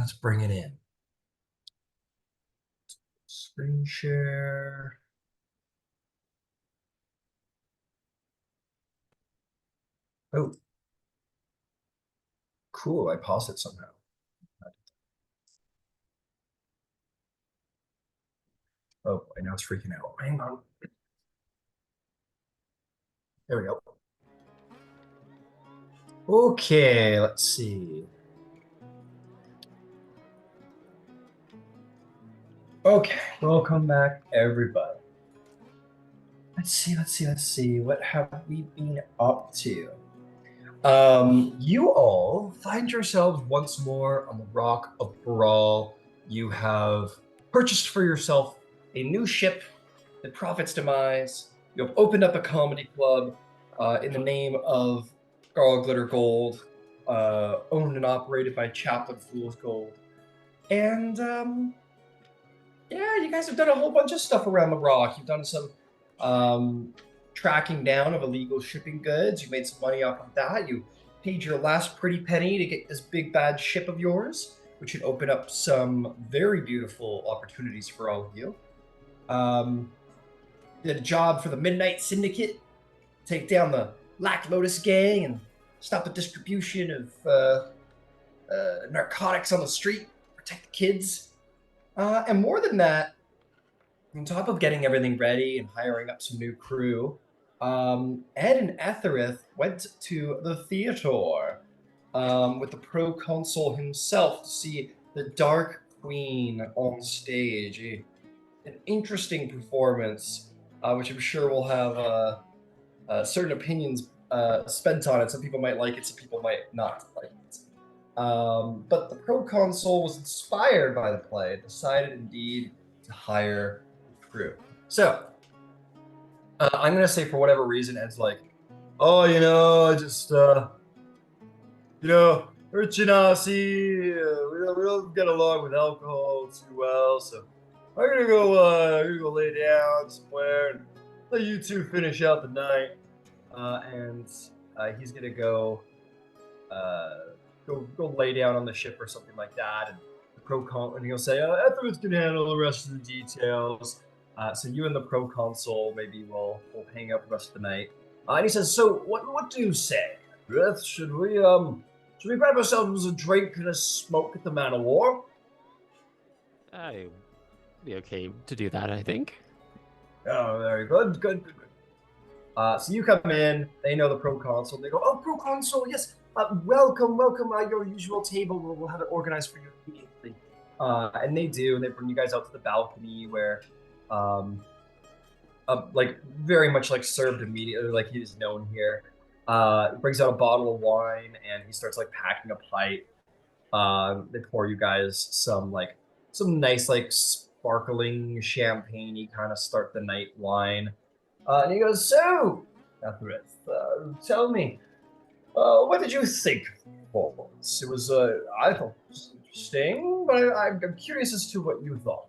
Let's bring it in. Screen share. Oh, cool. I paused it somehow. Oh, I know it's freaking out. Hang on. There we go. Okay, let's see. Okay, welcome back, everybody. Let's see. What have we been up to? You all find yourselves once more on the Rock of Brawl. You have purchased for yourself a new ship, the Prophet's Demise. You have opened up a comedy club in the name of Garl Glitter Gold, owned and operated by Chaplain Fool's Gold. And yeah, you guys have done a whole bunch of stuff around the rock. You've done some tracking down of illegal shipping goods. You made some money off of that. You paid your last pretty penny to get this big bad ship of yours, which should open up some very beautiful opportunities for all of you. Did a job for the Midnight Syndicate, take down the Black Lotus gang, and stop the distribution of narcotics on the street, protect the kids. And more than that, on top of getting everything ready and hiring up some new crew, Ed and Etherith went to the theater with the proconsul himself to see the Dark Queen on stage. An interesting performance, which I'm sure will have certain opinions spent on it. Some people might like it, some people might not like it. But the proconsul was inspired by the play and decided indeed to hire a crew. So I'm gonna say for whatever reason, Ed's like, oh, I just Rich and Aussie, we don't get along with alcohol too well, so I'm gonna go lay down somewhere and let you two finish out the night. And he's gonna go lay down on the ship or something like that, and the and he'll say, Ethelred's gonna handle the rest of the details. So you and the proconsul maybe will hang out the rest of the night. And he says, so what do you say, Griff? Should we grab ourselves a drink and a smoke at the Man of War? I'd be okay to do that, I think. Oh, very good. So you come in, they know the proconsul, they go, oh, proconsul, yes, welcome, your usual table, we'll have it organized for you immediately. And they do, and they bring you guys out to the balcony where, like, very much like served immediately, like he's known here. Brings out a bottle of wine, and he starts, like, packing a pipe. They pour you guys some nice, like, sparkling champagne kind of start the night wine. And he goes, so, Ethereth, tell me, what did you think of the performance? It was, I thought it was interesting, but I'm curious as to what you thought.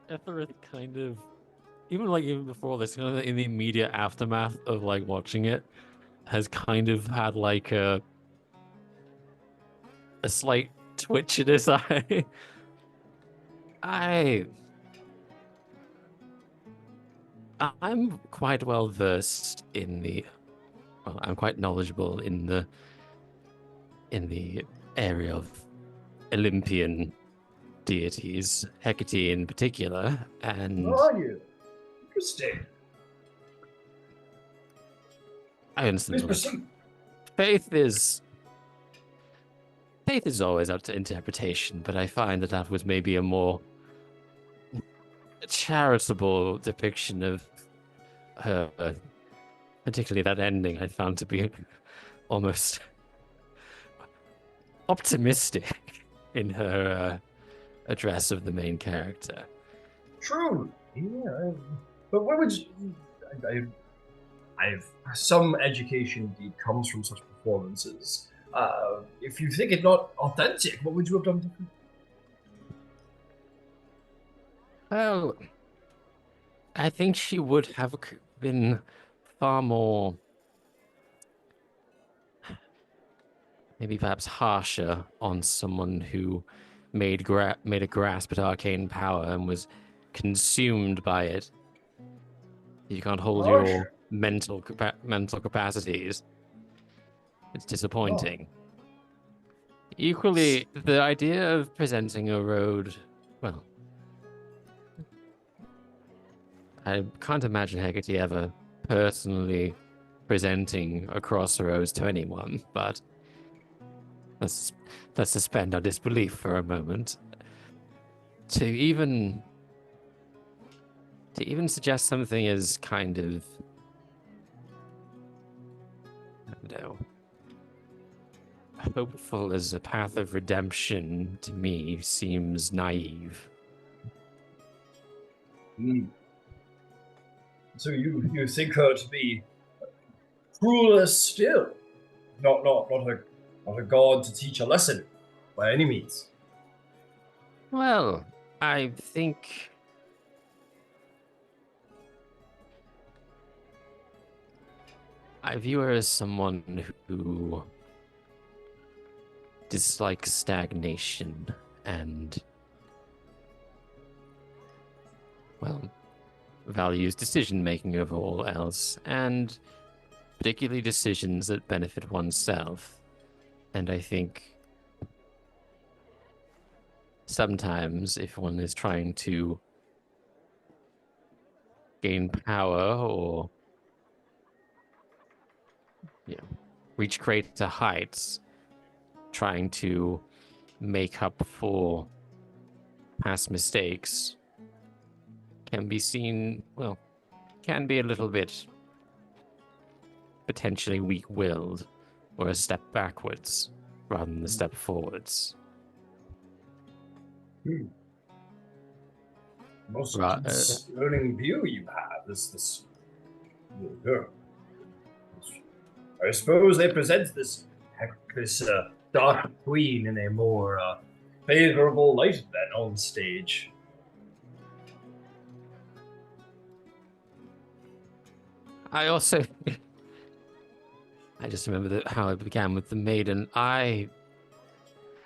Ethereth kind of, even before this, kind of in the immediate aftermath of like watching it, has kind of had like a slight twitch in his eye. I I'm quite well versed in I'm quite knowledgeable in the area of Olympian deities, Hecate in particular, How and are you? Interesting. I understand. Please Look, proceed. faith is faith is always up to interpretation, but I find that was maybe a more charitable depiction of her, particularly that ending. I found to be almost optimistic in her address of the main character. True. Yeah. But what would you, I've some education indeed comes from such performances. If you think it not authentic, what would you have done different? Well, I think she would have been far more maybe perhaps harsher on someone who made a grasp at arcane power and was consumed by it. You can't hold Harsh? your mental capacities. It's Oh, disappointing. Equally, the idea of presenting a road, well, I can't imagine Hecate ever personally presenting a crossroads to anyone, but let's let's suspend our disbelief for a moment. To even to even suggest something as kind of, I don't know, hopeful as a path of redemption to me seems naive. hmm. So you think her to be crueler still? Not a god to teach a lesson by any means. Well, I think I view her as someone who dislikes stagnation and, well, values decision making over all else, and particularly decisions that benefit oneself. And I think sometimes if one is trying to gain power or, reach greater heights, trying to make up for past mistakes can be seen, well, can be a little bit potentially weak willed or a step backwards rather than a step forwards. Hmm. Most Right. concerning view you have is this little girl. I suppose they present this dark queen in a more favorable light than on stage. I also, I just remember how it began with the maiden. I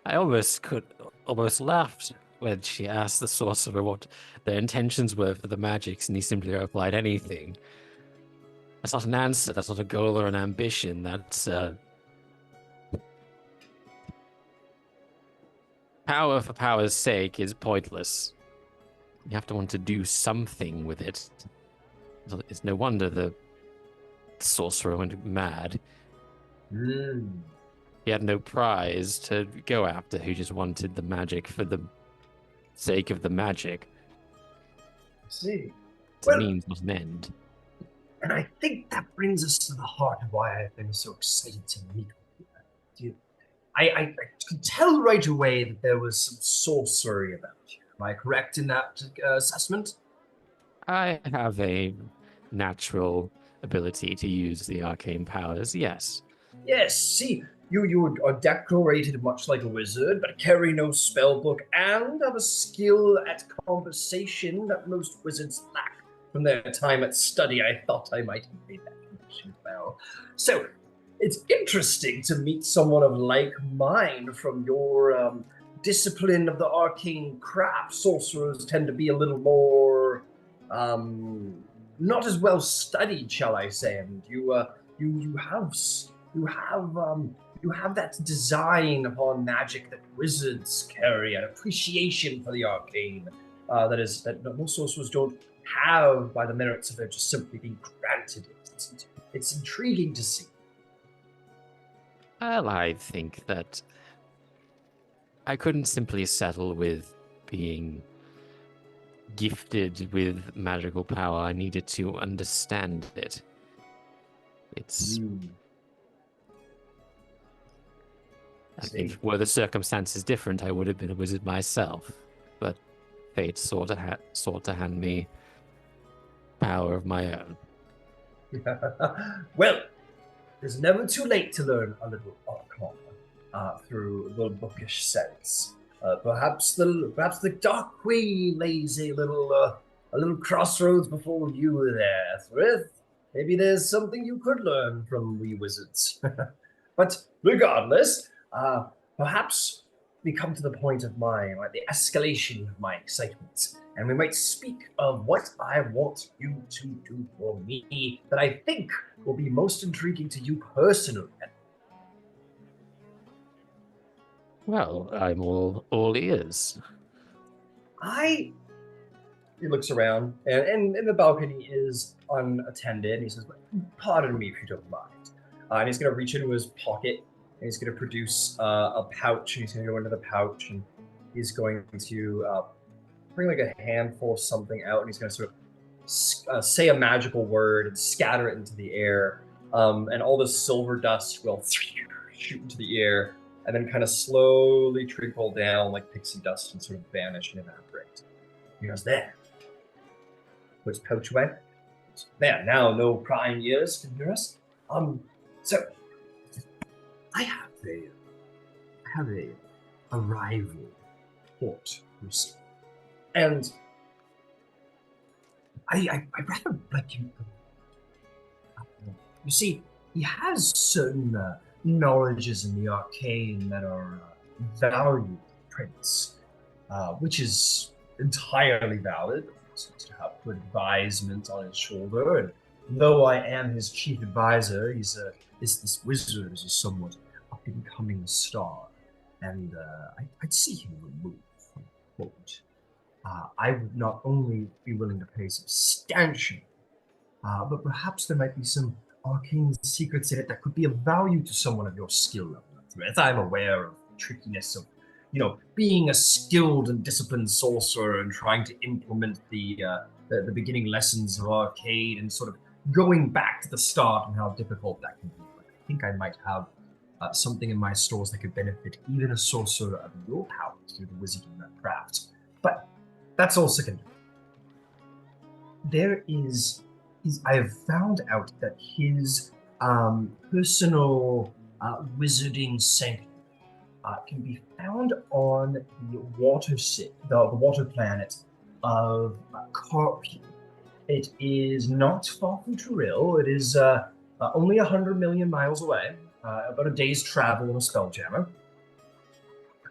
almost laughed when she asked the sorcerer what their intentions were for the magics, and he simply replied, anything. That's not an answer. That's not a goal or an ambition. That's power for power's sake is pointless. You have to want to do something with it. It's no wonder the sorcerer went mad. Hmm. He had no prize to go after. He just wanted the magic for the sake of the magic. I see. It's a Well, means, not an end. and I think that brings us to the heart of why I've been so excited to meet with you. I could tell right away that there was some sorcery about you. Am I correct in that assessment? I have a natural ability to use the arcane powers, yes. Yes, see, you are decorated much like a wizard, but carry no spell book and have a skill at conversation that most wizards lack from their time at study. I thought I might have made that connection well. So it's interesting to meet someone of like mind from your discipline of the arcane craft. Sorcerers tend to be a little more not as well studied, shall I say, and you have you have that design upon magic that wizards carry, an appreciation for the arcane that most sorcerers don't have by the merits of their just simply being granted it. It's intriguing to see. Well, I think that I couldn't simply settle with being gifted with magical power. I needed to understand it. It's, Mm, I think, see. were the circumstances different, I would have been a wizard myself. But fate sought to hand me power of my own. Well, it's never too late to learn a little arcana through the bookish sense. Perhaps the Dark Queen lays a little crossroads before you there, Thrith. Maybe there's something you could learn from we wizards. But regardless, Perhaps we come to the point of the escalation of my excitement, and we might speak of what I want you to do for me that I think will be most intriguing to you personally. Well, I'm all ears. I He looks around, and the balcony is unattended. And he says, "Pardon me if you don't mind." And he's going to reach into his pocket, and he's going to produce a pouch, and he's going to go into the pouch, and he's going to bring like a handful of something out, and he's going to sort of say a magical word and scatter it into the air, and all this silver dust will shoot into the air, and then kind of slowly trickle down like pixie dust and sort of vanish and evaporate. He goes, "There, puts pouch away. There, now no prying ears can hear us. So I have a rival port, you see. And I rather like you. You see, he has certain knowledges in the arcane that are valued, Prince, which is entirely valid. Seems to have good advisement on his shoulder, and though I am his chief advisor, this wizard is a somewhat up and coming star, and I'd see him removed from the court. I would not only be willing to pay substantial, but perhaps there might be some arcane secrets in it that could be of value to someone of your skill level. As I'm aware of the trickiness of, being a skilled and disciplined sorcerer and trying to implement the beginning lessons of arcade and sort of going back to the start and how difficult that can be. But I think I might have something in my stores that could benefit even a sorcerer of your powers through the wizarding craft. But that's all secondary. There is I have found out that his personal wizarding sanctum can be found on the the water planet of Carpian. It is not far from Turil. It is only 100 million miles away, about a day's travel in a Spelljammer.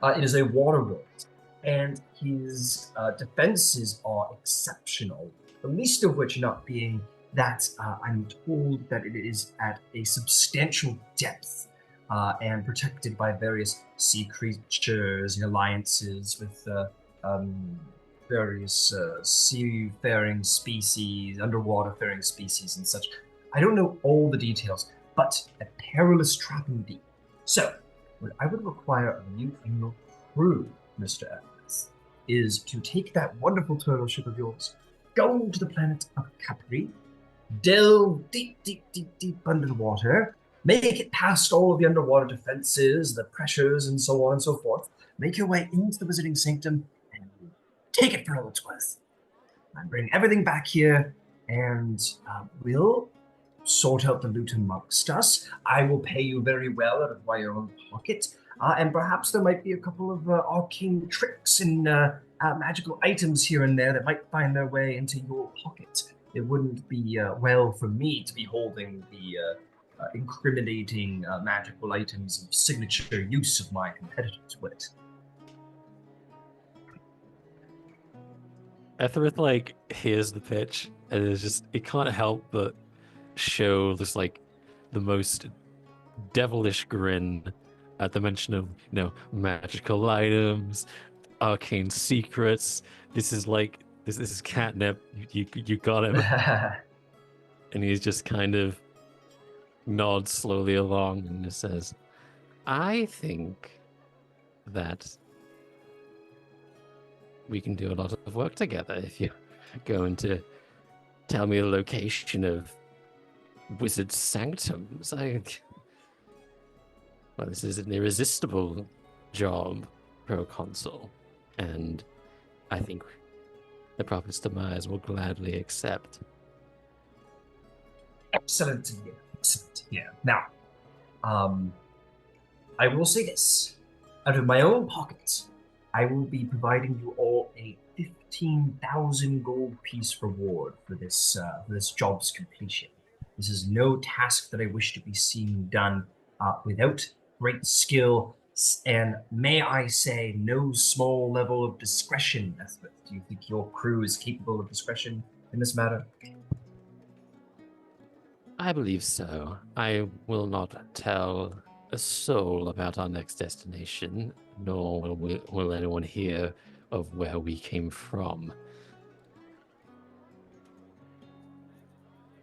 It is a water world, and his defenses are exceptional, the least of which not being that I'm told that it is at a substantial depth and protected by various sea creatures and alliances with various seafaring species, underwater-faring species, and such. I don't know all the details, but a perilous trap indeed. So, what I would require of you and your crew, Mr. Evans, is to take that wonderful turtle ship of yours, go to the planet of Capri, delve deep, deep, deep, deep under the water, make it past all of the underwater defenses, the pressures, and so on and so forth, make your way into the Wizarding Sanctum, and take it for all it's worth. And bring everything back here, and we'll sort out the loot amongst us. I will pay you very well out of my own pocket, and perhaps there might be a couple of arcane tricks and magical items here and there that might find their way into your pocket. It wouldn't be well for me to be holding the incriminating magical items of signature use of my competitors, would it? Etherith hears the pitch and it can't help but show this the most devilish grin at the mention of magical items, arcane secrets. This is catnip. You got him. And he's just kind of nods slowly along and just says, I think that we can do a lot of work together if you're going to tell me the location of wizard sanctums. Well, this is an irresistible job, proconsul, and I think the Prophet's Demise will gladly accept. Excellent to hear. Excellent to hear. Now, I will say this. Out of my own pocket, I will be providing you all a 15,000 gold piece reward for this job's completion. This is no task that I wish to be seen done without great skill, And may I say, no small level of discretion, Elizabeth. Do you think your crew is capable of discretion in this matter? I believe so. I will not tell a soul about our next destination, nor will anyone hear of where we came from.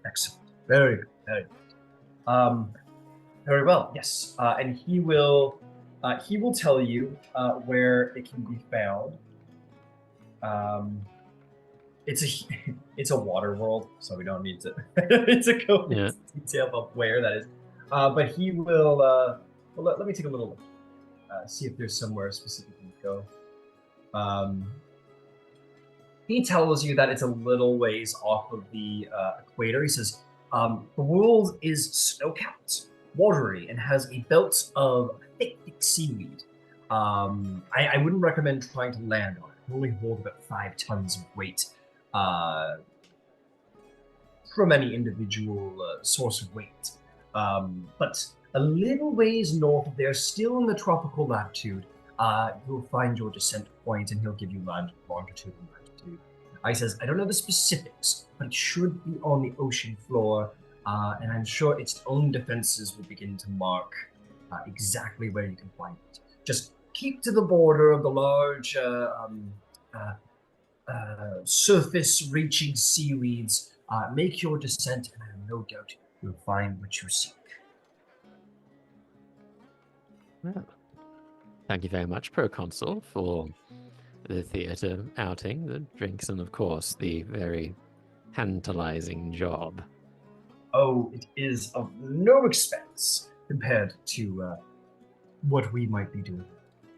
Excellent. Very good. Very good. Very well. Yes. And he will tell you where it can be found. Um, it's a it's a water world, so we don't need to go Yeah. into detail of where that is. But he will. Let me take a little look. See if there's somewhere specific you can go. He tells you that it's a little ways off of the equator. He says the world is snow-capped, watery, and has a belt of thick seaweed. I wouldn't recommend trying to land on it. It can only hold about 5 tons of weight uh, from any individual source of weight. But a little ways north of there, still in the tropical latitude, you'll find your descent point, and he'll give you longitude and latitude. He says, I don't know the specifics, but it should be on the ocean floor, and I'm sure its own defenses will begin to mark exactly where you can find it. Just keep to the border of the large surface-reaching seaweeds. Make your descent, and I have no doubt you'll find what you seek. Well, thank you very much, Proconsul, for the theatre outing, the drinks, and of course the very tantalizing job. Oh, it is of no expense compared to what we might be doing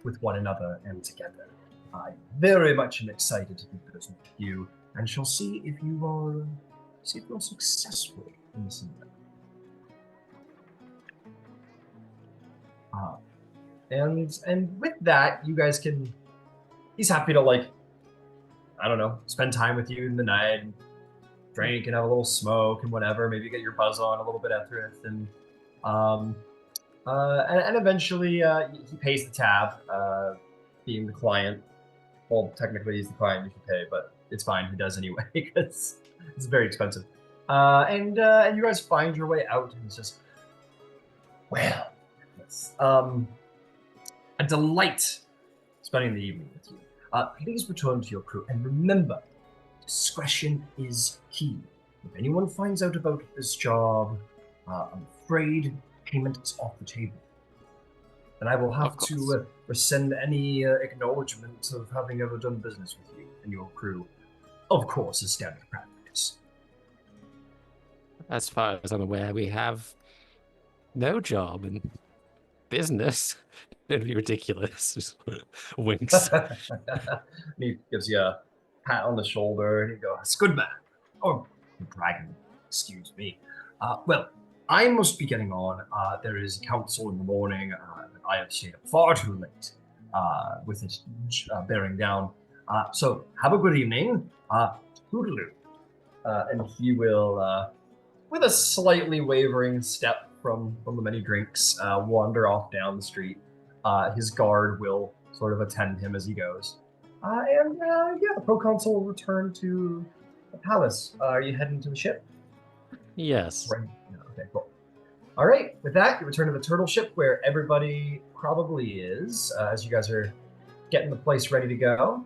with one another and together. I very much am excited to do business with you, and shall see if you are successful in this endeavor. And with that, you guys can. He's happy to I don't know, spend time with you in the night, and drink and have a little smoke and whatever. Maybe get your buzz on a little bit after it, and eventually he pays the tab, being the client. Well, technically he's the client, you should pay, but it's fine. He does anyway because it's very expensive. And you guys find your way out, and it's just, well, yes, a delight spending the evening with you. Please return to your crew, and remember, discretion is key. If anyone finds out about this job, I'm afraid payment is off the table. And I will have to rescind any acknowledgement of having ever done business with you and your crew. Of course, as standard practice. As far as I'm aware, we have no job in business. It'd be ridiculous. Winks. He gives you a pat on the shoulder, and he goes, "Good man." Or dragon, excuse me. Well, I must be getting on. There is a council in the morning. I have stayed up far too late with it bearing down. So have a good evening. Toodaloo. And he will, with a slightly wavering step from the many drinks, wander off down the street. His guard will sort of attend him as he goes. Yeah, the proconsul will return to the palace. Are you heading to the ship? Yes. Right. Okay, cool. All right, with that, you return to the turtle ship where everybody probably is, as you guys are getting the place ready to go.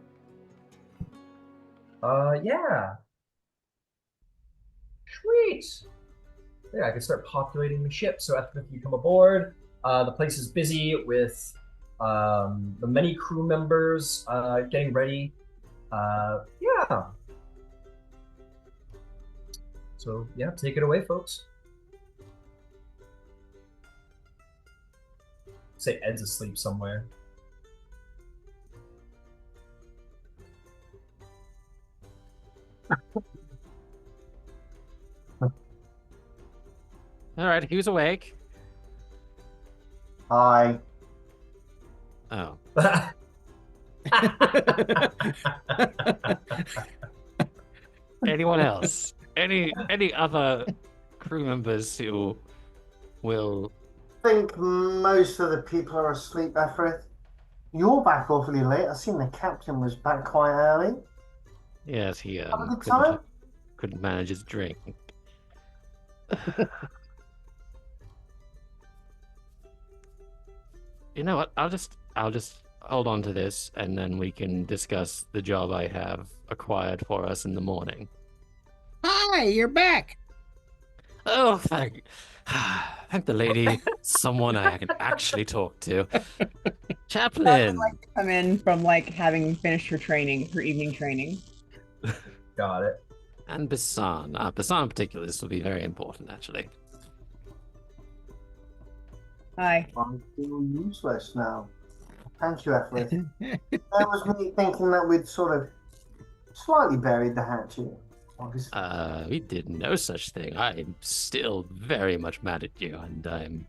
Yeah. Sweet. Yeah, I can start populating the ship. So after you come aboard, the place is busy with the many crew members getting ready. Yeah. So yeah, take it away, folks. Say Ed's asleep somewhere. All right, who's awake? Hi. Oh. Anyone else? Any other crew members who will think most of the people are asleep, Ethereth. You're back awfully late. I seen the captain was back quite early. Yes, he Have a good couldn't time? couldn't manage his drink. You know what? I'll just hold on to this, and then we can discuss the job I have acquired for us in the morning. Hi, you're back. Oh, thank the lady, someone I can actually talk to. Chaplain. Come in from like having finished her training, her evening training. Got it. And Basan. Basan in particular, this will be very important, actually. Hi. I feel useless now. Thank you, Ethereth. That was me thinking that we'd sort of slightly buried the hatchet. Obviously. We did no such thing. I'm still very much mad at you, and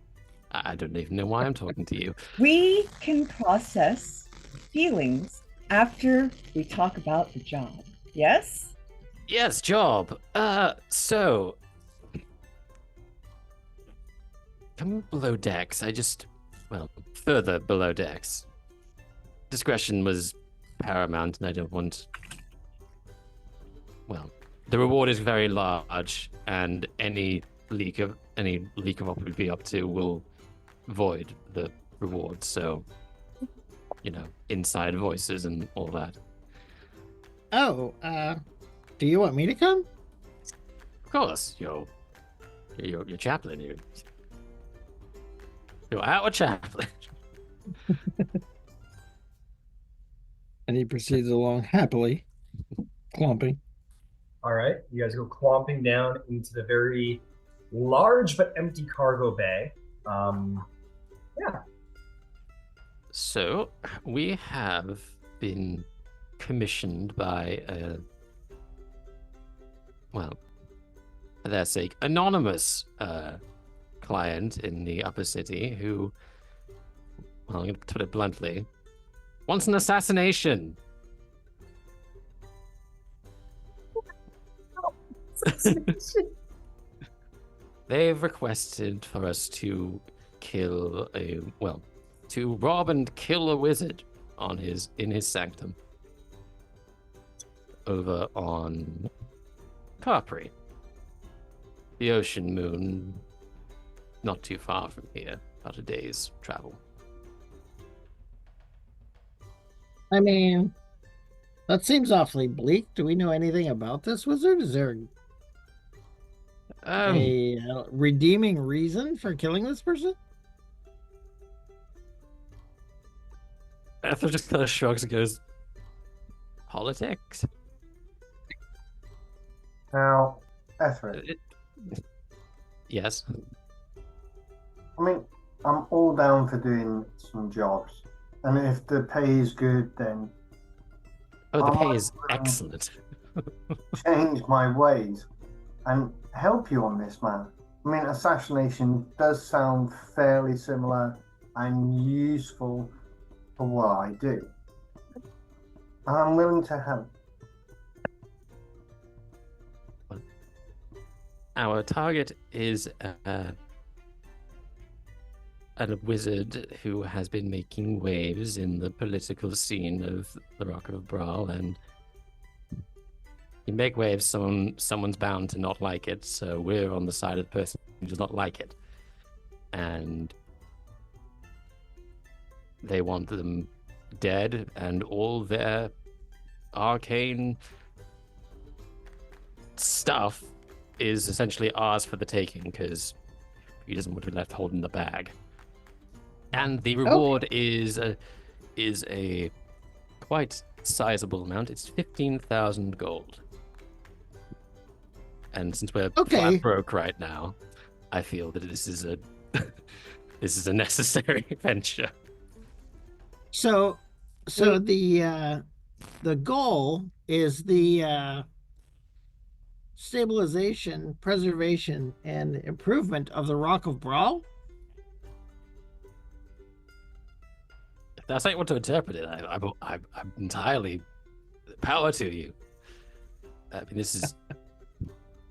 I don't even know why I'm talking to you. We can process feelings after we talk about the job. Yes? Yes, job. So come below decks. Well, further below decks. Discretion was paramount, and I don't want. Well, the reward is very large, and any leak of what we'd be up to will void the reward. So, inside voices and all that. Oh, do you want me to come? Of course, you're chaplain. You're our chaplain. And he proceeds along happily, clumping. All right, you guys go clomping down into the very large but empty cargo bay. Yeah. So we have been commissioned by for their sake, anonymous client in the upper city who, well, I'm going to put it bluntly, wants an assassination. They've requested for us to to rob and kill a wizard in his sanctum over on Capri, the ocean moon, not too far from here, about a day's travel. I mean, that seems awfully bleak. Do we know anything about this wizard? Is there a redeeming reason for killing this person? Ethel just kind of shrugs and goes, politics? Now, Ethereth, Yes. I mean, I'm all down for doing some jobs. And if the pay is good, then Oh, the I pay might is excellent. change my ways and help you on this, man. I mean, assassination does sound fairly similar and useful for what I do. And I'm willing to help. Our target is a wizard who has been making waves in the political scene of the Rock of Brawl, and you make waves, someone's bound to not like it, so we're on the side of the person who does not like it. And they want them dead, and all their arcane stuff is essentially ours for the taking, because he doesn't want to be left holding the bag. And the reward is a quite sizable amount. It's 15,000 gold. And since we're flat broke right now, I feel that this is a this is a necessary venture. So the goal is the stabilization, preservation, and improvement of the Rock of Brawl. If that's how you want to interpret it, I'm entirely power to you. I mean, this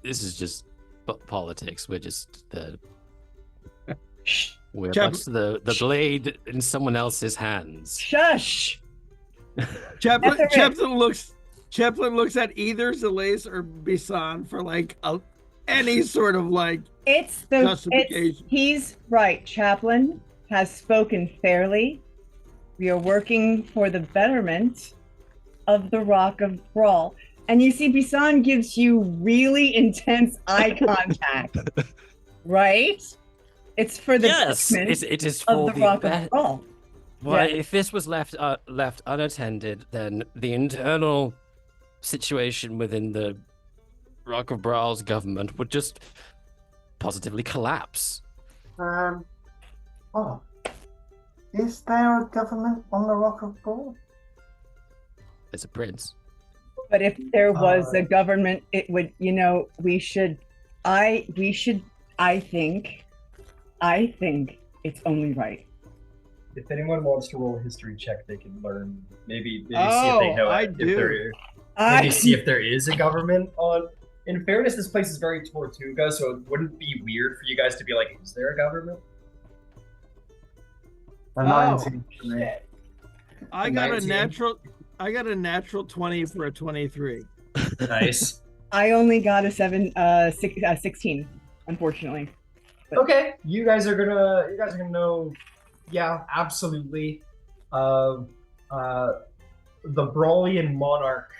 is just politics. We're just the. We're Chap- but the blade in someone else's hands. Shush. Chaplain, That's it. Chaplain looks at either Zalace or Bisan for like any sort of like justification. He's right. Chaplain has spoken fairly. We are working for the betterment of the Rock of Brawl. And you see, Bisan gives you really intense eye contact, right? It's for the betterment it is for of the Rock of Brawl. Well, Yeah. if this was left unattended, then the internal situation within the Rock of Brawl's government would just positively collapse. Oh, is there a government on the Rock of Brawl? As a prince. But if there was a government, it would, we should, I think it's only right. If anyone wants to roll a history check, they can learn. Maybe see if they know I it. do. Maybe see if there is a government on. In fairness, this place is very Tortuga, so it wouldn't be weird for you guys to be like, "Is there a government?" A 19. Shit. I got 19. a natural 20 for a 23. Nice. I only got a 16, unfortunately. Okay, you guys are gonna know. Yeah, absolutely. The Brawlian monarch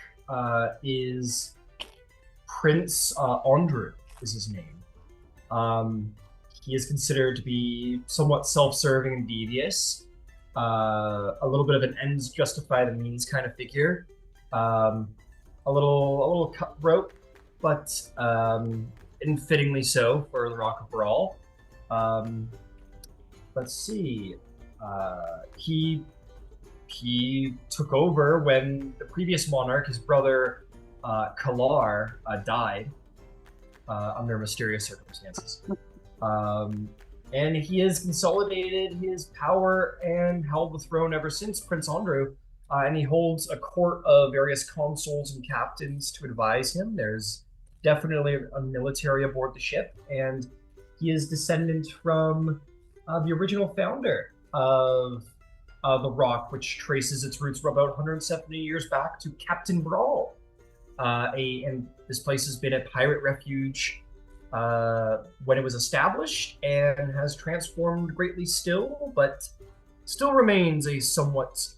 is Prince Andrew is his name. He is considered to be somewhat self-serving and devious. A little bit of an ends justify the means kind of figure. A little cutthroat, but fittingly so for the Rock of Brawl. Let's see. He took over when the previous monarch, his brother Kalar, died under mysterious circumstances. And he has consolidated his power and held the throne ever since Prince Andrew. And he holds a court of various consuls and captains to advise him. There's definitely a military aboard the ship, and he is descendant from the original founder of the Rock, which traces its roots about 170 years back to Captain Brawl. And this place has been a pirate refuge when it was established and has transformed greatly still, but still remains a somewhat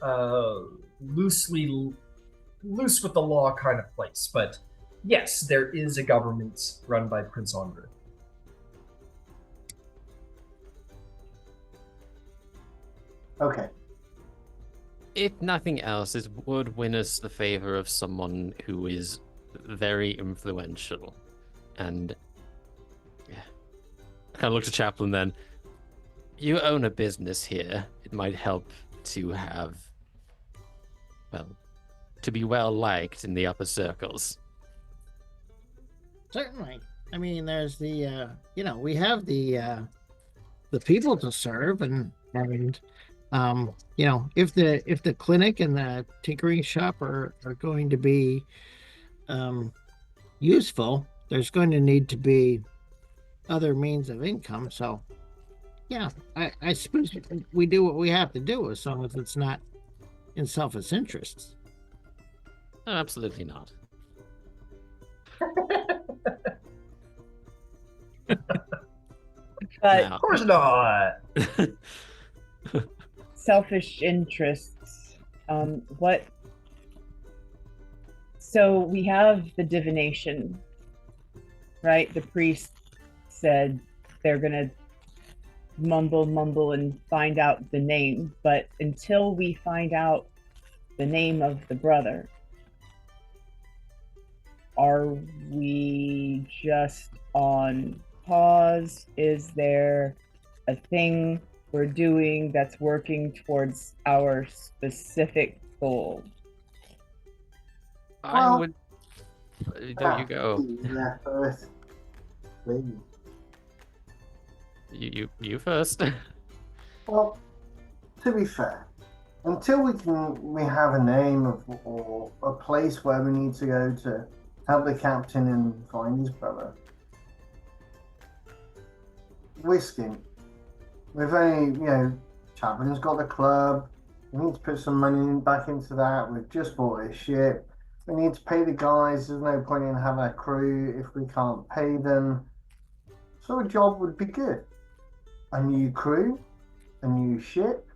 loose with the law kind of place. But yes, there is a government run by Prince Andrew. Okay. If nothing else, it would win us the favor of someone who is very influential. And yeah, I kind of looked at Chaplain then. You own a business here. It might help to have, well, to be well liked in the upper circles. Certainly. I mean, there's the we have the people to serve, and if the clinic and the tinkering shop are going to be useful, there's going to need to be other means of income. So yeah, I suppose we do what we have to do, as long as it's not in selfish interests. No, absolutely not. But Now, Of course not. selfish interests. What? So we have the divination, right? The priest said they're gonna mumble and find out the name, but until we find out the name of the brother, are we just on pause? Is there a thing we're doing that's working towards our specific goal? I Well, would. There you go. Yeah, Earth. Please. You first. Well, to be fair, until we have a name or a place where we need to go to help the captain and find his brother, risking We've only, Chapman's got the club. We need to put some money back into that. We've just bought a ship. We need to pay the guys. There's no point in having a crew if we can't pay them. So a job would be good. A new crew, a new ship,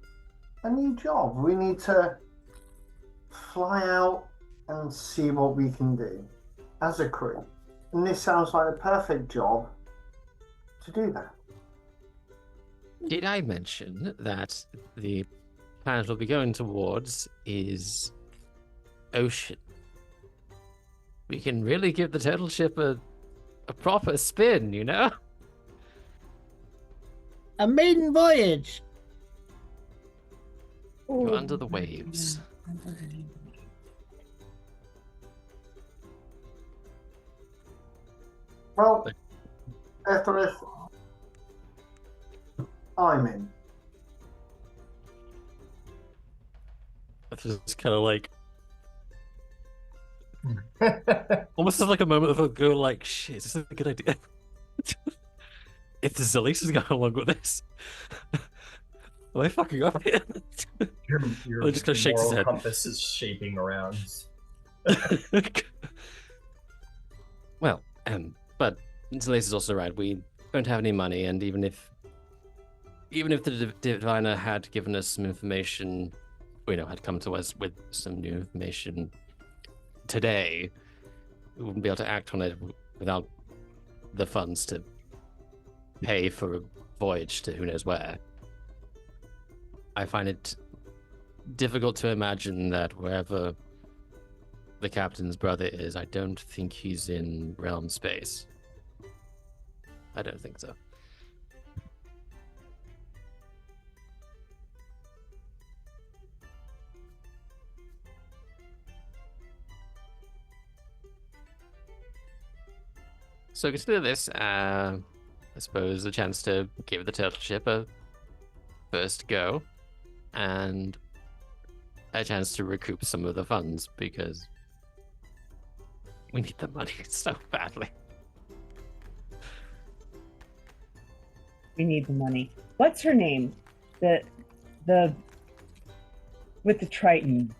a new job. We need to fly out and see what we can do as a crew. And this sounds like a perfect job to do that. Did I mention that the planet we'll be going towards is ocean? We can really give the turtle ship a proper spin, you know? A maiden voyage. Go under the waves. Well, Ethereth, I'm in. It's just kind of like almost like a moment of a go like, shit, is this a good idea? If the Zalace is going along with this, am I fucking up here? Your I'm just gonna shake his moral head. compass is shaping around. Well, but Zalace is also right. We don't have any money, and even if the diviner had given us some information, had come to us with some new information today, we wouldn't be able to act on it without the funds to pay for a voyage to who knows where. I find it difficult to imagine that wherever the captain's brother is, I don't think he's in realm space. I don't think so. So consider this, I suppose, a chance to give the turtle ship a first go, and a chance to recoup some of the funds, because we need the money so badly. We need the money. What's her name? The with the Triton,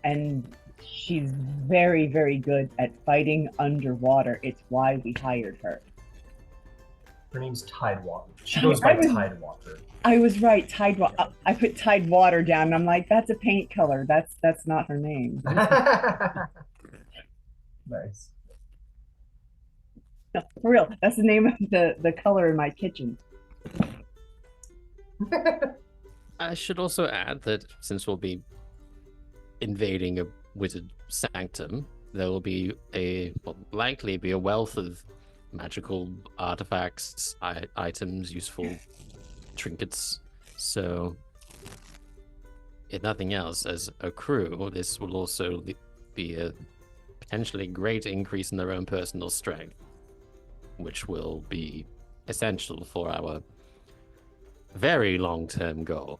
and she's very, very good at fighting underwater. It's why we hired her. Her name's Tidewater. She goes by Tidewater. I was right, Tidewater. I put Tidewater down, and I'm like, that's a paint color. That's not her name. Nice. No, for real, that's the name of the color in my kitchen. I should also add that since we'll be invading a wizard sanctum, there will be likely be a wealth of magical artifacts, items, useful trinkets. So, if nothing else, as a crew, this will also be a potentially great increase in their own personal strength, which will be essential for our very long-term goal.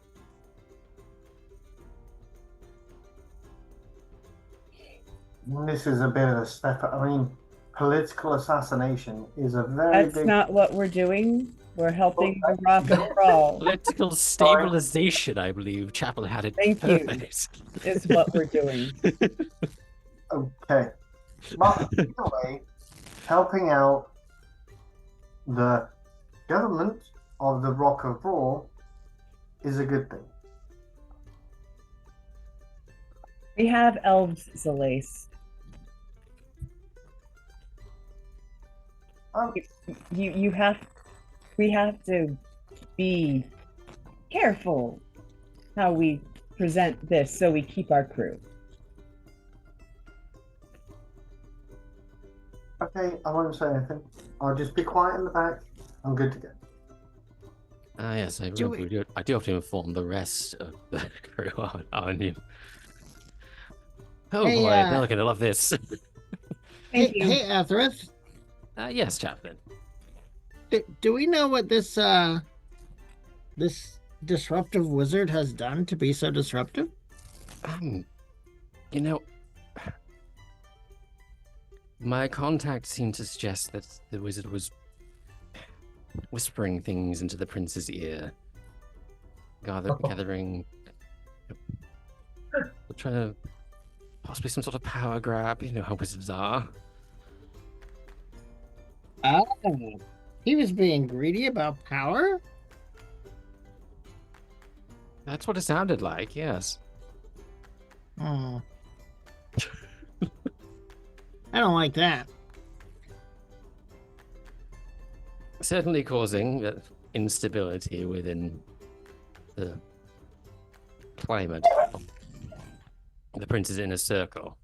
This is a bit of a step. I mean, political assassination is a very That's big. not what we're doing. We're helping the rock and crawl. Political stabilization, I believe. Chapel had it Thank you. perfect. Is what we're doing. Okay. But either way, helping out the government of the Rock of Brawl is a good thing. We have elves, Zalace. We have to be careful how we present this so we keep our crew. Okay, I won't say anything. I'll just be quiet in the back. I'm good to go. Ah, yes, I do have to inform the rest of the crew on you. Oh Hey, boy, they're going to love this. Hey, Ethereth, Yes, Chaplain. do we know what this this disruptive wizard has done to be so disruptive? You know, my contact seemed to suggest that the wizard was whispering things into the prince's ear, gathering. We're trying to possibly some sort of power grab. You know how wizards are. Oh, he was being greedy about power? That's what it sounded like. Yes. Hmm. I don't like that. Certainly causing instability within the climate of the prince's inner circle.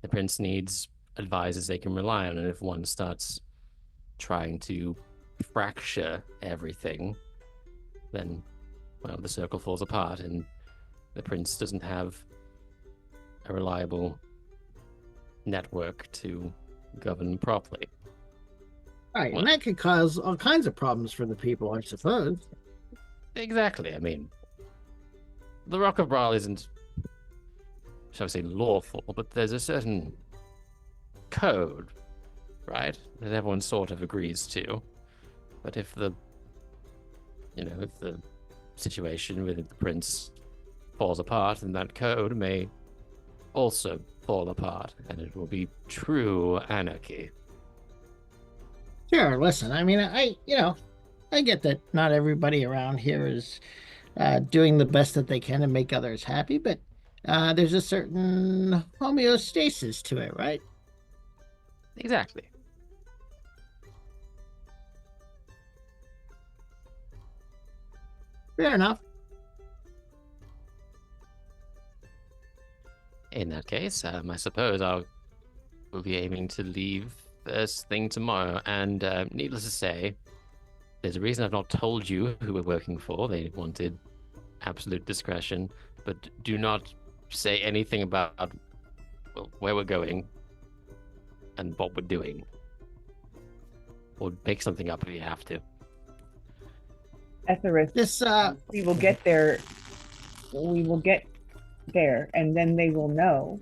The prince needs advisors they can rely on, and if one starts trying to fracture everything, then, well, the circle falls apart, and the prince doesn't have a reliable network to govern properly. Right, Well, and that could cause all kinds of problems for the people, I suppose. exactly. I mean, the Rock of Brawl isn't, shall we say, lawful, but there's a certain code, right, that everyone sort of agrees to. But if the situation with the prince falls apart, then that code may also fall apart, and it will be true anarchy. Sure, listen, I mean, I get that not everybody around here is doing the best that they can to make others happy, but there's a certain homeostasis to it, right? Exactly. Fair enough. In that case, I suppose we'll be aiming to leave first thing tomorrow. And needless to say, there's a reason I've not told you who we're working for. They wanted absolute discretion, but do not say anything about where we're going and what we're doing. Or make something up if you have to. Etherith, This we will get there. We will get there, and then they will know.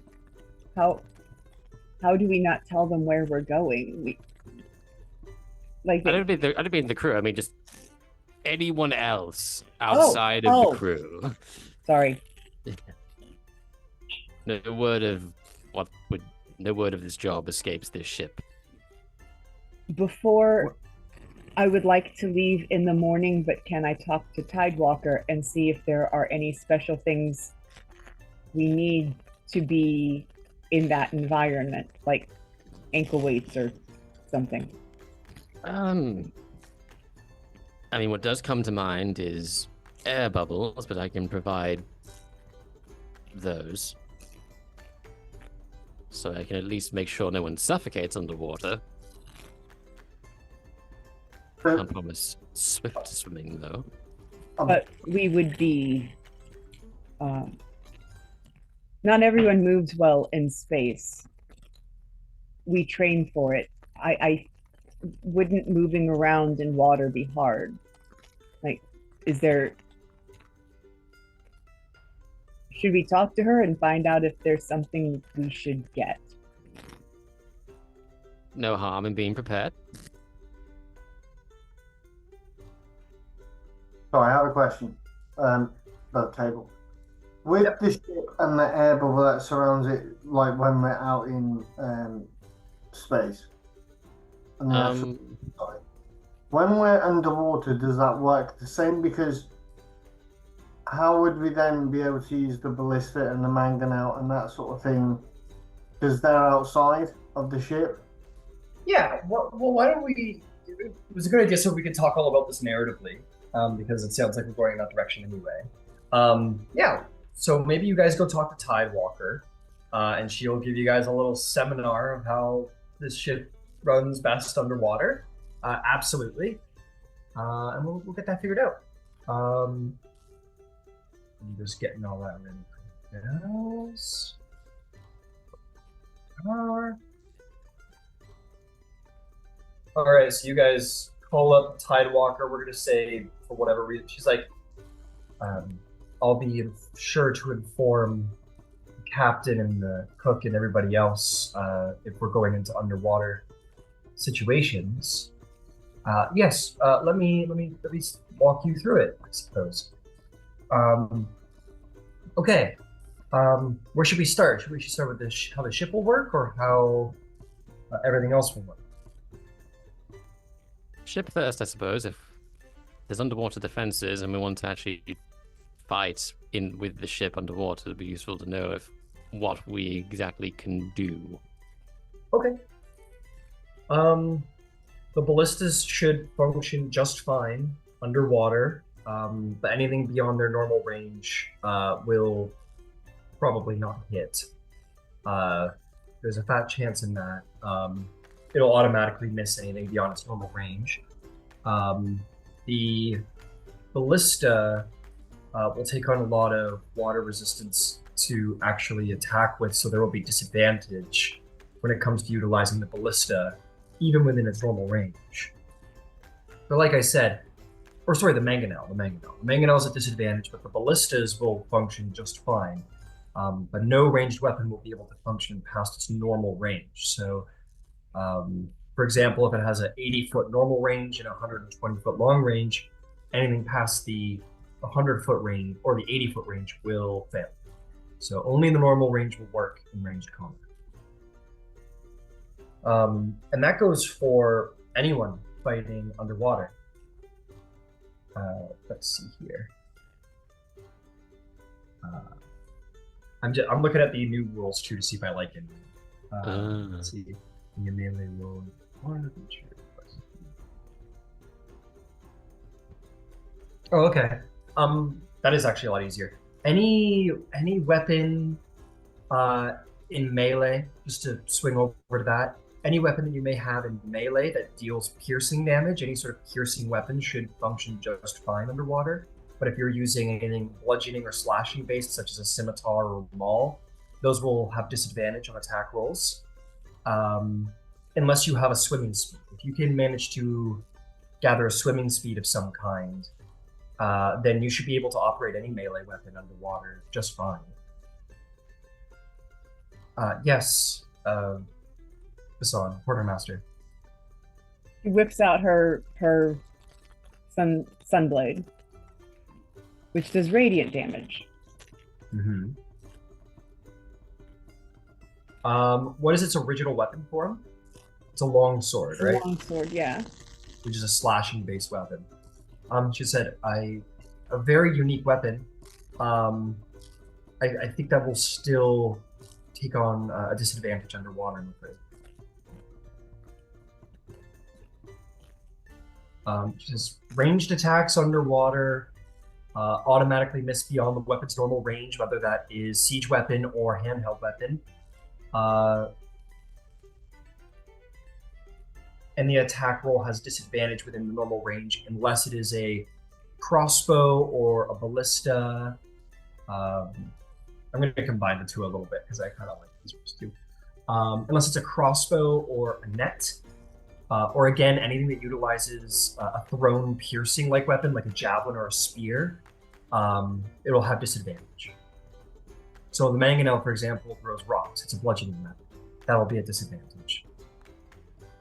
How do we not tell them where we're going? I don't mean the crew. I mean just anyone else outside of the crew. Sorry. No word of this job escapes this ship. Before I would like to leave in the morning, but can I talk to Tidewalker and see if there are any special things we need to be in that environment, like ankle weights or something? I mean, what does come to mind is air bubbles, but I can provide those. So I can at least make sure no one suffocates underwater. Can't promise swift swimming, though. But we would be... not everyone moves well in space. We train for it. I wouldn't moving around in water be hard? Like, is there... Should we talk to her and find out if there's something we should get? No harm in being prepared. So I have a question. About the table. With the ship and the air bubble that surrounds it, like when we're out in space. And when we're underwater, does that work the same? Because how would we then be able to use the ballista and the mangonaut and that sort of thing? Because they're outside of the ship. Yeah, well, why don't we... It was a good idea so we could talk all about this narratively, because it sounds like we're going in that direction anyway. Yeah, so maybe you guys go talk to Tidewalker, and she'll give you guys a little seminar of how this ship runs best underwater. Absolutely. And we'll get that figured out. I'm just getting all that ready. Else. All right, so you guys call up Tidewalker. We're gonna say, for whatever reason, she's like, I'll be sure to inform the captain and the cook and everybody else if we're going into underwater situations. Yes, let me walk you through it, I suppose. Um, okay. Where should we start? Should we start with how the ship will work, or how everything else will work? Ship first, I suppose. If there's underwater defenses and we want to actually fight in with the ship underwater, it'd be useful to know if what we exactly can do. Okay. The ballistas should function just fine underwater, but anything beyond their normal range will probably not hit. There's a fat chance in that. It'll automatically miss anything beyond its normal range. The ballista will take on a lot of water resistance to actually attack with, so there will be disadvantage when it comes to utilizing the ballista, even within its normal range. But like I said, or sorry, the mangonel. The mangonel is a disadvantage, but the ballistas will function just fine. But no ranged weapon will be able to function past its normal range. So, for example, if it has an 80-foot normal range and a 120-foot long range, anything past the 100-foot range or the 80-foot range will fail. So only the normal range will work in ranged combat. And that goes for anyone fighting underwater. Let's see here. I'm looking at the new rules too to see if I like it. Let's see. Your melee roll. Oh, okay. That is actually a lot easier. Any weapon in melee, just to swing over to that, any weapon that you may have in melee that deals piercing damage, any sort of piercing weapon should function just fine underwater. But if you're using anything bludgeoning or slashing based, such as a scimitar or maul, those will have disadvantage on attack rolls. Unless you have a swimming speed. If you can manage to gather a swimming speed of some kind, then you should be able to operate any melee weapon underwater just fine. Yes, Hassan, Quartermaster. She whips out her sunblade, which does radiant damage. Mm-hmm. What is its original weapon form? It's a long sword, right? Long sword, yeah. Which is a slashing based weapon. She said, a very unique weapon. I think that will still take on a disadvantage underwater, I'm afraid. She says, ranged attacks underwater automatically miss beyond the weapon's normal range, whether that is siege weapon or handheld weapon. And the attack roll has disadvantage within the normal range unless it is a crossbow or a ballista. I'm going to combine the two a little bit because I kind of like these ones too. Unless it's a crossbow or a net, or again, anything that utilizes a thrown piercing like weapon, like a javelin or a spear, it'll have disadvantage. So the mangonel, for example, throws rocks. It's a bludgeoning weapon. That'll be a disadvantage.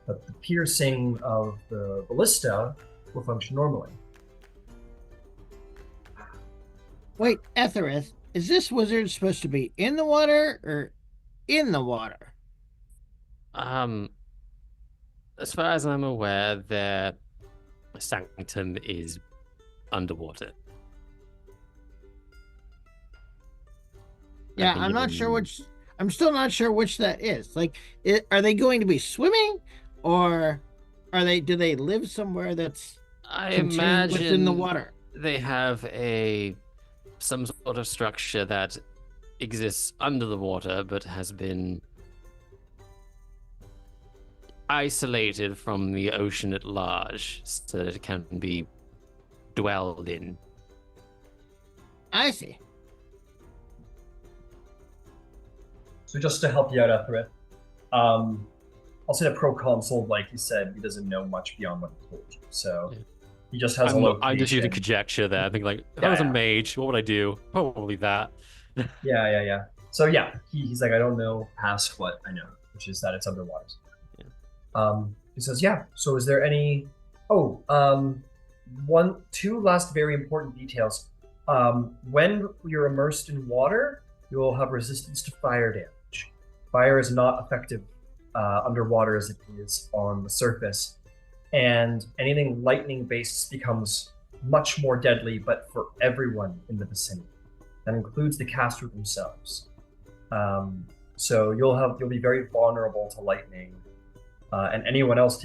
But the piercing of the ballista will function normally. Wait, Ethereth, is this wizard supposed to be in the water or in the water? As far as I'm aware, their sanctum is underwater. Yeah, I'm not sure which. I'm still not sure which that is. Like, are they going to be swimming, or are they? Do they live somewhere that's I contained imagine within the water? they have some sort of structure that exists under the water, but has been isolated from the ocean at large, so that it can be dwelled in. I see. So just to help you out, Ethereth, I'll say the proconsul, like you said, he doesn't know much beyond what he told you. So he just has a location. I'm just using conjecture there. I think, like, if I was a mage, what would I do? Probably that. Yeah. So yeah, he's like, I don't know past what I know, which is that it's underwater. Yeah. He says, yeah. So is there any? Two last very important details. When you're immersed in water, you will have resistance to fire damage. Fire is not effective underwater as it is on the surface, and anything lightning-based becomes much more deadly, but for everyone in the vicinity. That includes the caster themselves. So you'll be very vulnerable to lightning, and anyone else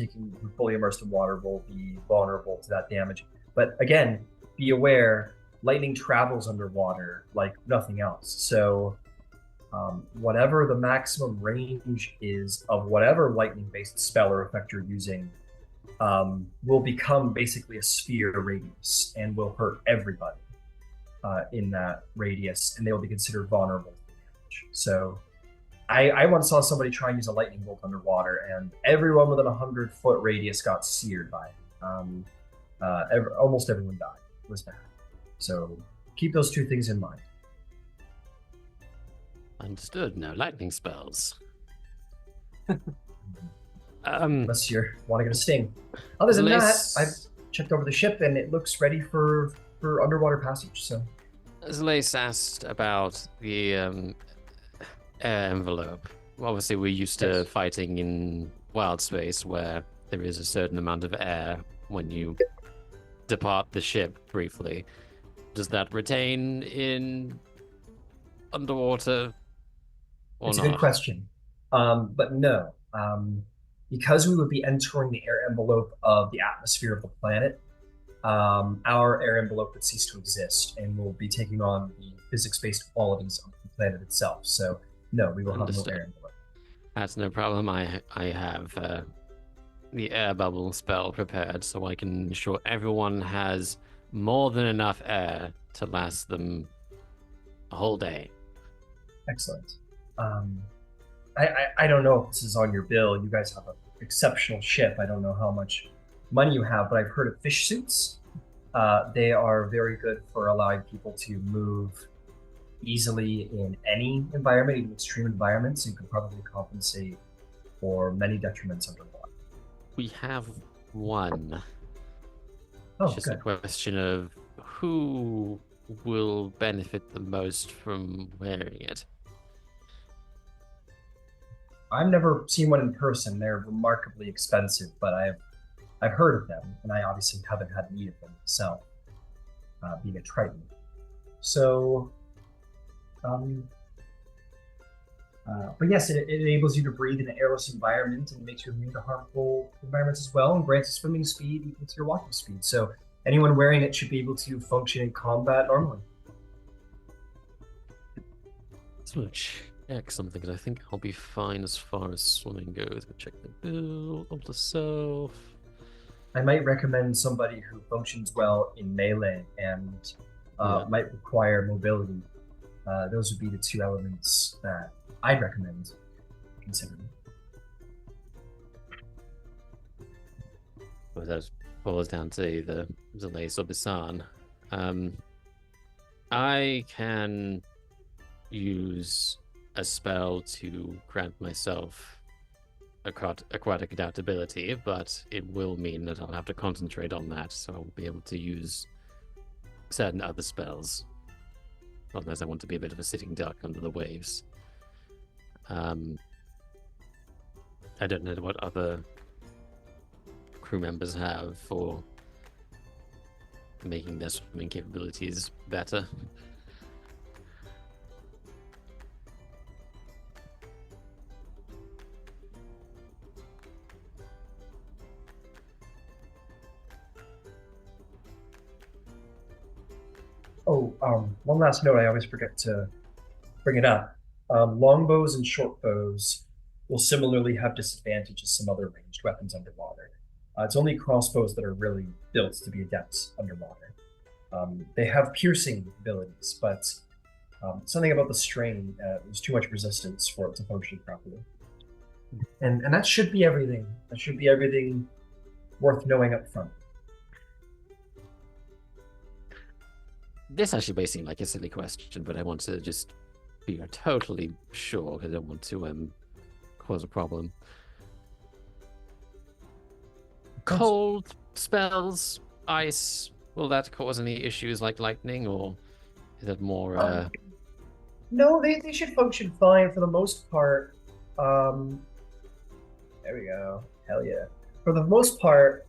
fully immersed in water will be vulnerable to that damage. But again, be aware, lightning travels underwater like nothing else. So whatever the maximum range is of whatever lightning-based spell or effect you're using, will become basically a sphere radius and will hurt everybody in that radius, and they will be considered vulnerable to damage. So I once saw somebody try and use a lightning bolt underwater, and everyone within a 100-foot radius got seared by it. Almost everyone died. It was bad. So keep those two things in mind. Understood. No lightning spells. Unless you want to get a sting. Other than that, I've checked over the ship, and it looks ready for underwater passage. So Zalace asked about the air envelope. Obviously, we're used to fighting in wild space where there is a certain amount of air when you depart the ship briefly. Does that retain in underwater or it's not? a good question. But no. Because we would be entering the air envelope of the atmosphere of the planet, our air envelope would cease to exist, and we'll be taking on the physics-based qualities of the planet itself. So no, we will have no air envelope. That's no problem. I have the air bubble spell prepared, so I can ensure everyone has more than enough air to last them a whole day. Excellent. I don't know if this is on your bill. You guys have an exceptional ship. I don't know how much money you have, but I've heard of fish suits. They are very good for allowing people to move easily in any environment, even extreme environments. You could probably compensate for many detriments underwater. We have one. Oh, it's just good. a question of who will benefit the most from wearing it. I've never seen one in person. They're remarkably expensive, but I've heard of them, and I obviously haven't had need of them myself, being a Triton. So, but yes, it enables you to breathe in an airless environment and makes you immune to harmful environments as well, and grants a swimming speed equal to your walking speed. So anyone wearing it should be able to function in combat normally. So check something, because I think I'll be fine as far as swimming goes. But check the build of the self. I might recommend somebody who functions well in melee and might require mobility. Those would be the two elements that I'd recommend considering. Well, that boils down to the Zalace or Bisan. I can use a spell to grant myself aquatic adaptability, but it will mean that I'll have to concentrate on that, so I'll be able to use certain other spells, unless I want to be a bit of a sitting duck under the waves. I don't know what other crew members have for making their swimming capabilities better. Oh, one last note, I always forget to bring it up. Longbows and short bows will similarly have disadvantage as some other ranged weapons underwater. It's only crossbows that are really built to be adepts underwater. They have piercing abilities, but something about the strain, there's too much resistance for it to function properly. And that should be everything. That should be everything worth knowing up front. This actually may seem like a silly question, but I want to just be totally sure because I don't want to cause a problem. Cold spells, ice, will that cause any issues like lightning, or Is it more No, they should function fine for the most part. Um, there we go. Hell yeah. For the most part,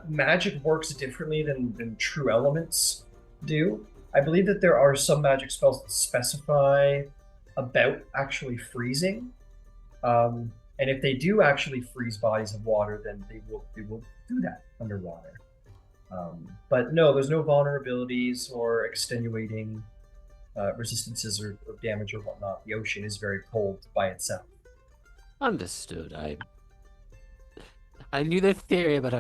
magic works differently than true elements do. I believe that there are some magic spells that specify about actually freezing. And if they do actually freeze bodies of water, then they will do that underwater. But no, there's no vulnerabilities or extenuating resistances or damage or whatnot. The ocean is very cold by itself. understood? I knew the theory, but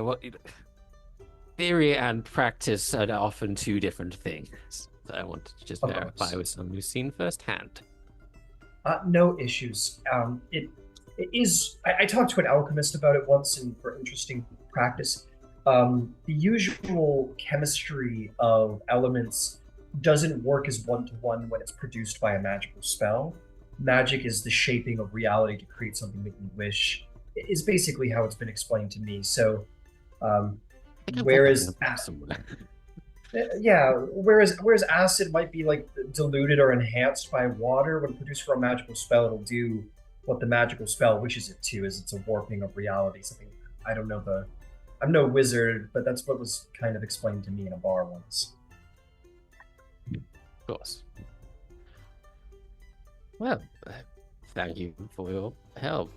theory and practice are often two different things. So I wanted to just Of verify course. with someone who's seen firsthand. No issues. It is. I talked to an alchemist about it once, and for interesting practice, the usual chemistry of elements doesn't work as one-to-one when it's produced by a magical spell. Magic is the shaping of reality to create something that you wish. Is basically how it's been explained to me. So, um, I think I've read that in whereas a book somewhere. yeah, whereas acid might be like diluted or enhanced by water, when produced for a magical spell, it'll do what the magical spell wishes it to, is it's a warping of reality. Something I don't know the I'm no wizard, but that's what was kind of explained to me in a bar once. Of course. Well, thank you for your help.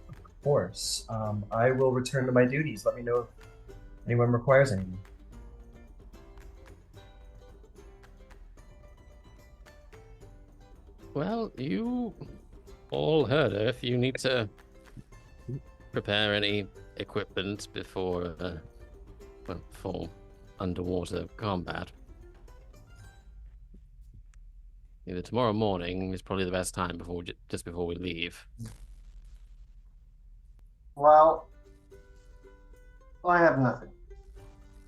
Of course. I will return to my duties. Let me know if anyone requires anything. Well, you all heard her. If you need to prepare any equipment before, for underwater combat, either tomorrow morning is probably the best time just before we leave. Well, I have nothing.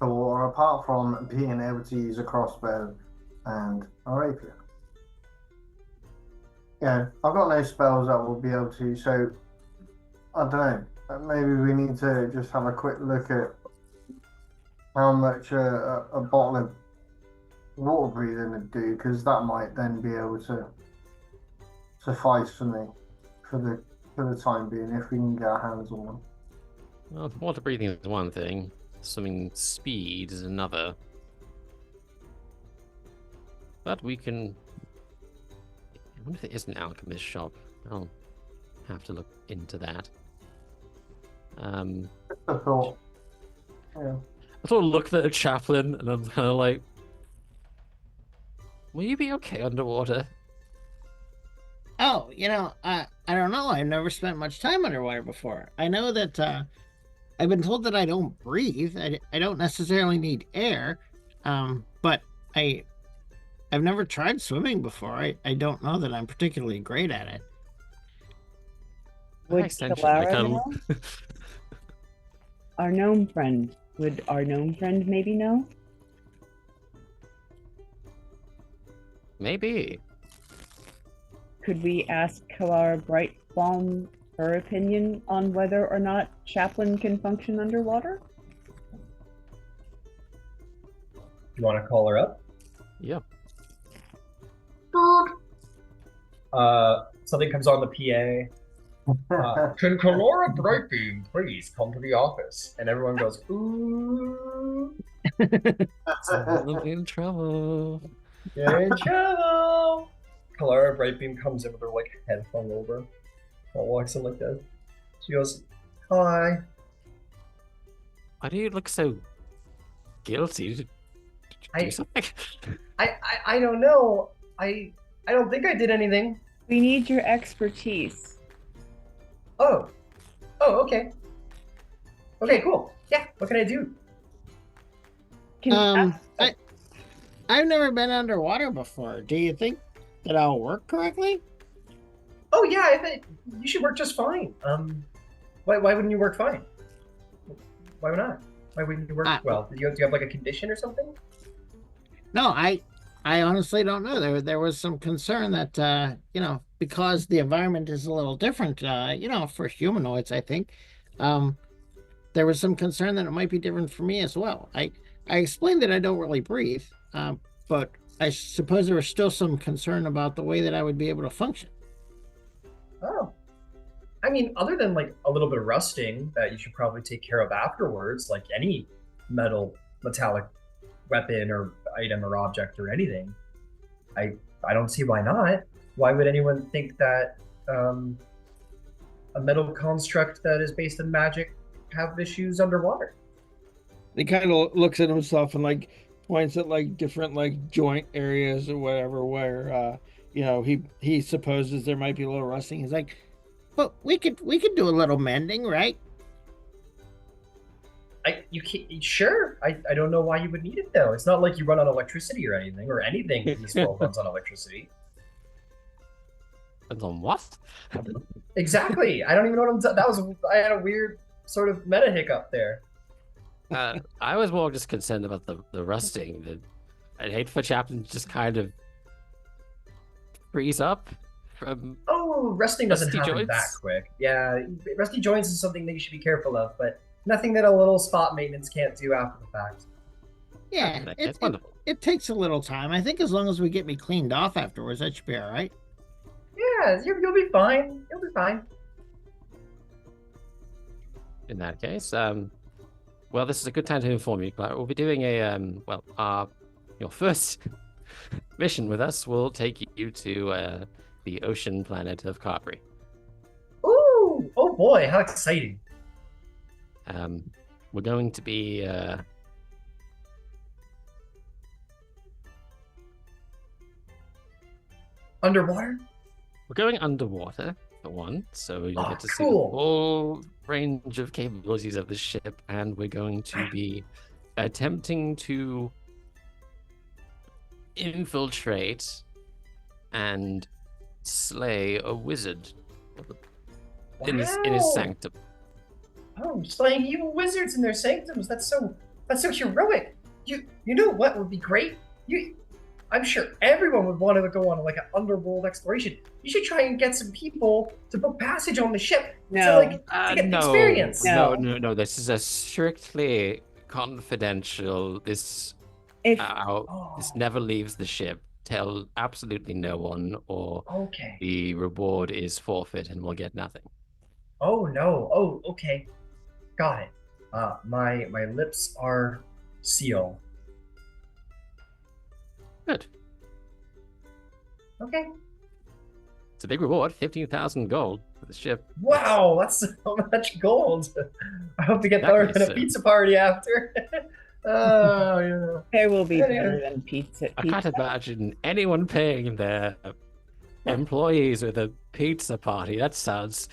Or apart from being able to use a crossbow and a rapier. Yeah, I've got no spells that will be able to, so I don't know. Maybe we need to just have a quick look at how much a bottle of water breathing would do, because that might then be able to suffice for me for the time being, if we can get our hands on them. Well, water breathing is one thing. Swimming speed is another. But we can... I wonder if there is an alchemist shop. I'll have to look into that. Just a thought. Yeah. I sort of look at the chaplain and I'm kind of like, will you be okay underwater? Oh, I don't know. I've never spent much time underwater before. I know that I've been told that I don't breathe. I don't necessarily need air, but I've never tried swimming before. I don't know that I'm particularly great at it. Would Extension, I Kalara kinda- know? Our gnome friend. Would our gnome friend maybe know? Maybe. Could we ask Kalara Brightbalm her opinion on whether or not Chaplain can function underwater? You want to call her up? Yep. Something comes on the PA. Can Kalora Brightbeam please come to the office? And everyone goes, ooh. I'm in trouble. You're in trouble. Kalora Brightbeam comes in with her like head hung over. Walks in like that. She goes, hi. Why do you look so guilty? Did you I- do something? I don't know. I don't think I did anything. We need your expertise. Oh, okay. Okay, cool. Yeah, what can I do? Can we ask- I've never been underwater before. Do you think that I'll work correctly? Oh yeah, I think you should work just fine. Why wouldn't you work fine? Why not? Why wouldn't you work well? Do you have like a condition or something? No, I honestly don't know. There was some concern that because the environment is a little different, for humanoids, I think. There was some concern that it might be different for me as well. I explained that I don't really breathe, but I suppose there was still some concern about the way that I would be able to function. Oh, I mean, other than like a little bit of rusting that you should probably take care of afterwards, like any metallic weapon or item or object or anything, I I don't see why not. Why would anyone think that um, a metal construct that is based in magic have issues underwater? He kind of looks at himself and like points at like different like joint areas or whatever where he supposes there might be a little rusting. He's like, But we could do a little mending, right? You can't, sure. I don't know why you would need it though. It's not like you run on electricity or anything, or anything in this world runs on electricity. And on what? Exactly. I don't even know what that was. I had a weird sort of meta hiccup there. I was more just concerned about the rusting. I'd hate for Chaplain to just kind of freeze up from. Oh, rusting doesn't Rusty happen joints? that quick. Yeah, rusty joints is something that you should be careful of, but nothing that a little spot maintenance can't do after the fact. Yeah, Okay, it, that's it, wonderful. it takes a little time. I think as long as we get me cleaned off afterwards, that should be all right. Yeah, you'll be fine. You'll be fine. In that case, well, this is a good time to inform you, Clara. We'll be doing your first mission with us will take you to the ocean planet of Capri. Ooh! Oh boy, how exciting! We're going to be Underwater? we're going underwater for one, so you'll Oh, get to see the cool. full range of capabilities of the ship, and we're going to be attempting to infiltrate and slay a wizard in his Wow. sanctum. Oh, slaying evil wizards in their sanctums. That's so heroic. You know what would be great? I'm sure everyone would want to go on like an underworld exploration. You should try and get some people to book passage on the ship No. to get the No, experience. No. This is a strictly confidential. This If this never leaves the ship. Tell absolutely no one, or Okay. the reward is forfeit and we'll get nothing. Oh no. Oh, okay. Got it. My lips are sealed. Good. Okay. It's a big reward, 15,000 gold for the ship. Wow, that's so much gold. I hope to get Exactly, better than a so- pizza party after. Oh, yeah. there will be Anyway. better than pizza. I can't imagine anyone paying their employees with a pizza party. That sounds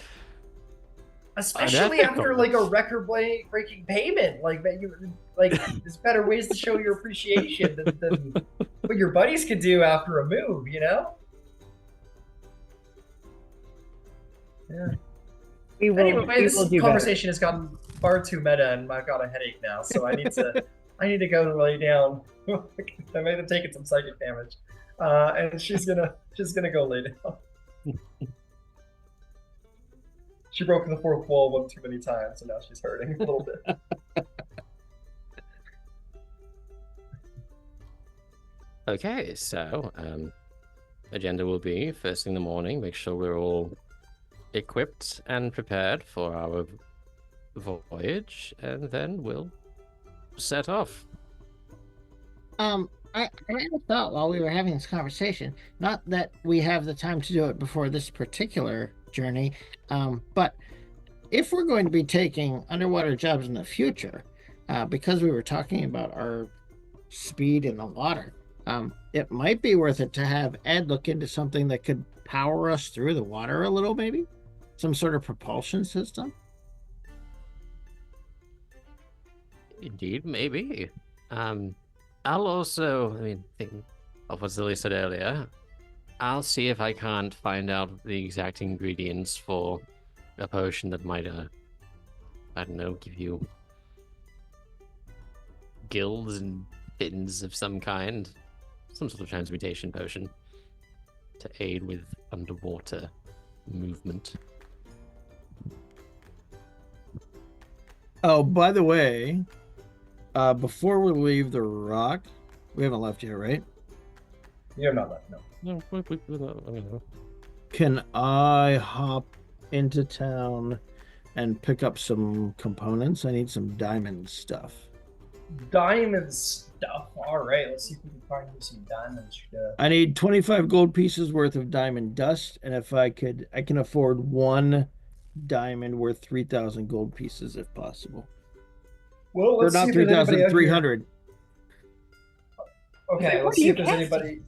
Especially after unethical. like a record-breaking payment. Like that, there's better ways to show your appreciation than what your buddies could do after a move. You know? Yeah. We will, Anyway, we this will do conversation has gotten far too meta, and I've got a headache now, so I need to go and lay down. I might have taken some psychic damage, and she's gonna go lay down. She broke the fourth wall one too many times, and now she's hurting a little bit. okay. So, agenda will be first thing in the morning. Make sure we're all equipped and prepared for our voyage, and then we'll set off. I had a thought while we were having this conversation. Not that we have the time to do it before this particular journey, but if we're going to be taking underwater jobs in the future, because we were talking about our speed in the water, it might be worth it to have Ed look into something that could power us through the water a little, maybe some sort of propulsion system. Indeed, maybe. I'll also, think of what Zilly said earlier. I'll see if I can't find out the exact ingredients for a potion that might, I don't know, give you gills and fins of some kind. Some sort of transmutation potion to aid with underwater movement. oh, by the way, Before we leave the rock, we haven't left yet, right? You're not left, no. No, I don't know. Can I hop into town and pick up some components? I need some diamond stuff. Diamond stuff. All right, let's see if we can find you some diamond stuff. I need 25 gold pieces worth of diamond dust, and if I can afford one diamond worth 3,000 gold pieces if possible. Well, Or let's see not if there's anybody out here. 3,300. Okay, What let's are see you if there's casting? anybody.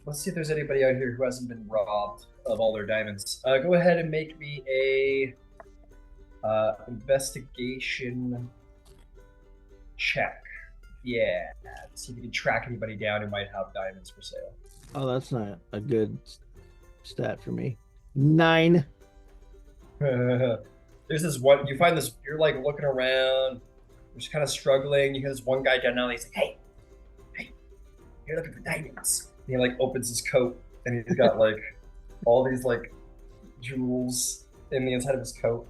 Let's see if there's anybody out here who hasn't been robbed of all their diamonds. Go ahead and make me a investigation check. Yeah, see if you can track anybody down who might have diamonds for sale. Oh, that's not a good stat for me. 9. There's this one. You find this. You're like looking around. You're just kind of struggling. You hear this one guy down there. He's like, "Hey, you're looking for diamonds." And he like opens his coat, and he's got like all these like jewels in the inside of his coat.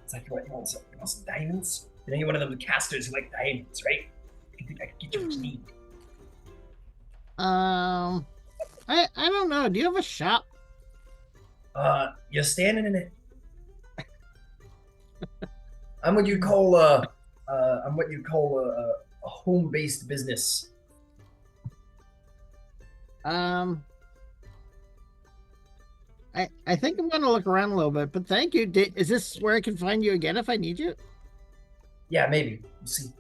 It's like, "You want some diamonds? You know, you're one of them casters who like diamonds, right? I can get you what you need." I don't know. Do you have a shop? You're standing in it. I'm what you call a home-based business. I think I'm gonna look around a little bit, but thank you. Is this where I can find you again if I need you? Yeah, maybe. We'll see.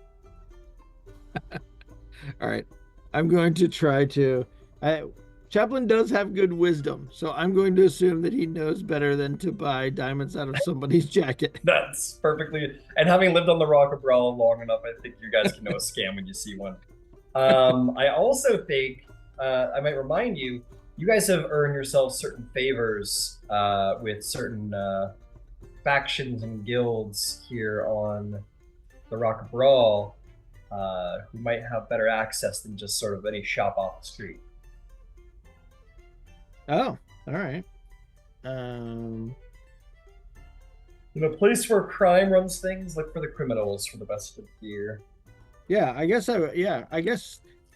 All right. I'm going to try to. Chaplin does have good wisdom, so I'm going to assume that he knows better than to buy diamonds out of somebody's jacket. That's perfectly. And having lived on the Rock of Brawl long enough, I think you guys can know a scam when you see one. I also think I might remind you, you guys have earned yourselves certain favors with certain factions and guilds here on the Rock of Brawl who might have better access than just sort of any shop off the street. Oh, all right. In a place where crime runs things, look for the criminals for the best of gear. Yeah, I guess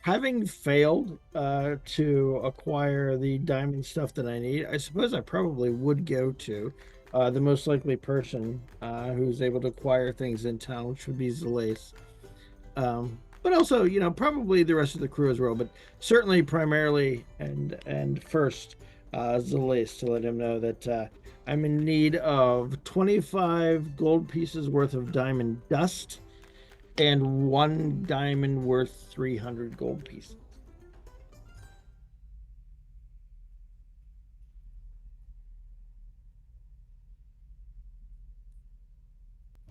having failed to acquire the diamond stuff that I need, I suppose I probably would go to the most likely person who's able to acquire things in town, which would be Zalace. But also, probably the rest of the crew as well, but certainly primarily and first Zalace, to let him know that I'm in need of 25 gold pieces worth of diamond dust and 1 diamond worth 300 gold pieces.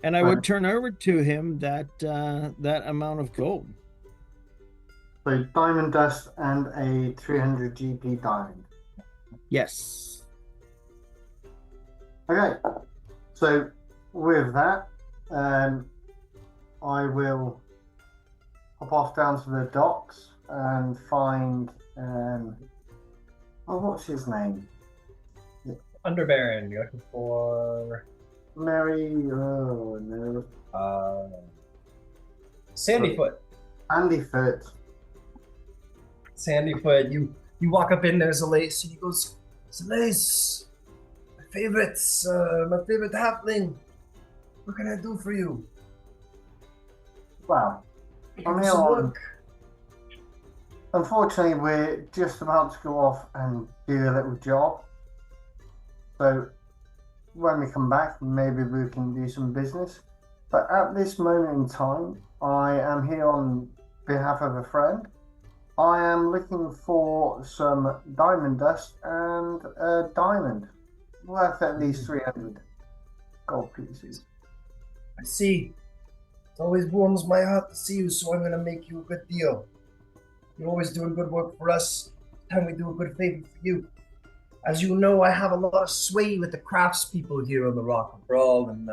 And I would turn over to him that amount of gold. So diamond dust and a 300 GP diamond. Yes. Okay. So with that, I will hop off down to the docks and find what's his name? Underbaron, you're looking for Sandyfoot. Andyfoot. Sandyfoot, you walk up in there, Zalace, and he goes, "Zalace, my favorite halfling. What can I do for you?" Well, I'm here on. Unfortunately, we're just about to go off and do a little job. So when we come back, maybe we can do some business. But at this moment in time, I am here on behalf of a friend. I am looking for some diamond dust and a diamond worth at least 300 gold pieces. I see. It always warms my heart to see you, so I'm going to make you a good deal. You're always doing good work for us. It's time we do a good favor for you. As you know, I have a lot of sway with the craftspeople here on the Rock of Brawl, and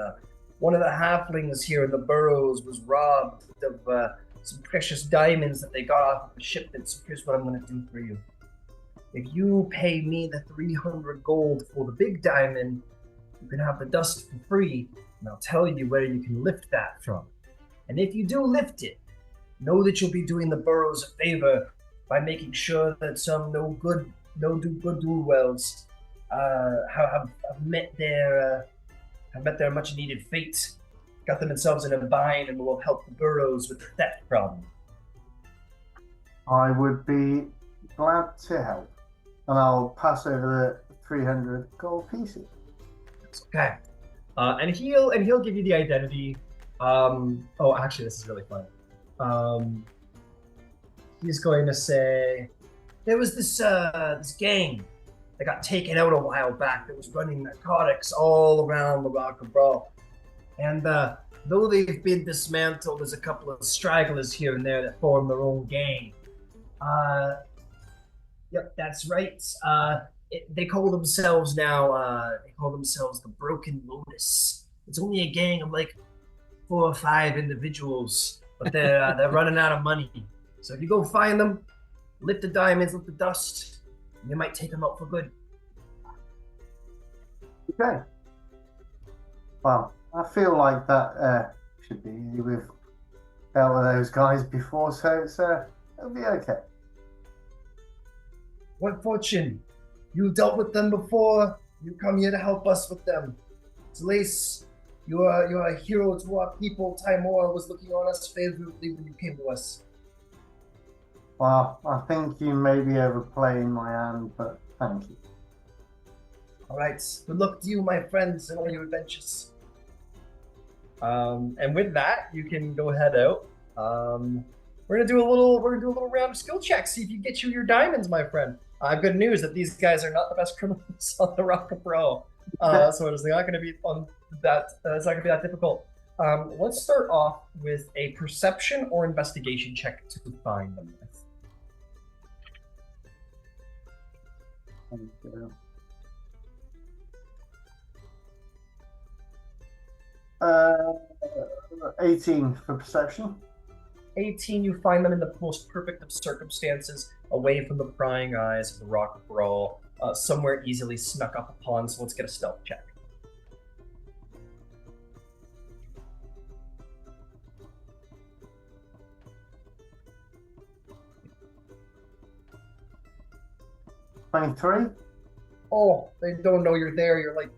one of the halflings here in the burrows was robbed of some precious diamonds that they got off of the shipment, so here's what I'm going to do for you. If you pay me the 300 gold for the big diamond, you can have the dust for free, and I'll tell you where you can lift that from. And if you do lift it, know that you'll be doing the burrows a favor by making sure that some no do good do wells have met their much needed fate, got themselves in a bind, and will help the burrows with the theft problem. I would be glad to help. And I'll pass over the 300 gold pieces. Okay. And he'll give you the identity. Oh, actually, this is really fun. He's going to say there was this gang that got taken out a while back that was running narcotics all around the Rock of Brawl. And though they've been dismantled, there's a couple of stragglers here and there that form their own gang. Yep, that's right. They call themselves now. They call themselves the Broken Lotus. It's only a gang of like 4 or 5 individuals, but they're running out of money. So if you go find them, lift the diamonds, lift the dust, you might take them out for good. Okay. Well, I feel like that should be easy. We've dealt with those guys before, so it'll be okay. What fortune! You dealt with them before. You come here to help us with them. Zalace, you are a hero to our people. Timor was looking on us favorably when you came to us. Well, I think you may be overplaying my hand, but thank you. All right. Good luck to you, my friends, in all your adventures. And with that, you can go head out. We're gonna do a little round of skill checks. See if you get your diamonds, my friend. Good news that these guys are not the best criminals on the Rock of Pro. So it's not gonna be on that. It's not gonna be that difficult. Let's start off with a perception or investigation check to find them. 18 for perception. 18, you find them in the most perfect of circumstances, away from the prying eyes of the Rock of Brawl, somewhere easily snuck up upon. So let's get a stealth check. $23. Oh, they don't know you're there. You're like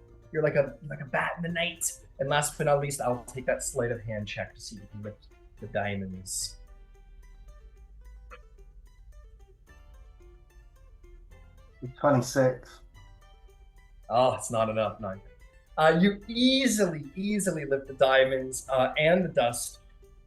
a bat in the night. And last but not least, I'll take that sleight of hand check to see if you can lift the diamonds. $26. Oh, it's not enough. No. You easily lift the diamonds and the dust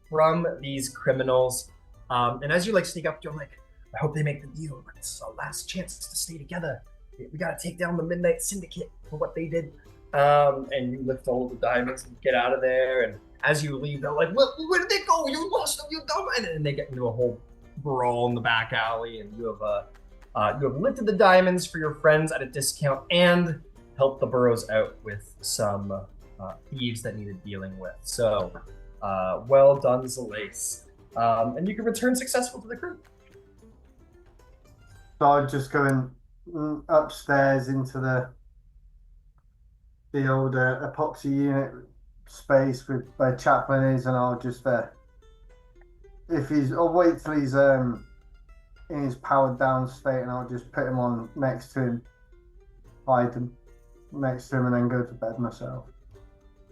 from these criminals. And as you like sneak up to them, like, I hope they make the deal. It's our last chance to stay together. We gotta take down the Midnight Syndicate for what they did. And you lift all of the diamonds and get out of there. And as you leave, they're like, where did they go? You lost them, you dumb. And they get into a whole brawl in the back alley. And you have lifted the diamonds for your friends at a discount and helped the burrows out with some thieves that needed dealing with. So, well done, Zalace. And you can return successful to the crew. So I'll just go upstairs into the old epoxy unit space where Chaplin is, and I'll just I'll wait till he's in his powered down state, and I'll just put him on next to him, hide him next to him, and then go to bed myself.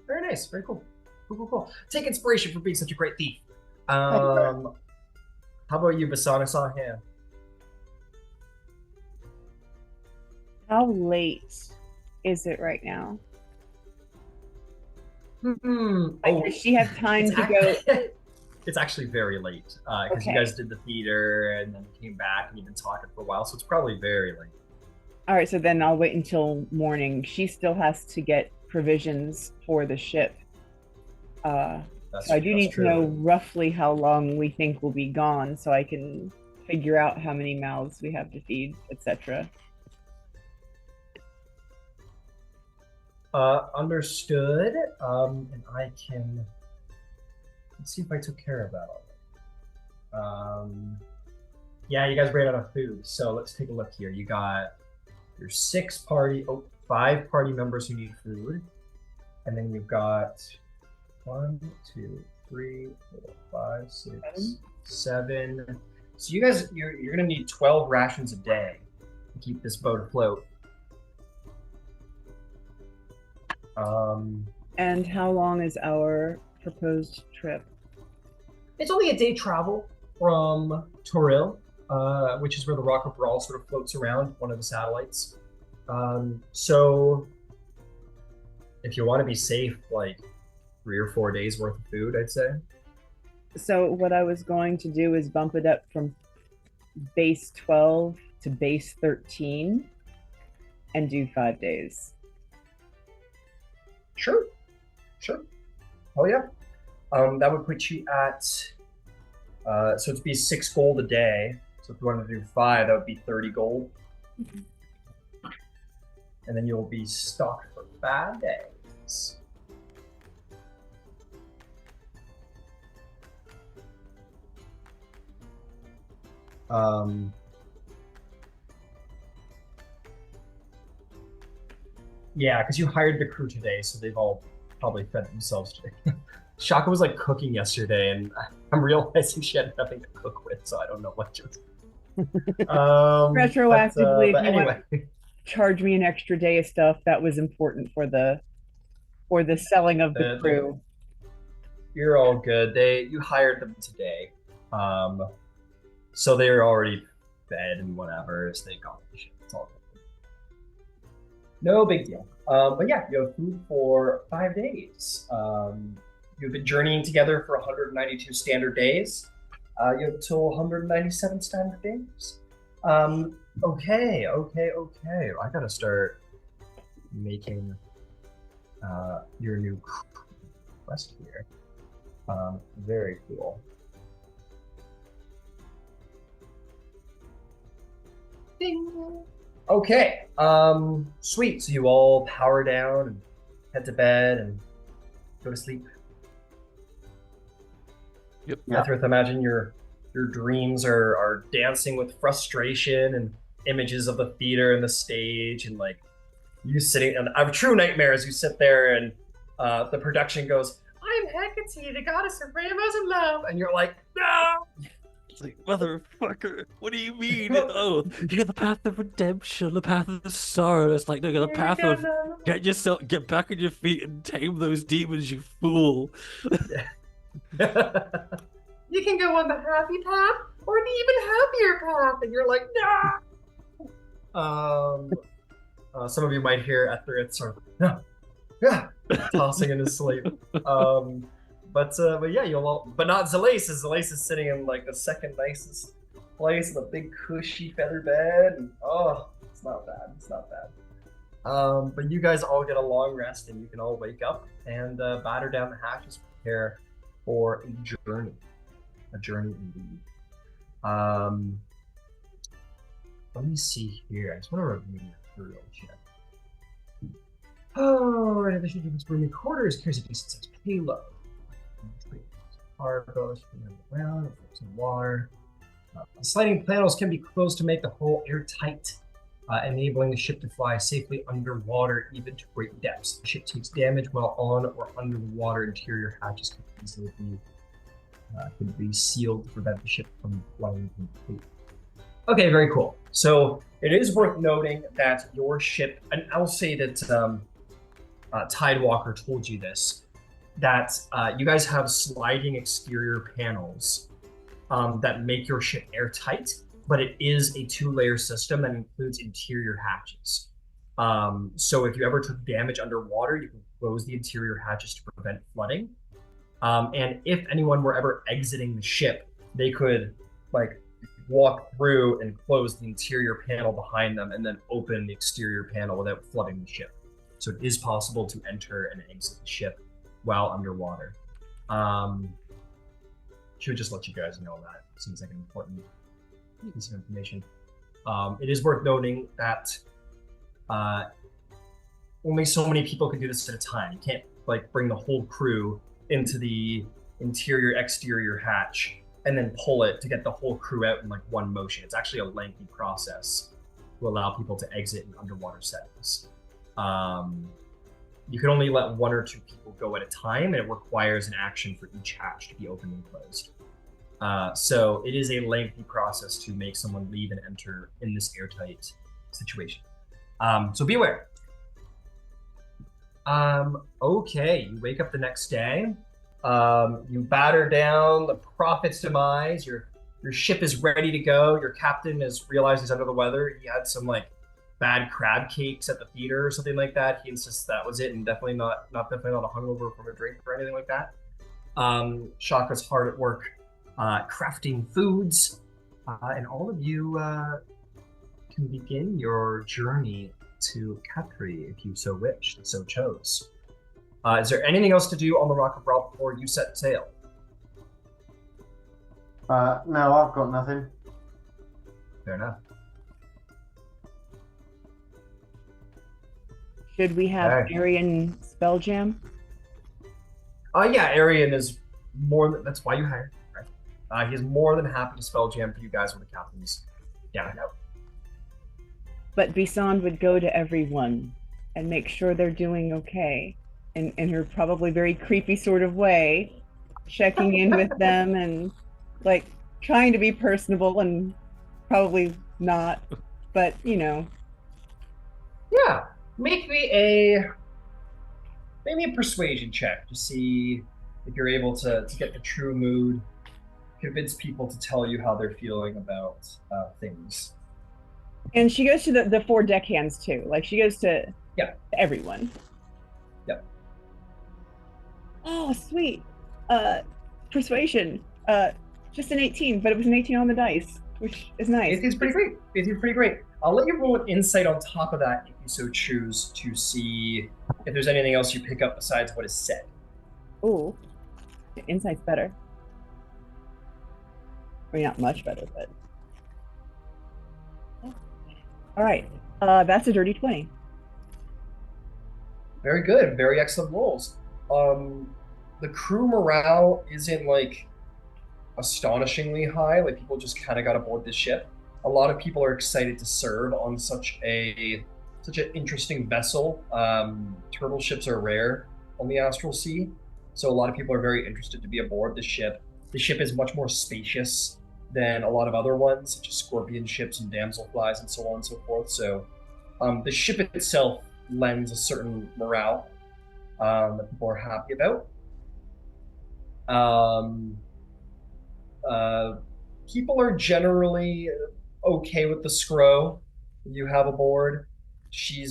Very nice, very cool. Cool. Take inspiration from being such a great thief. How about you, Basana Sahan? How late is it right now? Does she have time to go? It's actually very late because you guys did the theater and then came back and you've been talking for a while, so it's probably very late. All right, so then I'll wait until morning. She still has to get provisions for the ship. So I do need to know roughly how long we think we'll be gone so I can figure out how many mouths we have to feed, etc. Understood. And I can let's see if I took care of that already. Yeah, you guys ran out of food, so let's take a look here. You got your 5 party members who need food, and then you've got 1, 2, 3, 4, 5, 6, 7. So you guys, you're gonna need 12 rations a day to keep this boat afloat. And how long is our proposed trip? It's only a day travel from Toril, which is where the Rock of Brawl sort of floats around, one of the satellites. So if you want to be safe, like 3 or 4 days worth of food, I'd say. So what I was going to do is bump it up from base 12 to base 13 and do 5 days. Sure. Oh yeah. That would put you at, so it'd be 6 gold a day. So if you wanted to do 5, that would be 30 gold. And then you'll be stocked for 5 days. Yeah, because you hired the crew today, so they've all probably fed themselves today. Shaka was like cooking yesterday, and I'm realizing she had nothing to cook with, so I don't know what she was. Retroactively, but if you anyway, want to charge me an extra day of stuff, that was important for the selling of the crew. You're all good. You hired them today, so they're already fed and whatever. So they got the shit. It's all good. No big deal. But yeah, you have food for 5 days. You've been journeying together for 192 standard days. You have till 197 standard days. Okay. I gotta start making your new quest here. Very cool. Ding. Okay. Sweet. So you all power down and head to bed and go to sleep. Yep. Etheric, imagine your dreams are dancing with frustration and images of the theater and the stage, and like you sitting, and a true nightmare as you sit there and the production goes, "I'm Hecate, the goddess of rainbows and love," and you're like, "No!" It's like, motherfucker, what do you mean? Oh, you got the path of redemption, the path of the sorrow. It's like, no, the path of get back on your feet and tame those demons, you fool. You can go on the happy path or an even happier path, and you're like, no. Some of you might hear Etheric sort of tossing in his sleep. But yeah, you'll all, but not Zalace. Zalace is sitting in like the second nicest place in a big cushy feather bed, and it's not bad. But you guys all get a long rest, and you can all wake up and batter down the hatches, prepare for a journey indeed. Let me see here. I just want to review your real check. Oh, in addition to its roomy quarters, carries a decent sized payload. Cargo, around, some water. The sliding panels can be closed to make the hull airtight, enabling the ship to fly safely underwater, even to great depths. The ship takes damage while on or under the water. Interior hatches can easily be sealed to prevent the ship from flying completely. Okay, very cool. So it is worth noting that your ship, and I'll say that Tidewalker told you this, that you guys have sliding exterior panels that make your ship airtight, but it is a 2-layer system that includes interior hatches. So if you ever took damage underwater, you can close the interior hatches to prevent flooding. And if anyone were ever exiting the ship, they could like walk through and close the interior panel behind them and then open the exterior panel without flooding the ship. So it is possible to enter and exit the ship while underwater. Should just let you guys know that. Seems like an important piece of information. It is worth noting that only so many people can do this at a time. You can't like bring the whole crew into the interior exterior hatch and then pull it to get the whole crew out in like one motion. It's actually a lengthy process to allow people to exit in underwater settings. You can only let 1 or 2 people go at a time, and it requires an action for each hatch to be opened and closed. So it is a lengthy process to make someone leave and enter in this airtight situation. So be aware. Okay, you wake up the next day. You batter down the Prophet's Demise. Your ship is ready to go. Your captain has realized he's under the weather. He had some like bad crab cakes at the theater or something like that. He insists that was it, and definitely not a hungover from a drink or anything like that. Shaka's hard at work crafting foods, and all of you can begin your journey to Capri if you so wish, so chose. Is there anything else to do on the Rock of Brawl before you set sail? No, I've got nothing. Fair enough. Should we have Okay. Arian Spelljam? Yeah, Arian is that's why you hired, right? He's more than happy to spell jam for you guys with the captains. Yeah, I know. But Bisand would go to everyone and make sure they're doing okay in her probably very creepy sort of way, checking in with them and like trying to be personable and probably not, but you know. Yeah, make me a persuasion check to see if you're able to get the true mood, convince people to tell you how they're feeling about things. And she goes to the four deckhands too. Like she goes to everyone. Yep. Oh, sweet. Persuasion. Just an 18, but it was an 18 on the dice, which is nice. It's pretty great. It's pretty great. I'll let you roll an insight on top of that if you so choose to see if there's anything else you pick up besides what is said. Ooh, insight's better. I mean, not much better, but. All right, that's a dirty 20. Very good. Very excellent rolls. The crew morale isn't like astonishingly high. Like people just kind of got aboard this ship. A lot of people are excited to serve on such an interesting vessel. Turtle ships are rare on the Astral Sea, so a lot of people are very interested to be aboard this ship. The ship is much more spacious than a lot of other ones, such as scorpion ships and damselflies and so on and so forth. So the ship itself lends a certain morale that people are happy about. People are generally okay with the Scro you have aboard. She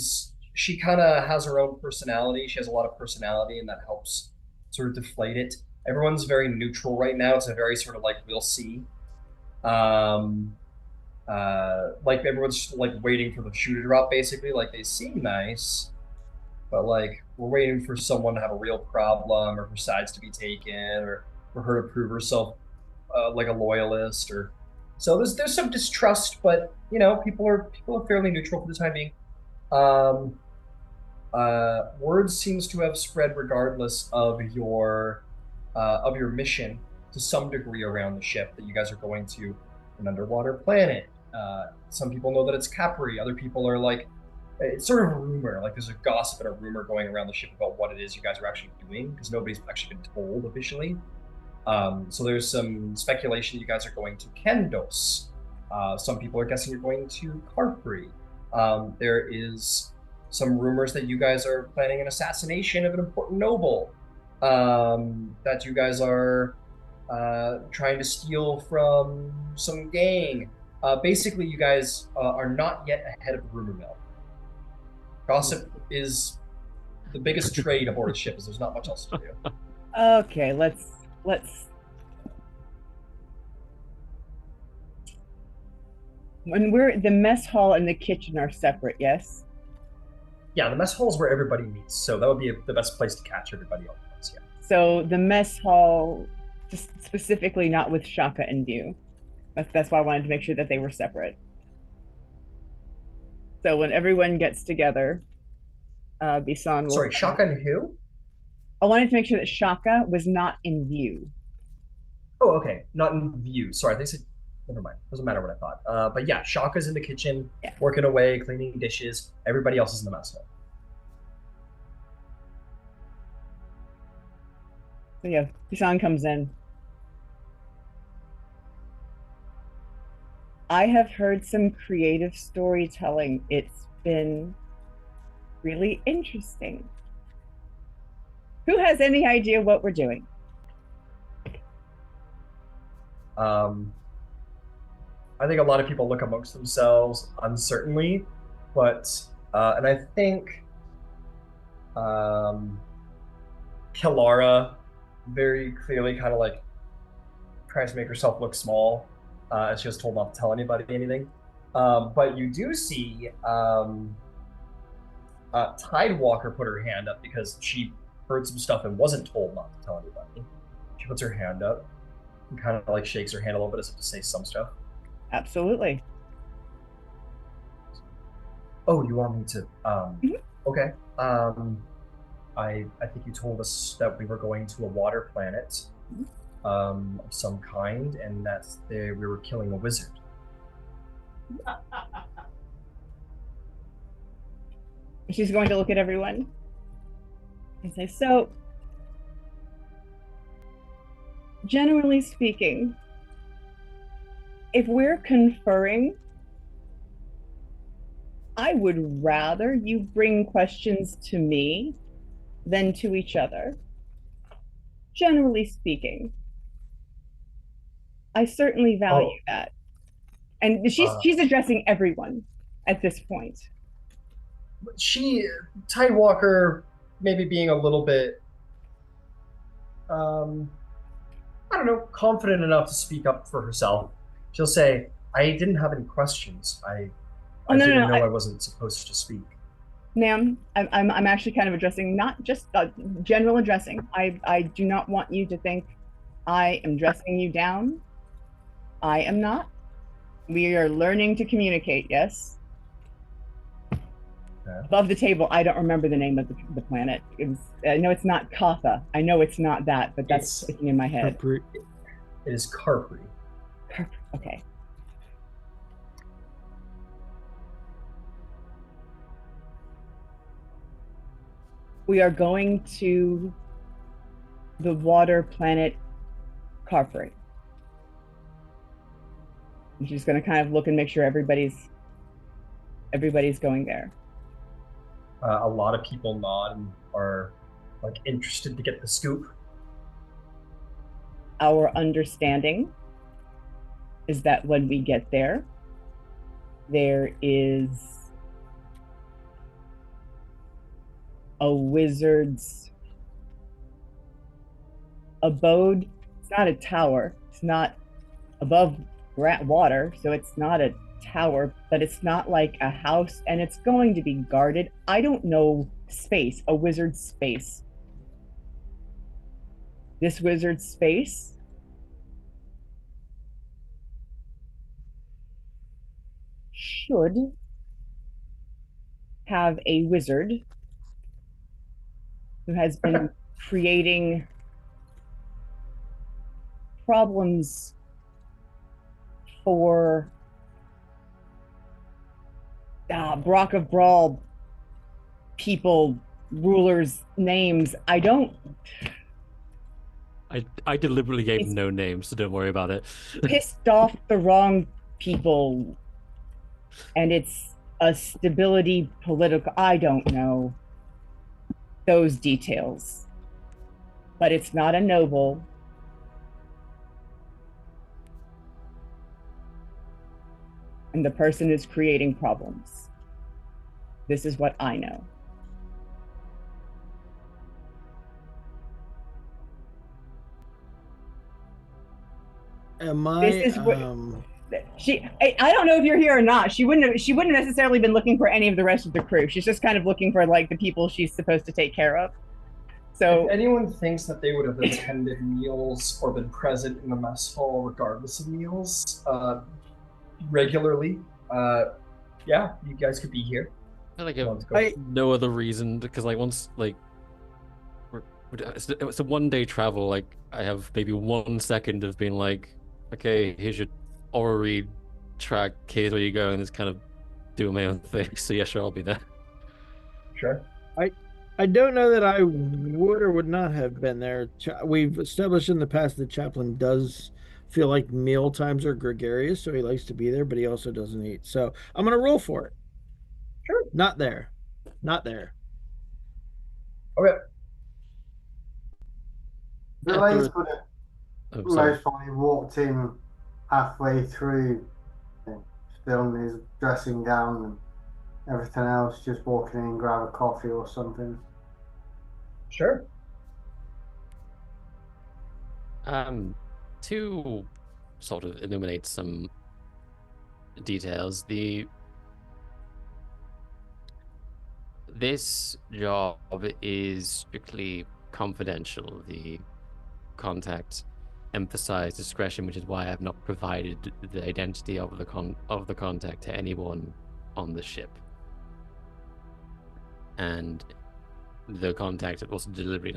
kind of has her own personality. She has a lot of personality, and that helps sort of deflate it. Everyone's very neutral right now. It's a very sort of like we'll see. Like everyone's like waiting for the shoe to drop, basically. Like they seem nice, but like we're waiting for someone to have a real problem, or for sides to be taken, or for her to prove herself like a loyalist, or so there's some distrust, but you know people are fairly neutral for the time being. Word seems to have spread regardless of your mission to some degree around the ship that you guys are going to an underwater planet. Some people know that it's Capri. Other people are like, it's sort of a rumor. Like there's a gossip and a rumor going around the ship about what it is you guys are actually doing, because nobody's actually been told officially. So there's some speculation you guys are going to Kendos. Some people are guessing you're going to Carpri. There is some rumors that you guys are planning an assassination of an important noble. That you guys are trying to steal from some gang. Basically, you guys are not yet ahead of the rumor mill. Gossip is the biggest trade aboard a ship, is there's not much else to do. Okay, let's. When the mess hall and the kitchen are separate, yes? Yeah, the mess hall is where everybody meets, so that would be the best place to catch everybody all at once, yeah. So the mess hall, just specifically not with Shaka in view. That's why I wanted to make sure that they were separate. So when everyone gets together, Bisan will... Sorry, Shaka and who? I wanted to make sure that Shaka was not in view. Oh, okay. Not in view. Sorry, they said... Never mind. Doesn't matter what I thought. But yeah, Shaka's in the kitchen, working away, cleaning dishes. Everybody else is in the mess hall. So yeah, Bisan comes in. I have heard some creative storytelling. It's been really interesting. Who has any idea what we're doing? I think a lot of people look amongst themselves uncertainly, but and I think Kilara very clearly kind of like tries to make herself look small, as she was told not to tell anybody anything. But you do see Tidewalker put her hand up because she heard some stuff and wasn't told not to tell anybody. She puts her hand up and kind of like shakes her hand a little bit as if to say some stuff. Absolutely. Oh, you want me to? Mhm. Okay. I think you told us that we were going to a water planet, of some kind, and that we were killing a wizard. She's going to look at everyone and say, so, generally speaking, if we're conferring, I would rather you bring questions to me than to each other. Generally speaking, I certainly value that. And she's addressing everyone at this point. Tidewalker, maybe being a little bit, I don't know, confident enough to speak up for herself. She'll say, "I didn't have any questions. I didn't know I wasn't supposed to speak." Ma'am, I'm actually kind of addressing, not just general addressing. I do not want you to think I am dressing you down. I am not. We are learning to communicate, yes. Okay. Above the table, I don't remember the name of the planet. I know it's not Katha. I know it's not that, but that's sticking in my head. It is Carpri. Okay. We are going to the water planet Carpri. And she's going to kind of look and make sure everybody's going there. A lot of people nod and are like interested to get the scoop. Our understanding is that when we get there, there is a wizard's abode. It's not a tower. It's not above water, so it's not a tower, but it's not like a house, and it's going to be guarded. I don't know space, a wizard's space. This wizard's space should have a wizard who has been creating problems for Brock of Brawl people, rulers, names. I deliberately gave no names, so don't worry about it. Pissed off the wrong people, and it's a stability political. I don't know those details, but it's not a noble. And the person is creating problems. This is what I know. Am I? This is what I don't know if you're here or not. She wouldn't have necessarily been looking for any of the rest of the crew. She's just kind of looking for like the people she's supposed to take care of. So if anyone thinks that they would have attended meals or been present in the mess hall regardless of meals, regularly, yeah, you guys could be here. No other reason, because like once like it's a 1 day travel. Like I have maybe 1 second of being like, okay, here's your orrery track. Here's where you go, and just kind of doing my own thing. So yeah, sure, I'll be there. Sure. I don't know that I would or would not have been there. We've established in the past that Chaplain does feel like meal times are gregarious, so he likes to be there, but he also doesn't eat. So I'm gonna roll for it. Sure. Not there. Not there. Okay. The After lace it- would have Oh, sorry. most probably walked in halfway through, still in his dressing gown and everything else, just walking in and grab a coffee or something. Sure. To sort of illuminate some details, this job is strictly confidential. The contact emphasized discretion, which is why I've not provided the identity of the contact to anyone on the ship. And the contact also deliberately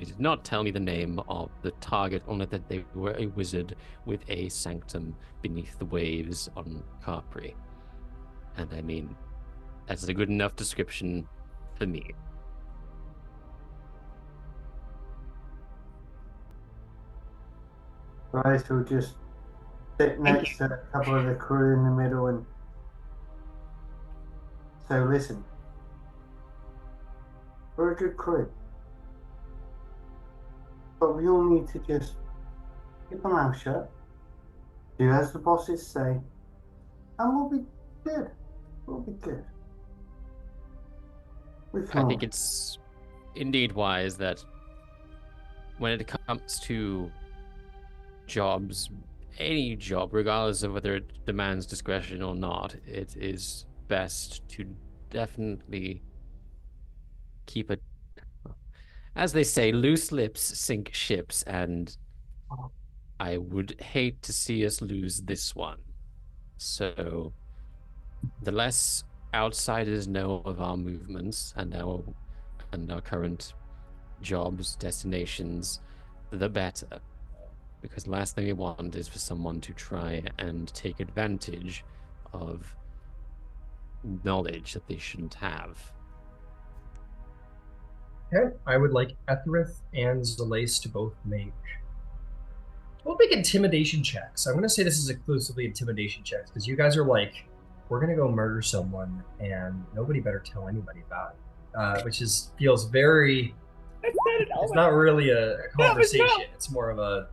did not tell me the name of the target, only that they were a wizard with a sanctum beneath the waves on Capri. And I mean, that's a good enough description for me. The lace will just sit next to a couple of the crew in the middle and so listen. We're a good crew. But we all need to just keep our mouth shut, do as the bosses say, and we'll be good. We'll be good. We can I all- think it's indeed wise that when it comes to jobs, any job, regardless of whether it demands discretion or not, it is best to definitely keep it, as they say, loose lips sink ships, and I would hate to see us lose this one. So the less outsiders know of our movements and our current jobs, destinations, the better. Because the last thing we want is for someone to try and take advantage of knowledge that they shouldn't have. Okay. I would like Etherith and Zalace to both make intimidation checks. I'm going to say this is exclusively intimidation checks because you guys are like, we're going to go murder someone and nobody better tell anybody about it, which feels very. It's not really a conversation. It's more of a.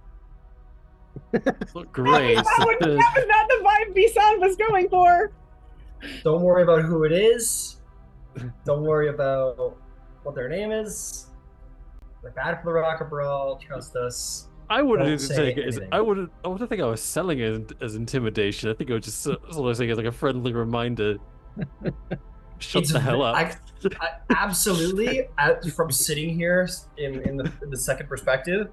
Great. That was not the vibe Bisan was going for. Don't worry about who it is. Don't worry about what their name is. They're bad for the Rocket Brawl. Trust us. I wouldn't Don't even say take it as anything. I wouldn't think I was selling it as intimidation. I think I was just sort of saying it as like a friendly reminder. Shut the hell up. I absolutely. From sitting here in the second perspective,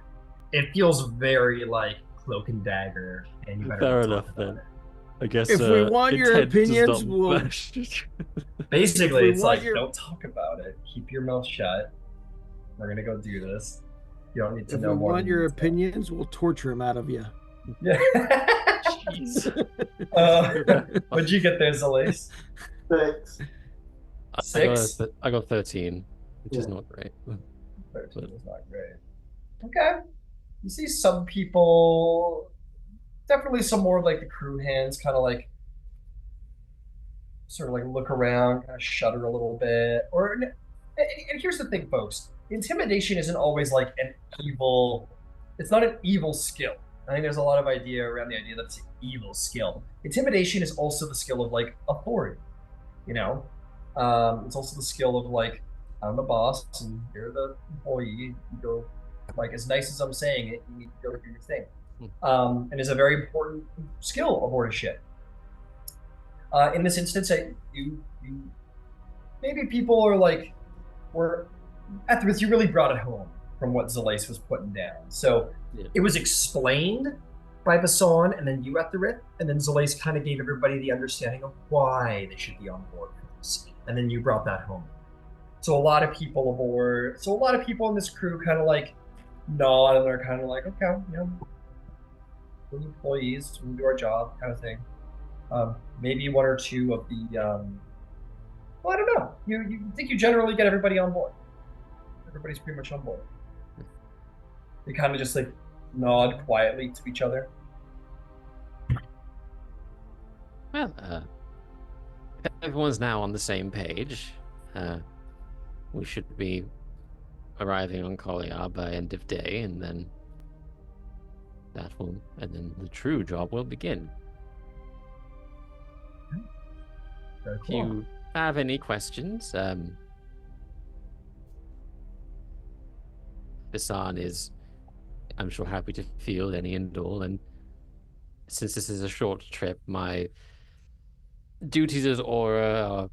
it feels very like Cloak and Dagger, and you better Fair not talk enough about then. it. I guess If we want your intent does opinions, not we'll- match. Basically, we it's want like your- don't talk about it. Keep your mouth shut. We're gonna go do this. You don't need to If know we more. want than your you need to know. opinions, we'll torture them out of you. Yeah. What'd you get there, Zalace? 6. I got 13, which is Yeah. not great. 13 is not great. Okay. You see some people, definitely some more of like the crew hands, kind of like, sort of like look around, kind of shudder a little bit. And here's the thing, folks. Intimidation isn't always like an evil, it's not an evil skill. I think there's a lot of idea around the idea that it's an evil skill. Intimidation is also the skill of like authority, you know? It's also the skill of like, I'm the boss and you're the employee. You go, like, as nice as I'm saying it, you need to go do your thing. And is a very important skill aboard a ship. In this instance, you maybe people are like, Etherith, you really brought it home from what Zalace was putting down. So Yeah. it was explained by Basan and then you, Etherith, and then Zalace kind of gave everybody the understanding of why they should be on board for this. And then you brought that home. So a lot of people aboard, so a lot of people in this crew kind of like nod and they're kind of like, okay, we're employees, we do our job, kind of thing. Maybe one or two of the, well, I don't know. You think you generally get everybody on board. Everybody's pretty much on board. They kind of just like nod quietly to each other. Well, if everyone's now on the same page, we should be arriving on Kolyar by end of day, and then the true job will begin. Very If cool. you have any questions, Bisan is, I'm sure, happy to field any and all. And since this is a short trip, my duties as Aura are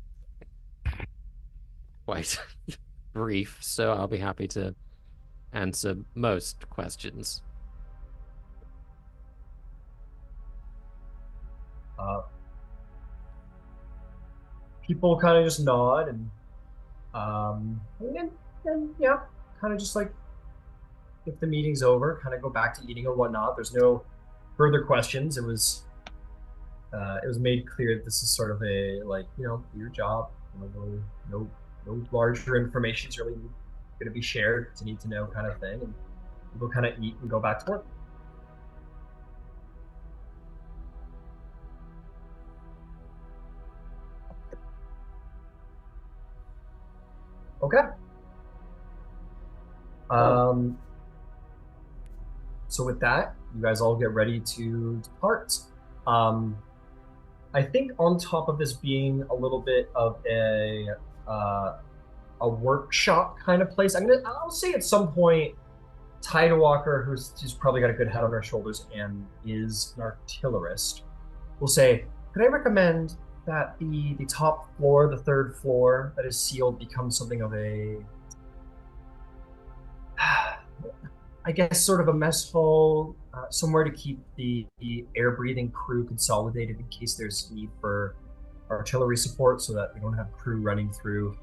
quite brief, so I'll be happy to answer most questions. People kind of just nod and yeah, kind of just like if the meeting's over, kind of go back to eating or whatnot. There's no further questions. It was made clear that this is sort of a your job. No larger information is really going to be shared. It's a need to know kind of thing, and people kind of eat and go back to work. Okay. So with that, you guys all get ready to depart. I think on top of this being a little bit of a workshop kind of place, I'll say at some point, Tidewalker, who's probably got a good head on her shoulders and is an artillerist, will say, could I recommend that the top floor, the third floor that is sealed, becomes something of a I guess sort of a mess hall, somewhere to keep the air-breathing crew consolidated in case there's need for artillery support, so that we don't have crew running through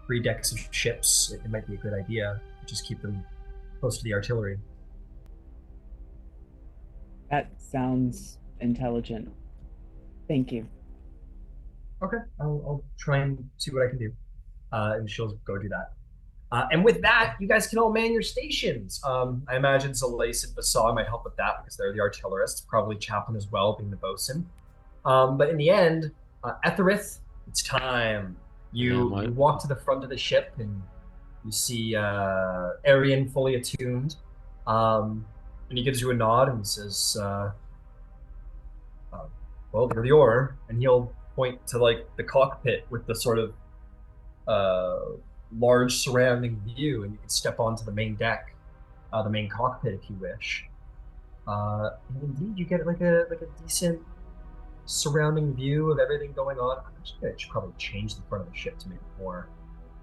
3 decks of ships. It might be a good idea to just keep them close to the artillery. That sounds intelligent. Thank you. Okay, I'll try and see what I can do, and she'll go do that. And with that, you guys can all man your stations. I imagine Zalace and Basar might help with that because they're the artillerists, probably Chaplain as well, being the bosun. But in the end, Etherith, it's time. You walk to the front of the ship and you see Arian fully attuned. And he gives you a nod and says, well, you're the Aura. And he'll point to like the cockpit with the sort of large surrounding view, and you can step onto the main deck, the main cockpit if you wish. And indeed, you get like a decent surrounding view of everything going on. Actually, I should probably change the front of the ship to make it more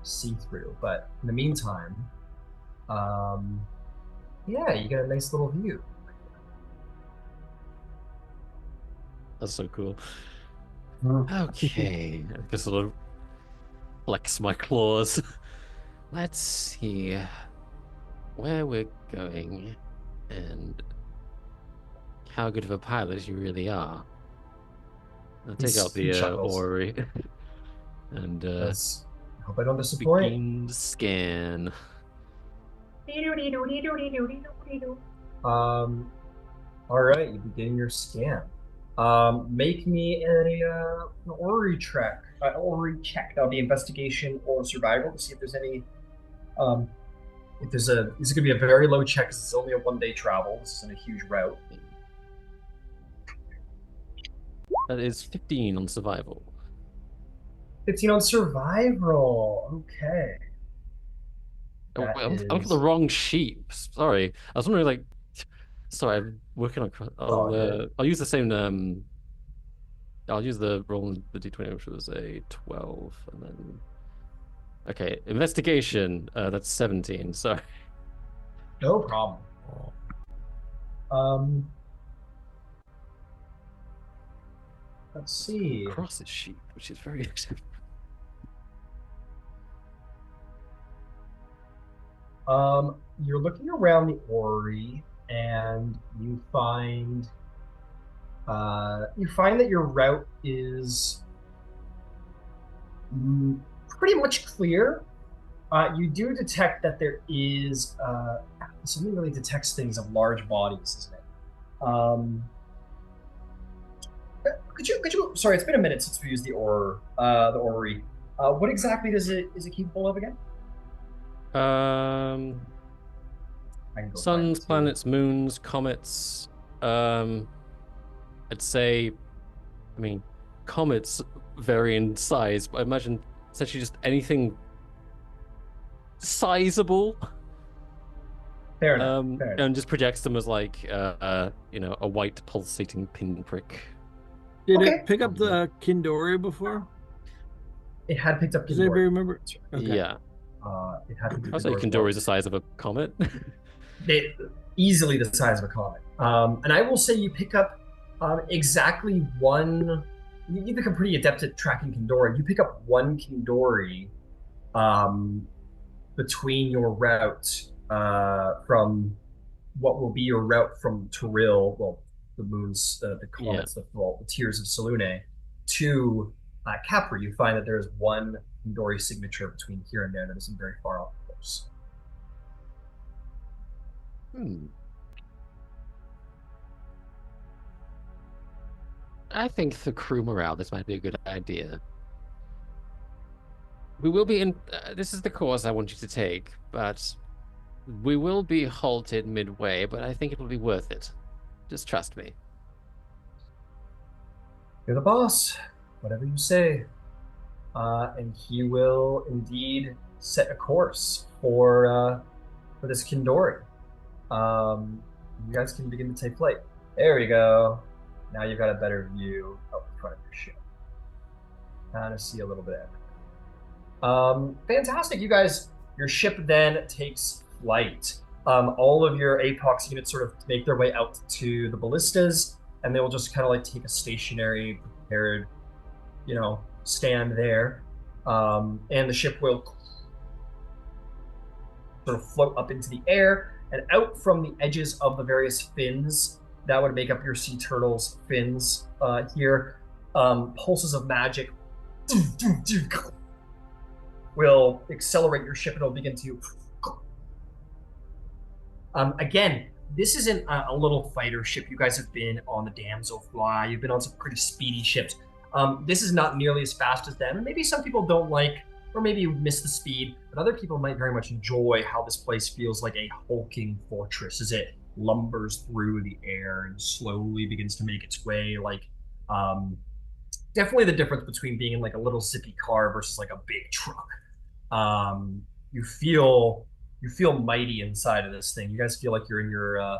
see-through. But in the meantime, yeah, you get a nice little view. That's so cool. Okay, I guess I'll flex my claws. Let's see where we're going and how good of a pilot you really are. I'll take out the Ori and I hope I don't disappoint. begin the scan. All right, you begin your scan. Make me an Ori check. That'll be investigation or survival to see if there's any. This is gonna be a very low check because it's only a 1-day travel. This isn't a huge route. That is 15 on survival. 15 on survival. Okay. Oh, wait, I'm looking at the wrong sheet. Sorry, I was wondering like. Sorry, I'm working on. I'll use the same. I'll use the roll in the d20, which was a 12, and then. Okay, investigation. That's 17. Sorry. No problem. Let's see. Across the sheet, which is very exciting. You're looking around the Ori, and you find that your route is pretty much clear. You do detect that there is something really detects things of large bodies, isn't it? Could you? Sorry, it's been a minute since we used the orrery. What exactly does it is it capable of again? Um, I can go find suns, it too. planets, moons, comets. Um, I'd say, I mean, comets vary in size, but I imagine essentially just anything sizable. Fair enough. Fair enough. And just projects them as like, a white pulsating pinprick. Did Okay. it pick up the Kindori before? It had picked up Does anybody Kindori. remember? That's right. Okay. Yeah, It had picked up I'll say Kindori as well. Kindori is the size of a comet. They easily the size of a comet. And I will say you pick up exactly one. You become pretty adept at tracking Kindori. You pick up one Kindori um, between your route from what will be your route from Toril, well, the moons, the Yeah. comets, the tears of Selûne, to Capri. You find that there is one Kindori signature between here and there that isn't very far off course. Hmm. I think for crew morale, this might be a good idea. We will be in. This is the course I want you to take, but we will be halted midway. But I think it will be worth it. Just trust me. You're the boss. Whatever you say. And he will indeed set a course for this Kindori. You guys can begin to take flight. There we go. Now you've got a better view of the front of your ship. Kind of see a little bit of everything. Fantastic. You guys, your ship then takes flight. All of your APOX units sort of make their way out to the ballistas, and they will just kind of like take a stationary, prepared, stand there. And the ship will sort of float up into the air, and out from the edges of the various fins that would make up your sea turtle's fins here, pulses of magic will accelerate your ship and it'll begin to again, this isn't a little fighter ship. You guys have been on the Damselfly. You've been on some pretty speedy ships. This is not nearly as fast as them. And maybe some people don't like, or maybe you miss the speed, but other people might very much enjoy how this place feels like a hulking fortress as it lumbers through the air and slowly begins to make its way. Like, definitely the difference between being in like a little zippy car versus like a big truck. Um, you feel mighty inside of this thing. You guys feel like you're in your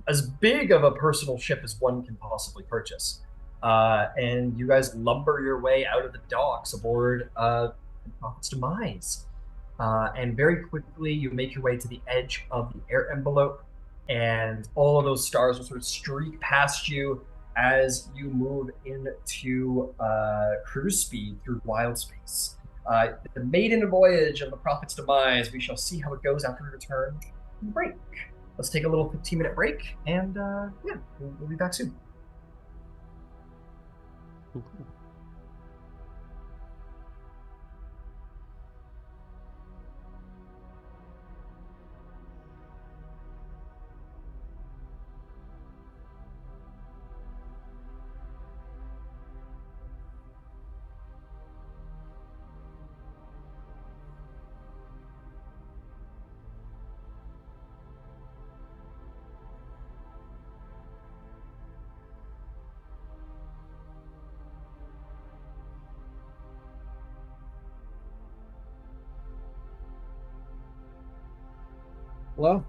as big of a personal ship as one can possibly purchase. And you guys lumber your way out of the docks aboard Prophet's Demise. And very quickly, you make your way to the edge of the air envelope, and all of those stars will sort of streak past you as you move into cruise speed through wild space. The maiden voyage of the Prophet's Demise. We shall see how it goes after we return from the break. Let's take a little 15-minute break, and yeah, we'll be back soon. Hello?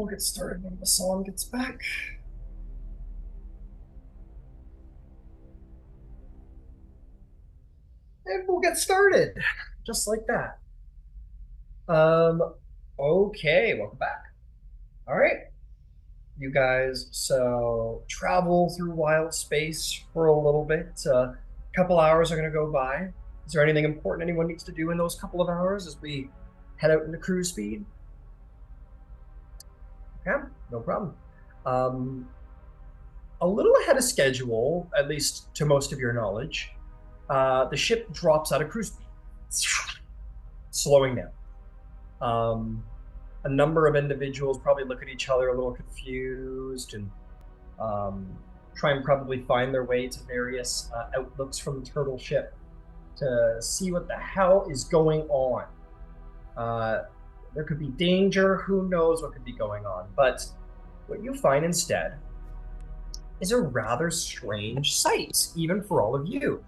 We'll get started when the song gets back. And we'll get started. Just like that. Okay, welcome back. All right. You guys, so travel through wild space for a little bit. A couple hours are going to go by. Is there anything important anyone needs to do in those couple of hours as we head out into cruise speed? Yeah, no problem. A little ahead of schedule, at least to most of your knowledge, the ship drops out of cruise speed, slowing down. A number of individuals probably look at each other a little confused and try and probably find their way to various outlooks from the turtle ship to see what the hell is going on. There could be danger, who knows what could be going on. But what you find instead is a rather strange sight, even for all of you.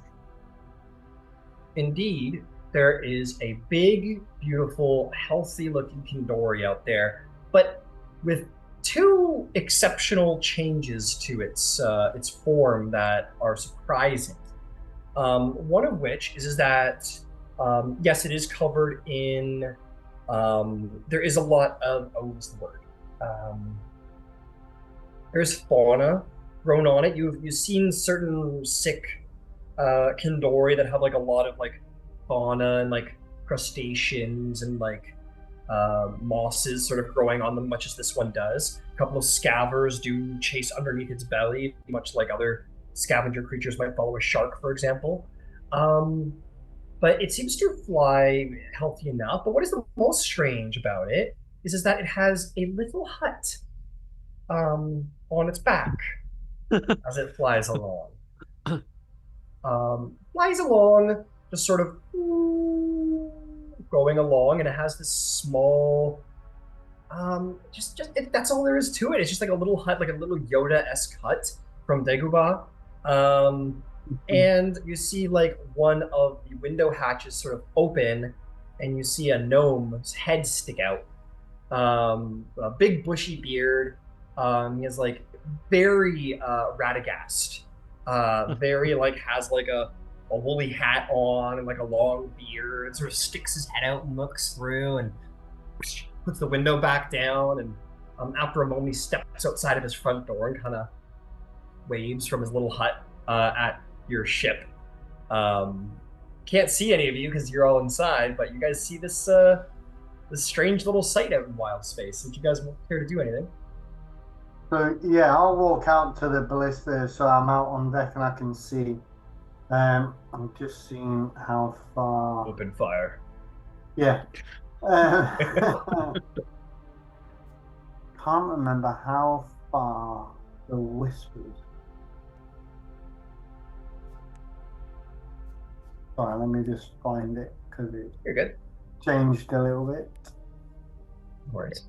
Indeed, there is a big, beautiful, healthy-looking Kindori out there, but with two exceptional changes to its form that are surprising. One of which is that, yes, it is covered in. There is a lot of what's the word? There's fauna grown on it. You've seen certain sick Kindori that have like a lot of like fauna and like crustaceans and like mosses sort of growing on them, much as this one does. A couple of scavers do chase underneath its belly, much like other scavenger creatures might follow a shark, for example. But it seems to fly healthy enough. But what is the most strange about it is that it has a little hut on its back as it flies along. Flies along, just sort of going along, and it has this small, that's all there is to it. It's just like a little hut, like a little Yoda-esque hut from Dagobah. And you see like one of the window hatches sort of open, and you see a gnome's head stick out. A big bushy beard. He has like very Radagast. Very like has like a woolly hat on and like a long beard, and sort of sticks his head out and looks through and puts the window back down, and after a moment he steps outside of his front door and kind of waves from his little hut at your ship. Can't see any of you because you're all inside, but you guys see this this strange little sight out in wild space. If you guys care to do anything. So yeah, I'll walk out to the ballista so I'm out on deck and I can see. I'm just seeing how far. Open fire. Yeah. Can't remember how far the whispers. Sorry, let me just find it because it You're good. changed a little bit. No worries.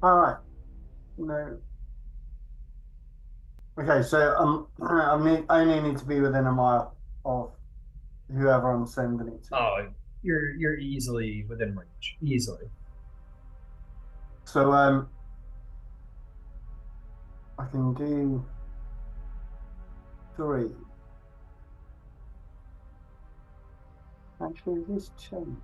All right. No. Okay, so I only need to be within a mile of whoever I'm sending it to. Oh, you're easily within range. Easily. So I can do 3. Actually, this change.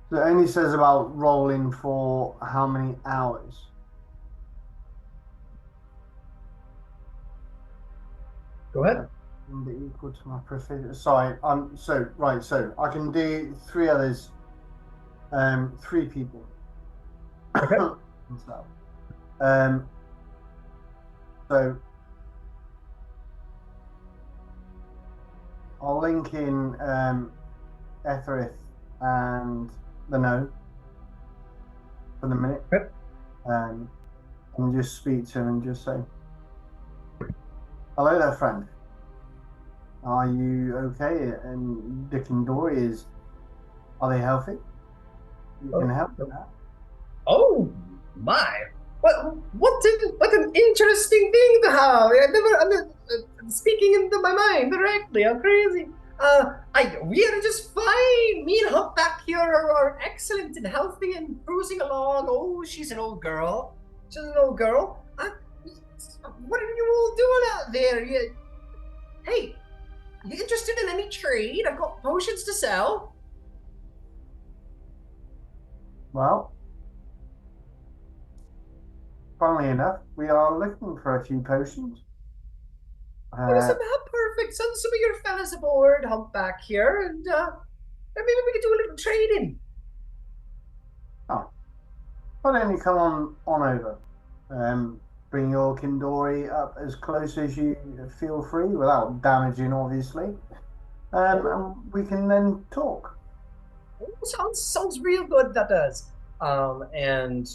So it only says about rolling for how many hours. Go ahead. Be equal to my proficiency. Sorry, so right. So I can do 3 others. 3 people. Okay. So I'll link in Etherith and the No for the minute. Yep. And just speak to him and just say, "Hello there, friend. Are you okay?" And Dick and Dory are they healthy? You can help with that. Oh my! What an interesting thing to have. Speaking into my mind directly. How crazy. We are just fine. Me and Humpback here are excellent and healthy and cruising along. Oh, she's an old girl. She's an old girl. What are you all doing out there? Hey, you interested in any trade? I've got potions to sell. Well, funnily enough, we are looking for a few potions. How perfect. Send some of your fellas aboard, Humpback here, and maybe we could do a little trading. Oh, why don't you come on over? Bring your Kindori up as close as you feel free without damaging, obviously. And we can then talk. Sounds real good. That does. And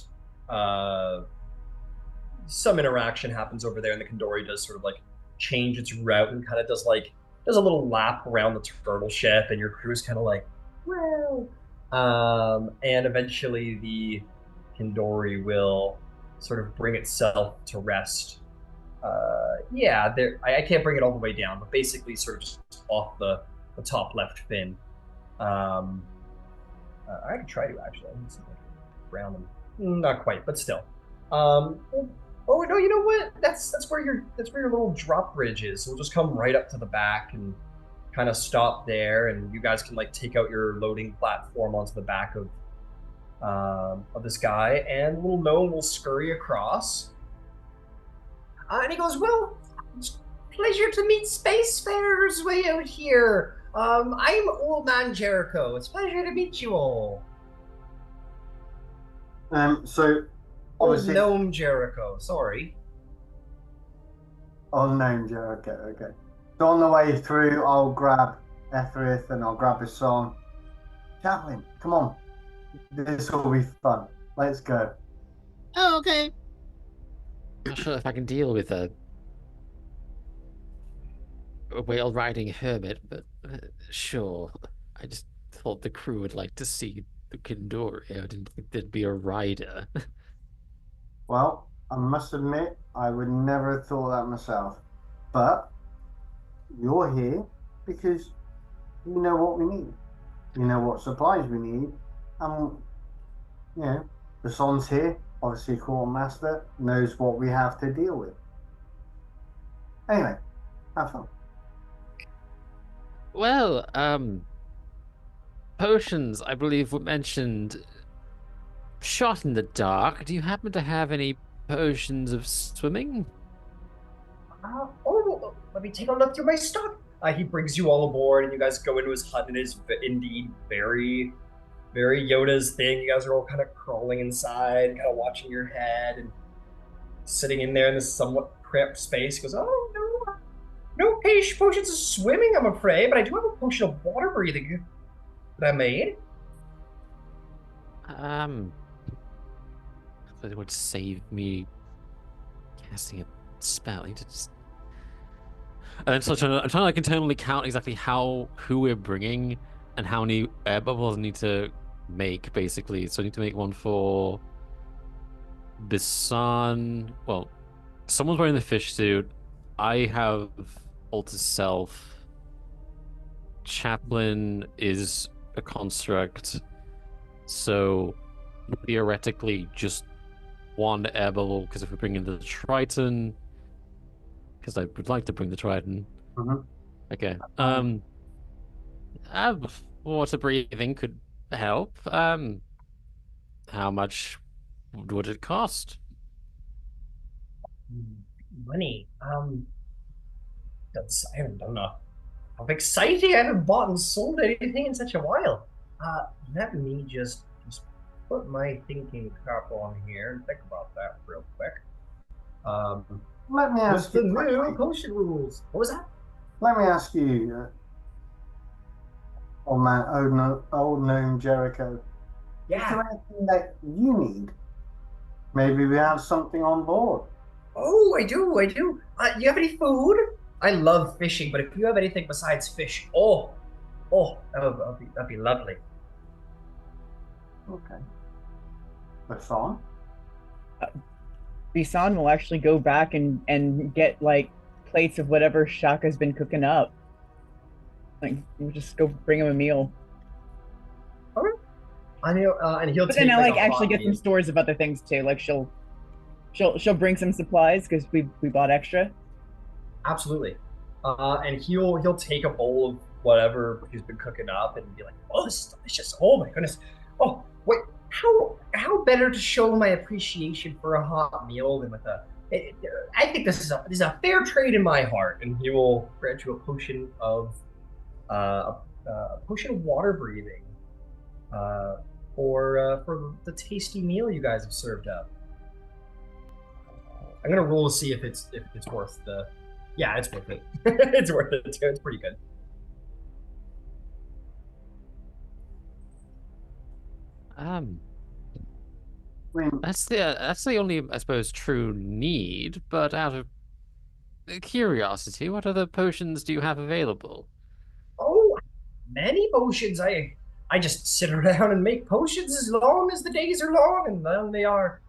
some interaction happens over there, and the Kandori does sort of like change its route and kind of does a little lap around the turtle ship, and your crew's kind of like, well, and eventually the Kandori will sort of bring itself to rest. Yeah, there. I can't bring it all the way down, but basically sort of just off the top left fin. I could try to actually. I need something around them. Not quite, but still. Oh no, you know what? That's where your little drop bridge is. So we'll just come right up to the back and kind of stop there, and you guys can like take out your loading platform onto the back of this guy, and little gnome will scurry across. And he goes, "Well, it's a pleasure to meet spacefarers way out here. I'm Old Man Jericho. It's a pleasure to meet you all." So Old obviously, Gnome Jericho. Sorry. on name Jericho. Okay. So on the way through, I'll grab Etherith and I'll grab a song. Chaplain, come on. This will be fun. Let's go. Oh, okay. Not sure if I can deal with a whale riding hermit, but sure. I just thought the crew would like to see the Kindori. I didn't think there'd be a rider. Well, I must admit, I would never have thought that myself. But you're here because you know what we need. You know what supplies we need. And, you know, the son's here. Obviously, Quartermaster knows what we have to deal with. Anyway, have fun. Well, potions, I believe, were mentioned. Shot in the dark. Do you happen to have any potions of swimming? Let me take a look through my stock. He brings you all aboard, and you guys go into his hut. And it is indeed very, very Yoda's thing. You guys are all kind of crawling inside, kind of watching your head, and sitting in there in this somewhat cramped space. He goes, "Oh no potions of swimming, I'm afraid, but I do have a potion of water breathing that I made." That would save me casting a spell. I need to just... And so I'm trying to like internally count exactly who we're bringing and how many air bubbles I need to make, basically. So I need to make one for Bisan. Well, someone's wearing the fish suit. I have Alter Self. Chaplain is a construct. So theoretically, just one air bubble, because if we bring in the Triton, because I would like to bring the Triton. Mm-hmm. Okay. Water breathing could help. How much would it cost? Money. I haven't done enough. How exciting! I haven't bought and sold anything in such a while. Let me just put my thinking cap on here and think about that real quick. Let me What's ask the you new quickly. potion rules? What was that? Let me ask you, old man, old gnome Jericho. Is Yeah. there anything that you need? Maybe we have something on board. Oh, I do. You have any food? I love fishing, but if you have anything besides fish, that'd be lovely. Okay. Basan? Bisan will actually go back and get like plates of whatever Shaka's been cooking up. Like, we'll just go bring him a meal. And he'll But then take I like like a actually hot get some meal. stores of other things too. Like she'll bring some supplies because we bought extra. Absolutely. And he'll take a bowl of whatever he's been cooking up and be like, "Oh, this is delicious! Oh my goodness! Oh, wait, how better to show my appreciation for a hot meal than with a? I think this is a fair trade in my heart." And he will grant you a potion of a potion of water breathing uh, for the tasty meal you guys have served up. I'm gonna roll to see if it's worth the. Yeah, it's worth it. It's worth it too. It's pretty good. Um, I mean, that's the only, I suppose, true need. But out of curiosity, what other potions do you have available? Oh, many potions. I just sit around and make potions as long as the days are long, and long they are.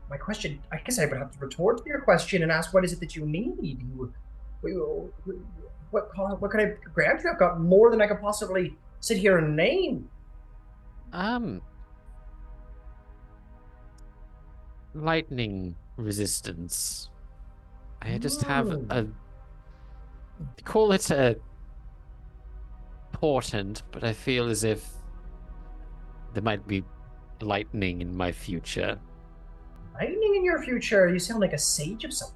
My question. I guess I would have to retort to your question and ask, what is it that you need? What can I grant you? I've got more than I could possibly sit here and name. Um, lightning resistance. I just have Hmm. a call it a portent, but I feel as if there might be lightning in my future. Lightning in your future. You sound like a sage of some.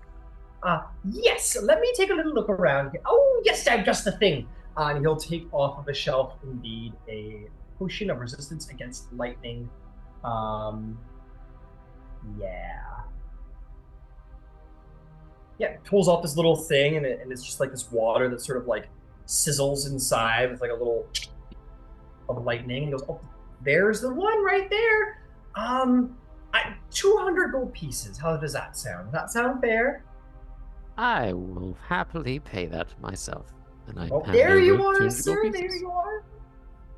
Yes, let me take a little look around here. Oh, yes, I've just the thing. And he'll take off of a shelf, indeed, a potion of resistance against lightning. Um, yeah. Yeah, pulls off this little thing, and it's just like this water that sort of like sizzles inside with like a little of lightning. And he goes, "Oh, there's the one right there. 200 gold pieces. How does that sound? Does that sound fair?" I will happily pay that myself, and I Oh, hand there you over are, 200 gold sir. There pieces. you are.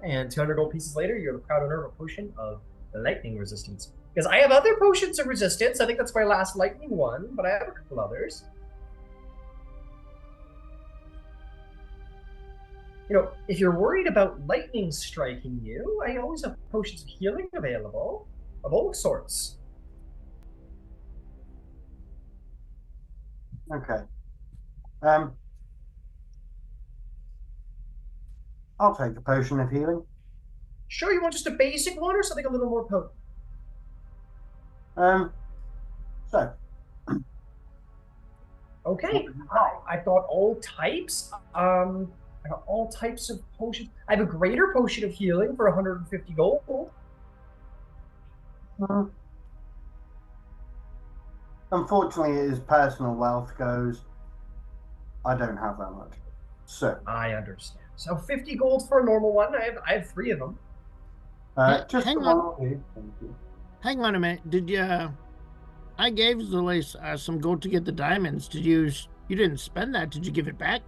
And 200 gold pieces later, you're the proud owner of a potion of lightning resistance. Because I have other potions of resistance. I think that's my last lightning one, but I have a couple others. If you're worried about lightning striking you, I always have potions of healing available of all sorts. okay. I'll take a potion of healing. Sure, you want just a basic one or something a little more potent? So, what Okay. have you got? I thought all types. I got all types of potions. I have a greater potion of healing for 150 gold. Hmm. Unfortunately, as personal wealth goes, I don't have that much. So, I understand. So 50 gold for a normal one. I have three of them. just Hang the on. one will do. Thank you. Hang on a minute. Did you? I gave Zalace some gold to get the diamonds. Did you? You didn't spend that. Did you give it back?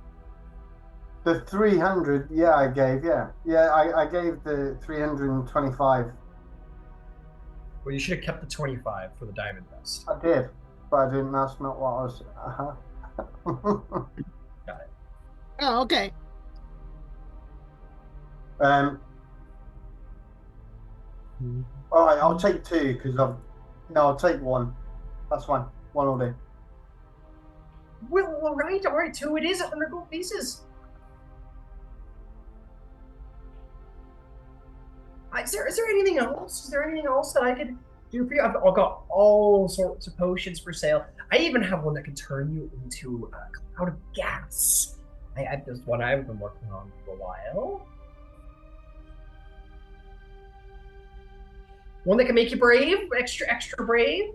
The 300, yeah, I gave, yeah. Yeah, I gave the 325. Well, you should have kept the 25 for the diamond vest. I did, but I didn't. That's not what I was. Got it. Oh, okay. um, all right, I'll take two because I've. No, I'll take one. That's fine. One will do. Well, all right, two. It is 100 gold pieces. Is there anything else? Is there anything else that I could do for you? I've got all sorts of potions for sale. I even have one that can turn you into a cloud of gas. There's one I've been working on for a while. One that can make you brave, extra brave.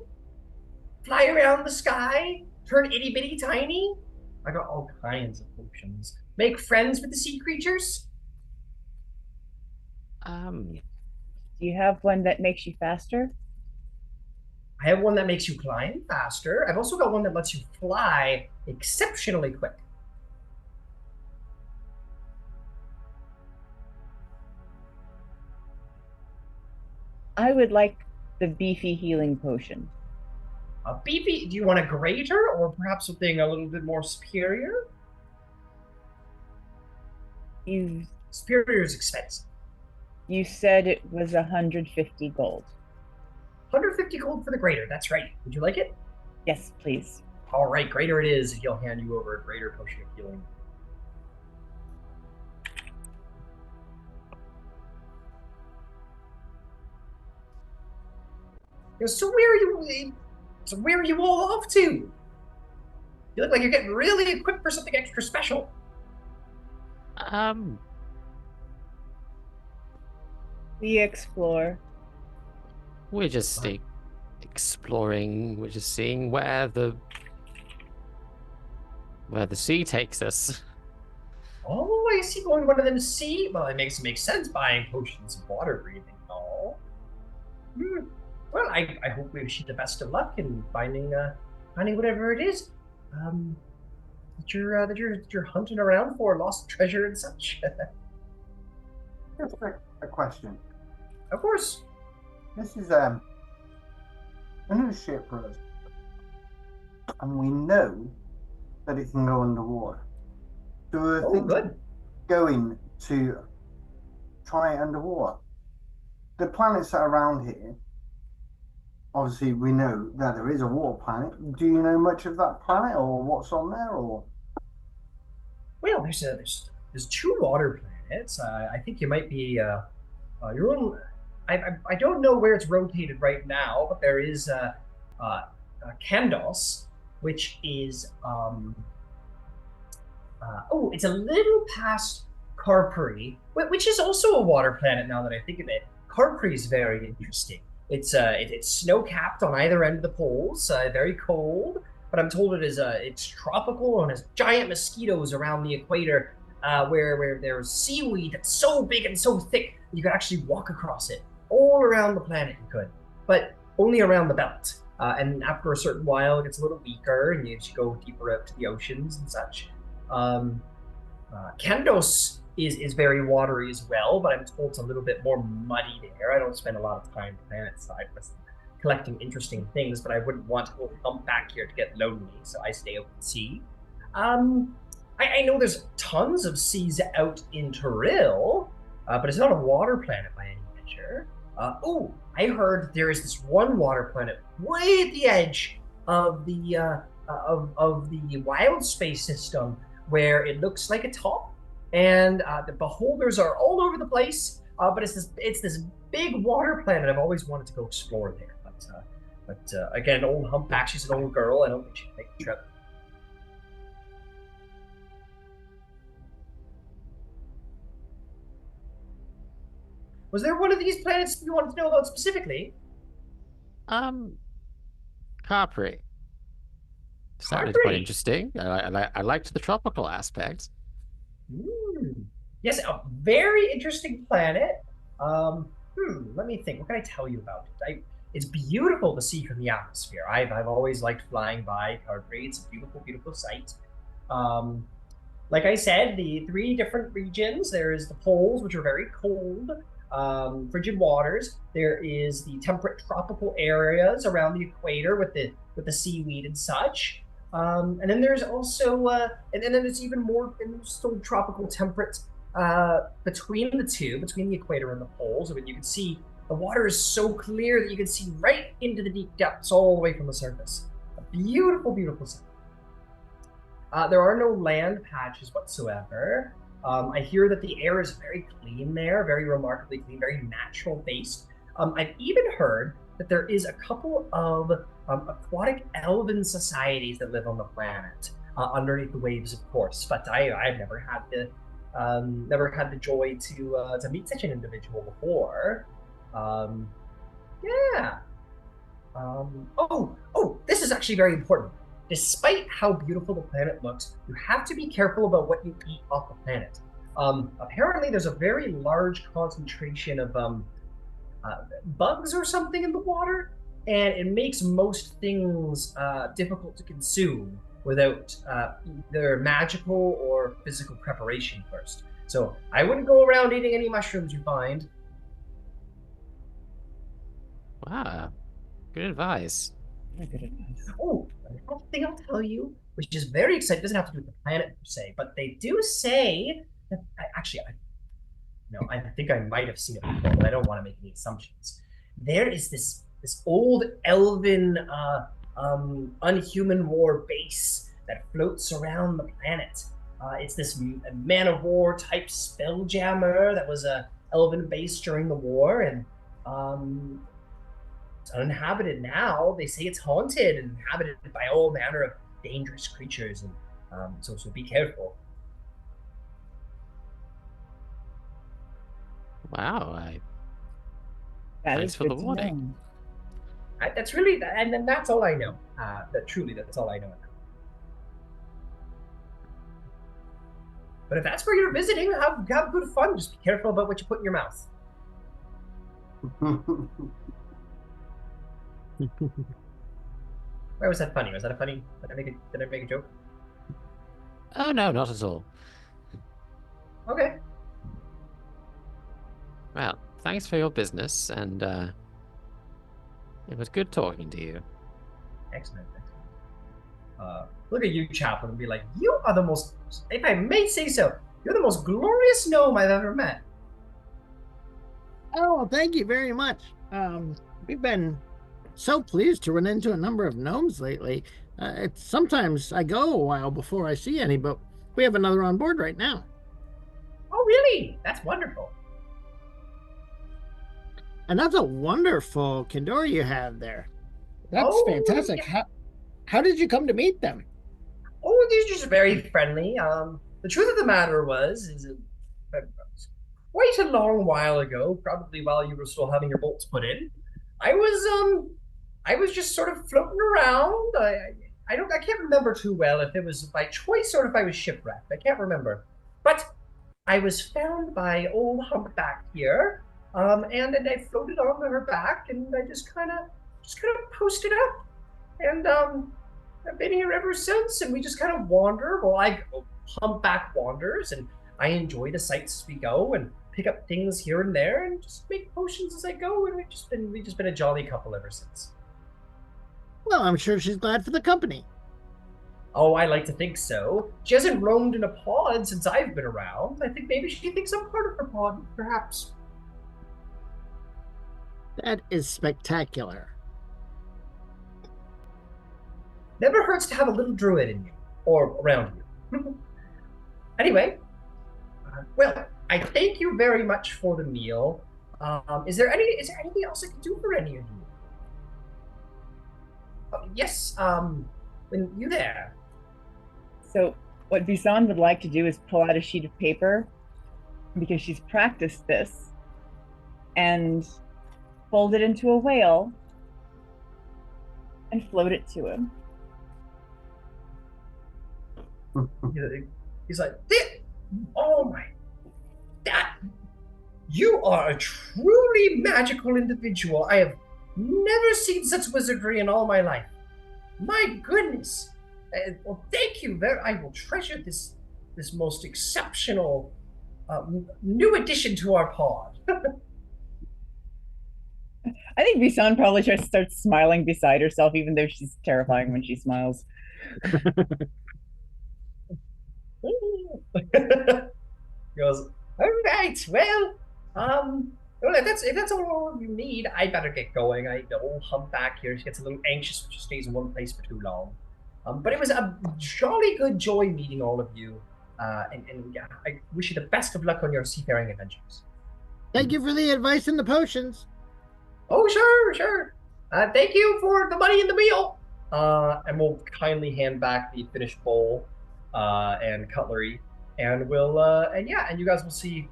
Fly around the sky, turn itty bitty tiny. I got all kinds of potions. Make friends with the sea creatures. Um, Do you have one that makes you faster? I have one that makes you climb faster. I've also got one that lets you fly exceptionally quick. I would like the beefy healing potion. Beefy, do you want a greater or perhaps something a little bit more superior? You Superior is expensive. you said it was 150 gold. 150 gold for the greater, that's right. Would you like it? Yes, please. All right, greater it is. He'll hand you over a greater potion of healing. So where are you all off to? You look like you're getting really equipped for something extra special. We explore. We're just exploring. We're just seeing where the sea takes us. Oh, I see. Going to one of them sea. Well, it makes sense buying potions of water breathing and all. Well, I hope we wish you the best of luck in finding whatever it is that you're hunting around for, lost treasure and such. Just a question. Of course. This is a new ship for us, and we know that it can go underwater. So we're thinking going to try it underwater. The planets that are around here, obviously we know that there is a water planet. Do you know much of that planet or what's on there? Or well, there's two water planets. I think you might be your own. I don't know where it's rotated right now, but there is Kandos, which is it's a little past Carpuri, which is also a water planet. Now that I think of it, Carpuri is very interesting. It's snow capped on either end of the poles, very cold. But I'm told it's tropical and has giant mosquitoes around the equator, where there's seaweed that's so big and so thick you could actually walk across it all around the planet. You could, but only around the belt. And after a certain while, it gets a little weaker, and you should go deeper out to the oceans and such. Kandos is very watery as well, but I'm told it's a little bit more muddy there. I don't spend a lot of time on the planet side collecting interesting things, but I wouldn't want to go hump back here to get lonely, so I stay out at sea. I know there's tons of seas out in Toril, but it's not a water planet by any measure. I heard there is this one water planet way at the edge of the wild space system where it looks like a top, and the beholders are all over the place. But it's this big water planet. I've always wanted to go explore there, but again, an old humpback. She's an old girl. I don't think she'd make the trip. Was there one of these planets you wanted to know about specifically? Capri. Sounded quite interesting. I liked the tropical aspects. Yes, a very interesting planet. Let me think. What can I tell you about it? It's beautiful to see from the atmosphere. I've always liked flying by Capri. It's a beautiful, beautiful sight. Like I said, the three different regions. There is the poles, which are very cold, frigid waters. There is the temperate tropical areas around the equator with the seaweed and such. And then there's also and then there's even more still tropical temperate between the two, between the equator and the poles. I mean, you can see the water is so clear that you can see right into the deep depths all the way from the surface. A beautiful, beautiful sight. There are no land patches whatsoever. I hear that the air is very clean there, very remarkably clean, very natural based. I've even heard that there is a couple of aquatic elven societies that live on the planet, underneath the waves, of course. But I've never had the joy to meet such an individual before. This is actually very important. Despite how beautiful the planet looks, you have to be careful about what you eat off the planet. Apparently, there's a very large concentration of bugs or something in the water, and it makes most things difficult to consume without either magical or physical preparation first. So I wouldn't go around eating any mushrooms you find. Wow. Good advice. Very good advice. Oh, another thing I'll tell you, which is very exciting, doesn't have to do with the planet per se, but they do say that I think I might have seen it before, but I don't want to make any assumptions. There is this old elven unhuman war base that floats around the planet. It's this man of war type spelljammer that was a elven base during the war, and it's uninhabited now. They say it's haunted and inhabited by all manner of dangerous creatures, and so be careful. Wow. That Thanks is for good the to warning. know. That's really, and then that's all I know. That's all I know. But if that's where you're visiting, have good fun. Just be careful about what you put in your mouth. Why was that funny? Was that a funny? Did I make a joke? Oh, no, not at all. Okay. Well, thanks for your business, and it was good talking to you. Excellent. Look at you, Chaplain, and be like, you are the most, if I may say so, you're the most glorious gnome I've ever met. Oh, thank you very much. We've been so pleased to run into a number of gnomes lately. Sometimes I go a while before I see any, but we have another on board right now. Oh, really? That's wonderful. And that's a wonderful Kindor you have there. That's Oh, fantastic. yeah. How did you come to meet them? Oh, these are just very friendly. The truth of the matter is quite a long while ago, probably while you were still having your bolts put in, I was just sort of floating around. I can't remember too well if it was by choice or if I was shipwrecked. I can't remember, but I was found by old humpback here, and then I floated onto her back, and I just kind of posted up, and I've been here ever since, and we just kind of wander. Well, I go humpback wanders, and I enjoy the sights as we go, and pick up things here and there, and just make potions as I go. And we've just been a jolly couple ever since. Well, I'm sure she's glad for the company. Oh, I like to think so. She hasn't roamed in a pod since I've been around. I think maybe she thinks I'm part of her pod, perhaps. That is spectacular. Never hurts to have a little druid in you, or around you. Anyway, well, I thank you very much for the meal. Is there anything else I can do for any of you? Yes, when you there. So what Bisan would like to do is pull out a sheet of paper, because she's practiced this, and fold it into a whale and float it to him. He's like, oh my, that, you are a truly magical individual. I have never seen such wizardry in all my life. My goodness. Well, thank you. I will treasure this most exceptional new addition to our pod. I think Bisan probably starts smiling beside herself, even though she's terrifying when she smiles. He goes, all right, well, if that's all you need, I better get going. The old humpback here, she gets a little anxious when she stays in one place for too long. But it was a jolly good joy meeting all of you. And yeah, I wish you the best of luck on your seafaring adventures. Thank you for the advice and the potions. Oh, sure. Thank you for the money and the meal. And we'll kindly hand back the finished bowl and cutlery, and we'll and you guys will see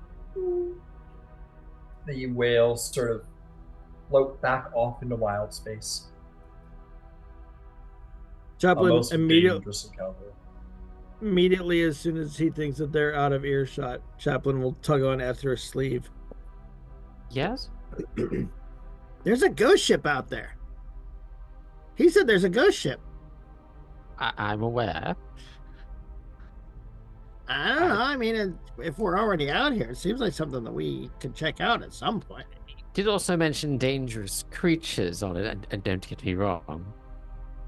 the whale sort of float back off into wild space. Chaplin Immediately, as soon as he thinks that they're out of earshot, Chaplin will tug on Ether's sleeve. Yes? There's a ghost ship out there. He said there's a ghost ship. I'm aware. I don't know. I mean, if we're already out here, it seems like something that we could check out at some point. Did also mention dangerous creatures on it, and don't get me wrong.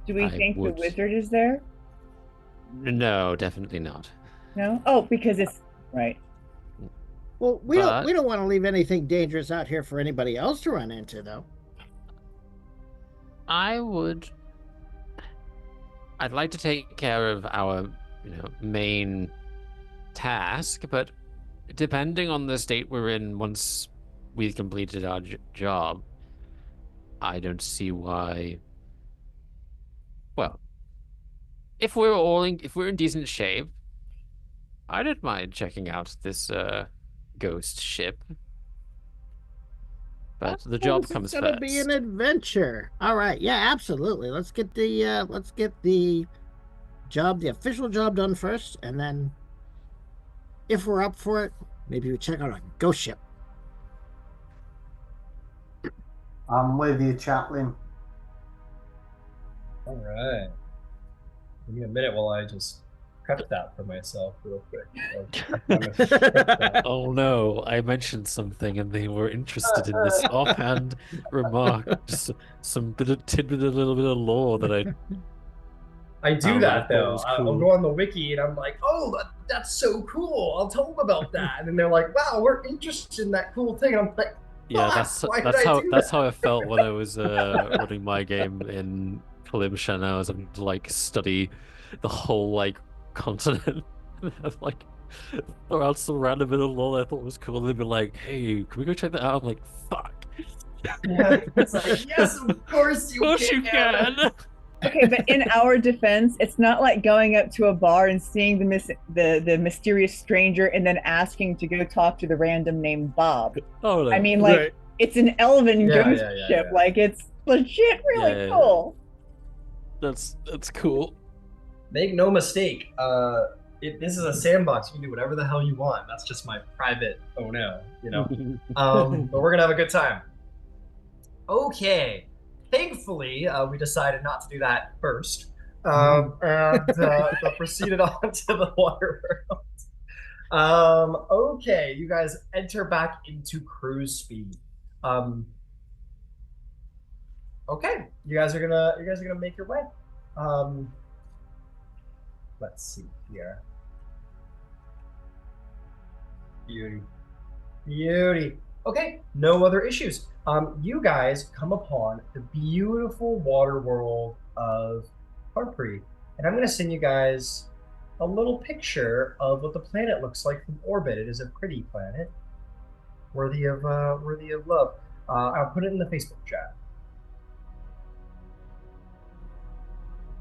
Do we I think would. the wizard is there? No, definitely not. No? Oh, because it's right. Well, we But don't want to leave anything dangerous out here for anybody else to run into, though. I would. I'd like to take care of our, main task, but depending on the state we're in once we've completed our job, I don't see why. Well, if we're in decent shape, I don't mind checking out this ghost ship. But the job It's comes gonna be an first. adventure. All right, yeah, absolutely. Let's get the job, the official job done first, and then if we're up for it, maybe we check out a ghost ship. I'm with you, Chaplain. All right. Give me a minute while I just prep that for myself real quick. I'm gonna prep that. Oh no, I mentioned something and they were interested in this offhand remark. Just some tidbit, a little bit of lore that I do found I that thought though. was I'll cool. go on the wiki and I'm like, oh, that's so cool. I'll tell them about that. And then they're like, wow, we're interested in that cool thing. And I'm like, Yeah, why did that's I how do that's that? how I felt when I was running my game in Kalimshan. I was having to like study the whole like continent. Like throw out some random bit of lore I thought was cool. They'd be like, "Hey, can we go check that out?" I'm like, "Fuck." Yeah, it's like, yes, of course Of you course can. you can. Okay, but in our defense, it's not like going up to a bar and seeing the mysterious stranger and then asking to go talk to the random named Bob. Oh no. I mean, like Right. it's an elven Yeah, ghost yeah. ship. Like it's legit really Yeah. cool. That's cool. Make no mistake. This is a sandbox. You can do whatever the hell you want. That's just my private. Oh no, but we're gonna have a good time. Okay. Thankfully, we decided not to do that first, and proceeded on to the water world. Okay, you guys enter back into cruise speed. Okay, you guys are gonna make your way. Let's see here. Beauty. Okay, no other issues. You guys come upon the beautiful water world of Harpreet, and I'm going to send you guys a little picture of what the planet looks like from orbit. It is a pretty planet, worthy of love. I'll put it in the Facebook chat.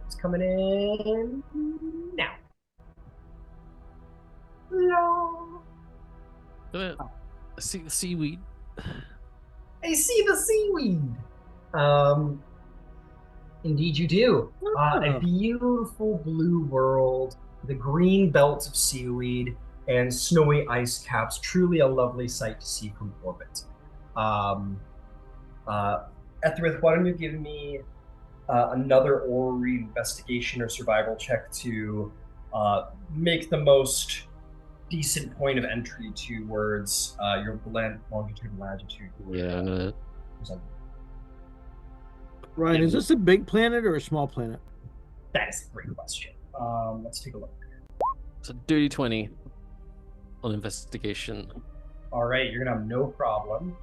It's coming in now. Hello. See the seaweed. I see the seaweed. Indeed you do. A beautiful blue world, the green belts of seaweed and snowy ice caps. Truly a lovely sight to see from orbit. Etherith, why don't you give me another Orrery investigation or survival check to make the most decent point of entry towards your longitude and latitude. Yeah. Ryan, is this a big planet or a small planet? That is a great question. Let's take a look. It's a dirty 20 on investigation. All right, you're gonna have no problem.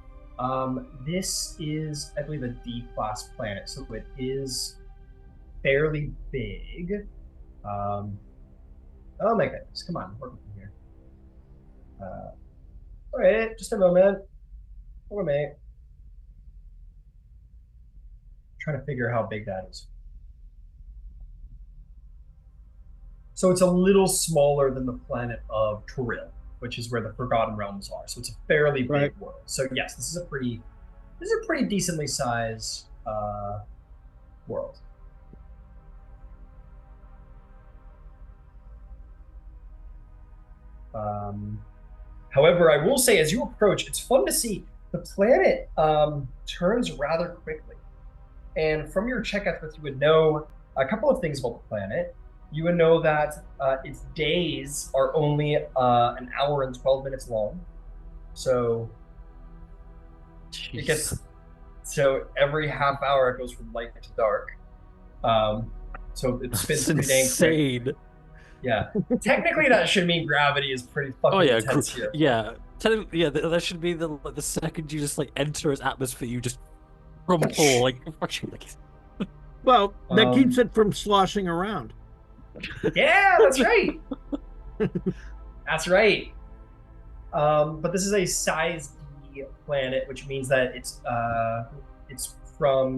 This is, I believe, a D-class planet, so it is fairly big. Oh my goodness, come on, work with me here. All right, just a moment. Hold on, mate. Trying to figure how big that is. So it's a little smaller than the planet of Toril, which is where the Forgotten Realms are. So it's a fairly big world. So yes, this is a pretty decently sized world. However, I will say, as you approach, it's fun to see the planet turns rather quickly. And from your check efforts, you would know a couple of things about the planet. You would know that its days are only an hour and 12 minutes long. So It gets Jeez. so every half hour it goes from light to dark. So it spins That's pretty dang quick. insane. Yeah. Technically, that should mean gravity is pretty Oh fucking yeah, intense here. yeah. Technically, yeah. That should be the second you just like enter its atmosphere, you just crumple like. Well, that keeps Um, it from sloshing around. Yeah, that's right. That's right. But this is a size D planet, which means that it's from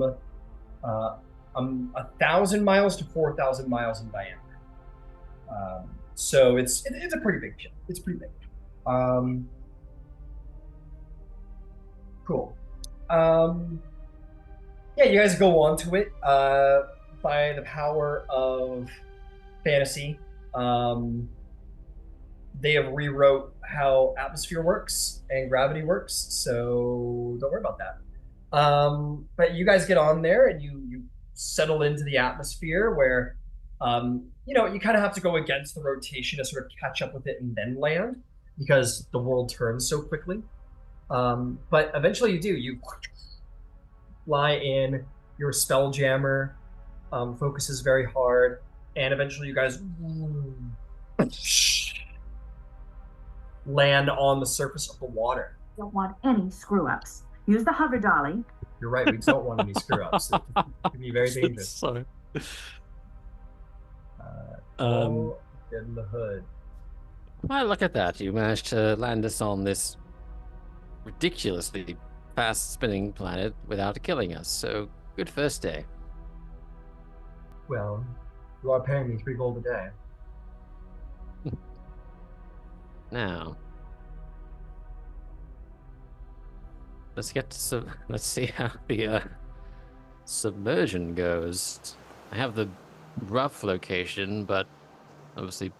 1,000 miles to 4,000 miles in diameter. So it's a pretty big ship. It's pretty big. Cool. Yeah, you guys go on to it by the power of fantasy. They have rewrote how atmosphere works and gravity works, so don't worry about that. But you guys get on there and you settle into the atmosphere where you kind of have to go against the rotation to sort of catch up with it and then land because the world turns so quickly. But eventually you do. You fly in. Your Spelljammer focuses very hard, and eventually you guys land on the surface of the water. Don't want any screw ups. Use the hover dolly. You're right. We don't want any screw ups. It can be very dangerous. So, Oh, in the hood. well, look at that. You managed to land us on this ridiculously fast spinning planet without killing us. So, good first day. Well, you are paying me 3 gold a day. Now, let's get to let's see how the submersion goes. I have the rough location, but obviously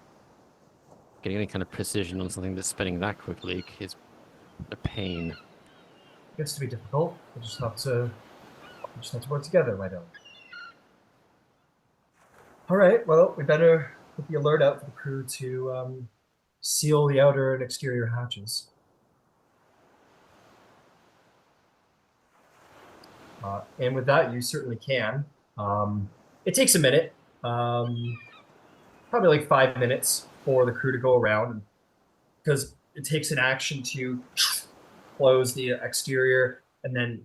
getting any kind of precision on something that's spinning that quickly is a pain. It gets to be difficult. We just have to work together, why don't we? All right. Well, we better put the alert out for the crew to seal the outer and exterior hatches. And with that, you certainly can. It takes a minute, probably like 5 minutes for the crew to go around, because it takes an action to close the exterior and then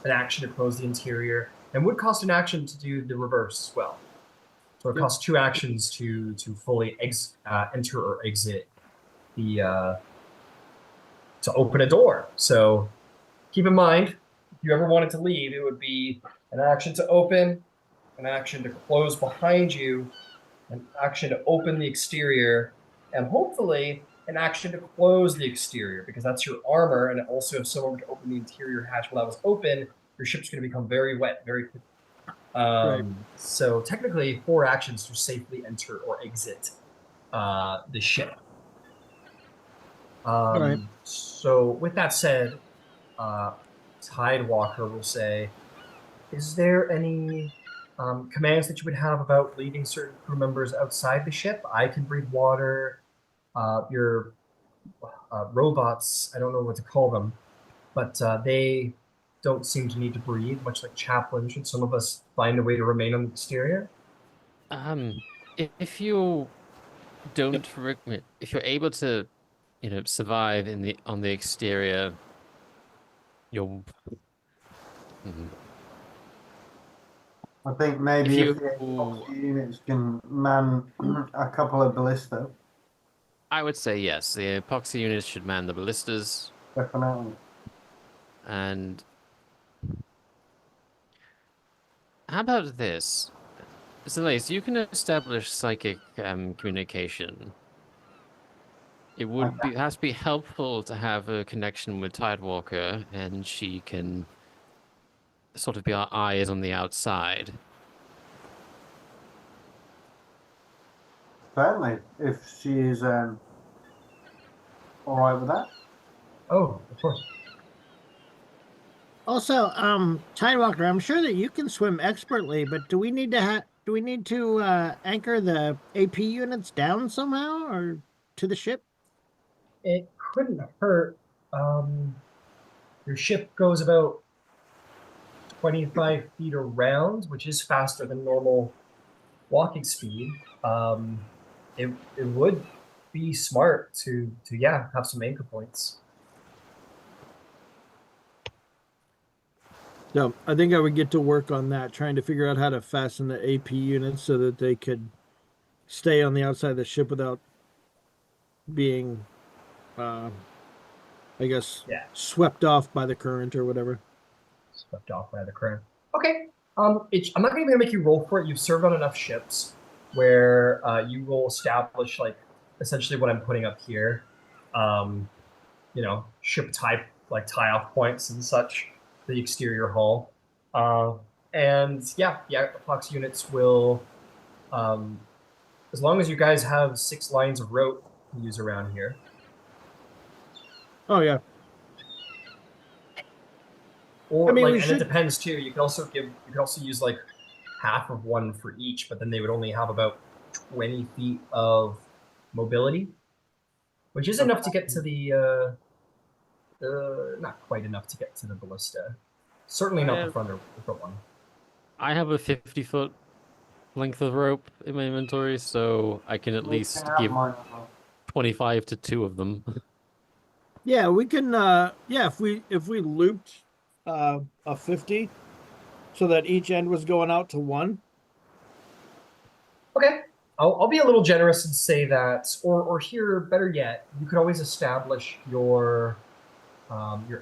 an action to close the interior, and would cost an action to do the reverse as well. So it costs 2 actions to fully enter or exit the to open a door. So keep in mind, if you ever wanted to leave, it would be an action to open, an action to close behind you, an action to open the exterior, and hopefully an action to close the exterior, because that's your armor. And also, if someone were to open the interior hatch while that was open, your ship's going to become very wet very quickly. Right. So technically 4 actions to safely enter or exit the ship. right. So with that said, Tidewalker will say, is there any commands that you would have about leaving certain crew members outside the ship? I can breathe water. Your robots, I don't know what to call them, but they don't seem to need to breathe, much like Chaplain. Should some of us find a way to remain on the exterior? If you don't, if you're able to, survive on the exterior, you'll. I think maybe If if the you- epoxy units can man a couple of ballista, I would say yes. The epoxy units should man the ballistas, definitely. and how about this? Zalace, you can establish psychic communication. It would be has to be helpful to have a connection with Tidewalker, and she can sort of be our eyes on the outside. Certainly, if she is all right with that. Oh, of course. Also, Tidewalker, I'm sure that you can swim expertly, but do we need to anchor the AP units down somehow or to the ship? It couldn't hurt. Your ship goes about 25 feet around, which is faster than normal walking speed. It would be smart to yeah have some anchor points. So I think I would get to work on that, trying to figure out how to fasten the AP units so that they could stay on the outside of the ship without being, uh, I guess, Yeah, swept off by the current or whatever. swept off by the current. Okay. I'm not even gonna make you roll for it. You've served on enough ships where you will establish like essentially what I'm putting up here. Um, ship type like tie off points and such, the exterior hull. And yeah, the Fox units will, um, as long as you guys have 6 lines of rope to use around here. Oh yeah. Or We and it should. depends too. You could also use like half of one for each, but then they would only have about 20 feet of mobility, which is enough to get to the not quite enough to get to the ballista. Certainly not the front one. I have a 50-foot length of rope in my inventory, so I can at You least can have give mine as well. 25 to 2 of them. Yeah, we can. Yeah, if we looped a 50, so that each end was going out to one. Okay. I'll be a little generous and say that, or here, better yet, you could always establish your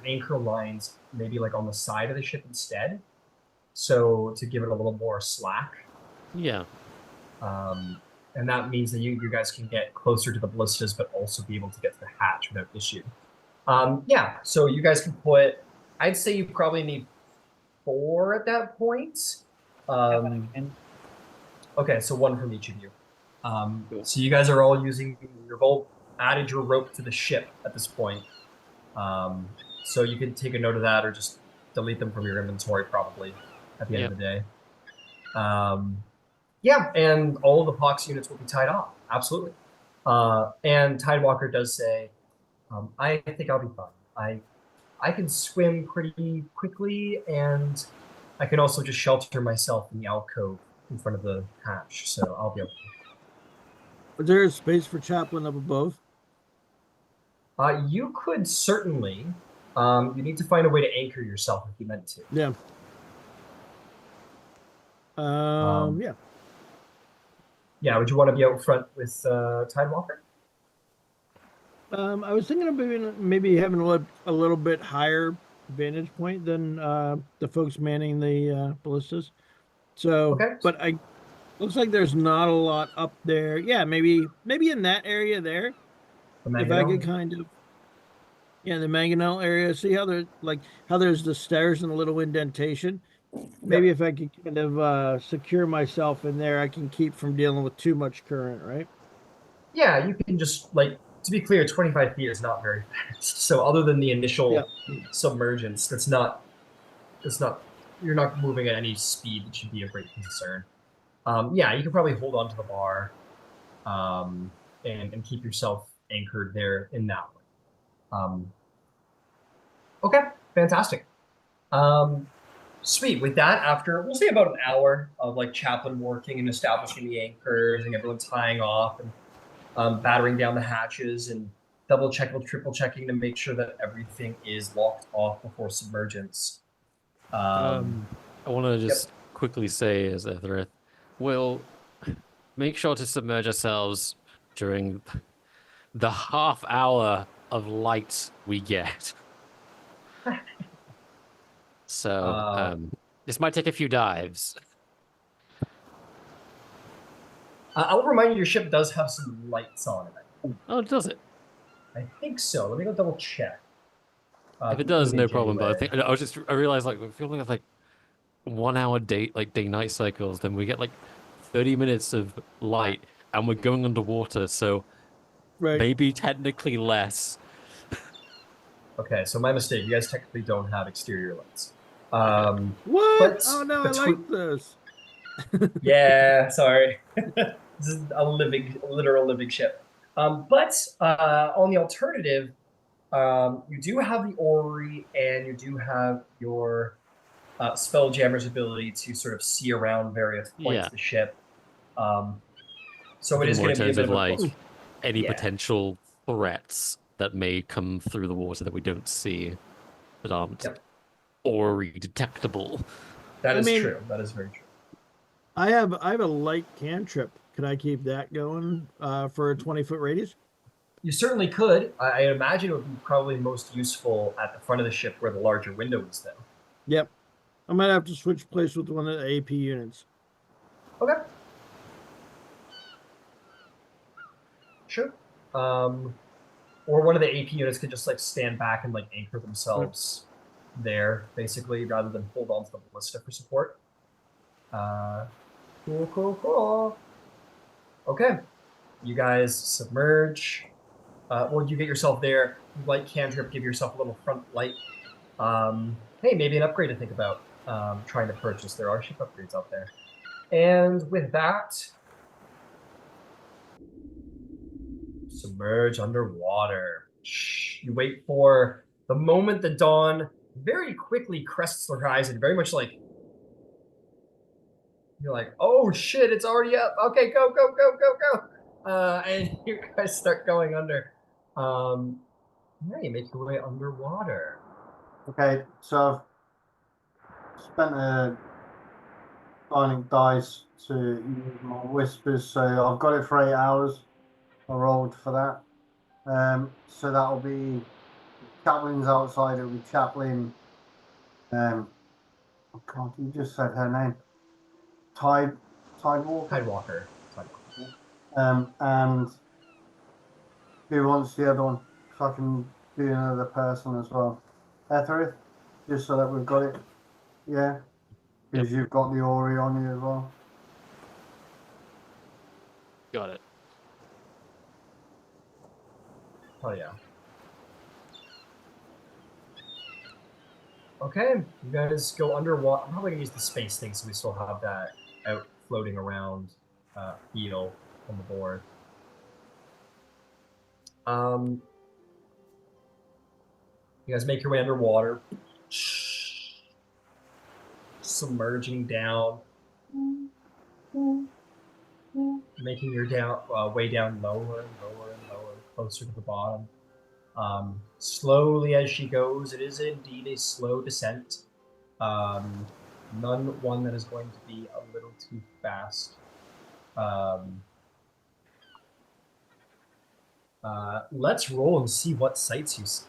anchor lines maybe like on the side of the ship instead, so to give it a little more slack. Yeah. And that means that you guys can get closer to the ballistas, but also be able to get to the hatch without issue. Yeah, so you guys can put. I'd say you probably need 4 at that point. Okay, so 1 from each of you. Cool. So you guys are all you've all added your rope to the ship at this point. So you can take a note of that or just delete them from your inventory probably at the end of the day. Yeah, and all of the pox units will be tied off. Absolutely. And Tidewalker does say, I think I'll be fine. I can swim pretty quickly, and I can also just shelter myself in the alcove in front of the hatch, so I'll be able to. Is there a space for chaplain up above? You could certainly. You need to find a way to anchor yourself if you meant to. Yeah. Yeah. Yeah, would you want to be out front with Tidewalker? I was thinking of maybe having a little bit higher vantage point than the folks manning the ballistas. So, Okay. but looks like there's not a lot up there. Yeah, maybe in that area there. If I could kind of, yeah, the mangonel area. See how there's the stairs and a little indentation. Maybe if I could kind of secure myself in there, I can keep from dealing with too much current, right? Yeah, you can just to be clear, 25 feet is not very fast. So other than the initial submergence, that's not you're not moving at any speed that should be a great concern. Yeah, you can probably hold on to the bar, and keep yourself anchored there in that way. Okay, fantastic. Sweet. With that, after we'll say about an hour of chaplain working and establishing the anchors and everyone tying off and battering down the hatches and double checking, triple checking to make sure that everything is locked off before submergence. I want to just quickly say, as Ethereth, we'll make sure to submerge ourselves during the half hour of light we get. So this might take a few dives. I'll remind you, your ship does have some lights on it. Oh, does it? I think so. Let me go double check. If it does, no problem. But I realized we're feeling like 1 hour day night cycles, then we get 30 minutes of light, and we're going underwater, so maybe technically less. Okay, so my mistake. You guys technically don't have exterior lights. What? Oh no, I like this. Yeah, sorry. This is a literal living ship. But on the alternative, You do have the orrery, and you do have your Spelljammer's ability to sort of see around various points Yeah. of the ship. So it Think is more going in to be a terms bit of of a like close. any Yeah. potential threats that may come through the water that we don't see, that aren't Yep. already detectable. That I is mean- true. That is very true. I have a light cantrip. Could I keep that going for a 20-foot radius? You certainly could. I imagine it would be probably most useful at the front of the ship where the larger window is, though. Yep. I might have to switch place with one of the AP units. Okay. Sure. Or one of the AP units could just like stand back and like anchor themselves there, basically, rather than hold on to the ballista for support. Cool. Okay. You guys submerge. Well, you get yourself there. Light cantrip, give yourself a little front light. Hey, maybe an upgrade to think about trying to purchase. There are ship upgrades out there. And with that, submerge underwater. You wait for the moment the dawn very quickly crests the horizon, very much like you're like, oh shit, it's already up. Okay, go. And you guys start going under. Yeah, you make your way underwater. Okay, so I've spent a dining dice to use my whispers, so I've got it for 8 hours. I rolled for that. So that'll be Chaplin's outside. It'll be Chaplin. Oh God, you just said her name. Tidewalker. Tidewalker. And who wants the other one? So I can do another person as well. Etherith, just so that we've got it. Yeah, because you've got the Ori on you as well. Got it. Oh yeah. Okay, you guys go underwater. I'm probably gonna use the space thing so we still have that out floating around feel on the board. You guys make your way underwater, submerging down, making your way down lower and lower, closer to the bottom. Slowly as she goes, it is indeed a slow descent. None one that is going to be a little too fast. Let's roll and see what sights you see.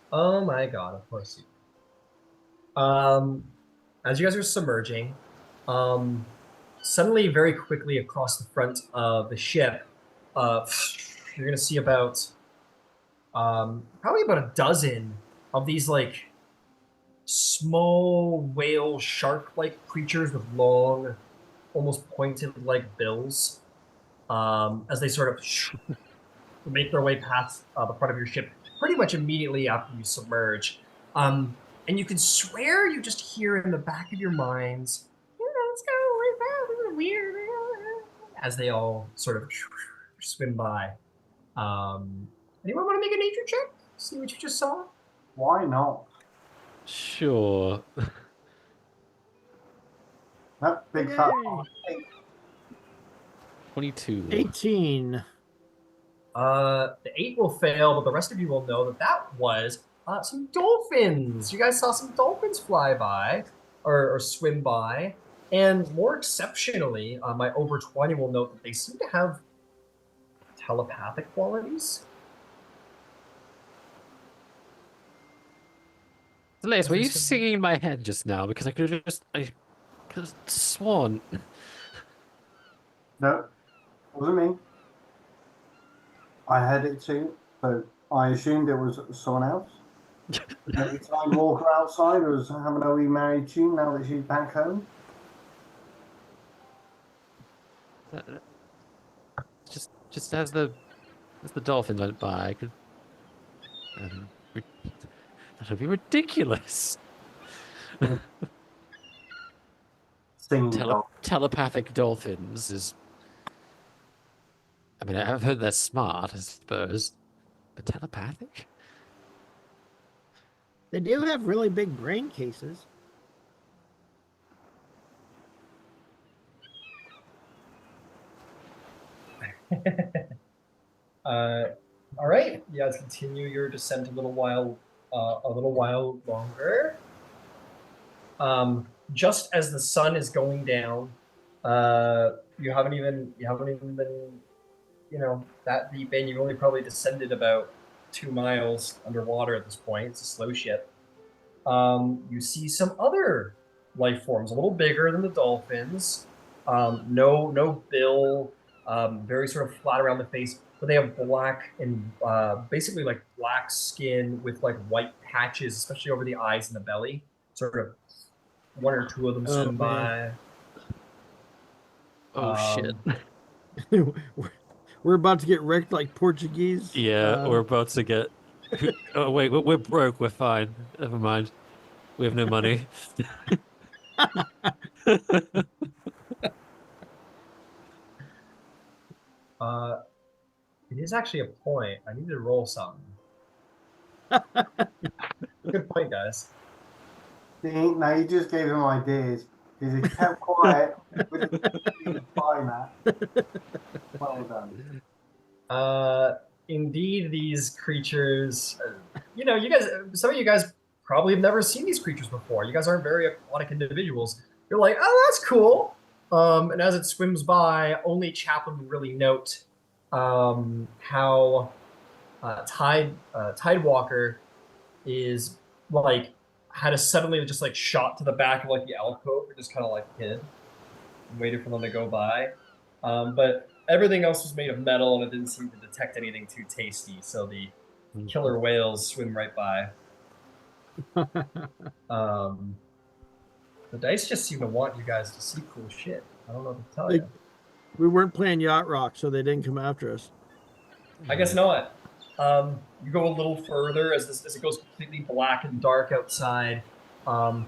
Oh my god, of course you do. As you guys are submerging, suddenly, very quickly across the front of the ship, you're gonna see about probably about a dozen of these like small whale shark-like creatures with long, almost pointed like bills. As they sort of make their way past the front of your ship pretty much immediately after you submerge. And you can swear you just hear in the back of your minds, let's go, this is weird, as they all sort of swim by. Anyone want to make a nature check? See what you just saw? Why not? Sure. That big fat. Yay. 22. 18. The 8 will fail, but the rest of you will know that that was some dolphins. You guys saw some dolphins fly by or swim by. And more exceptionally, my over 20 will note that they seem to have telepathic qualities. Zalace, were you singing in my head just now? Because I could have sworn. No, wasn't me. I had it too, so I assumed it was someone else. Maybe Tidewalker outside was having a wee married tune now that she's back home. Just as the dolphin went by, I could. That would be ridiculous. Singing dog. Telepathic dolphins is I mean, I've heard they're smart, I suppose, but telepathic? They do have really big brain cases. All right, you guys continue your descent a little while longer. Just as the sun is going down, you haven't even been, that deep in. You've only probably descended about 2 miles underwater at this point. It's a slow ship. You see some other life forms, a little bigger than the dolphins. No bill, very sort of flat around the face, but they have black and basically like black skin with like white patches, especially over the eyes and the belly. Sort of 1 or 2 of them Oh, swim by. Oh, shit. We're about to get wrecked like Portuguese. Yeah, we're about to get... Oh, wait, we're broke. We're fine. Never mind. We have no money. It is actually a point. I need to roll something. Good point, guys. See, now you just gave him ideas. Because he kept quiet with his by that. Well done. Indeed, these creatures, you guys, some of you guys probably have never seen these creatures before. You guys aren't very aquatic individuals. You're like, oh, that's cool. And as it swims by, only Chaplin would really note how Tidewalker is like had a suddenly just like shot to the back of like the alcove, just kind of like hid and waited for them to go by. But everything else was made of metal, and it didn't seem to detect anything too tasty. So the killer whales swim right by. The dice just seem to want you guys to see cool shit. I don't know what to tell you. We weren't playing Yacht Rock, so they didn't come after us. I guess not. You go a little further as it goes completely black and dark outside. You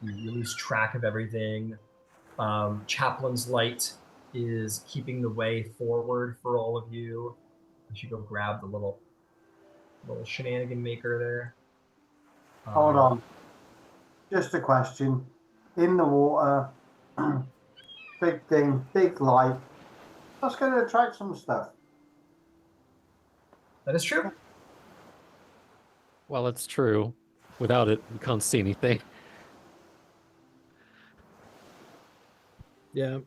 lose track of everything. Chaplin's light is keeping the way forward for all of you. I should go grab the little shenanigan maker there. Hold on. Just a question. In the water, big thing, big light. That's going to attract some stuff. That is true. Well, it's true. Without it, we can't see anything. Yeah.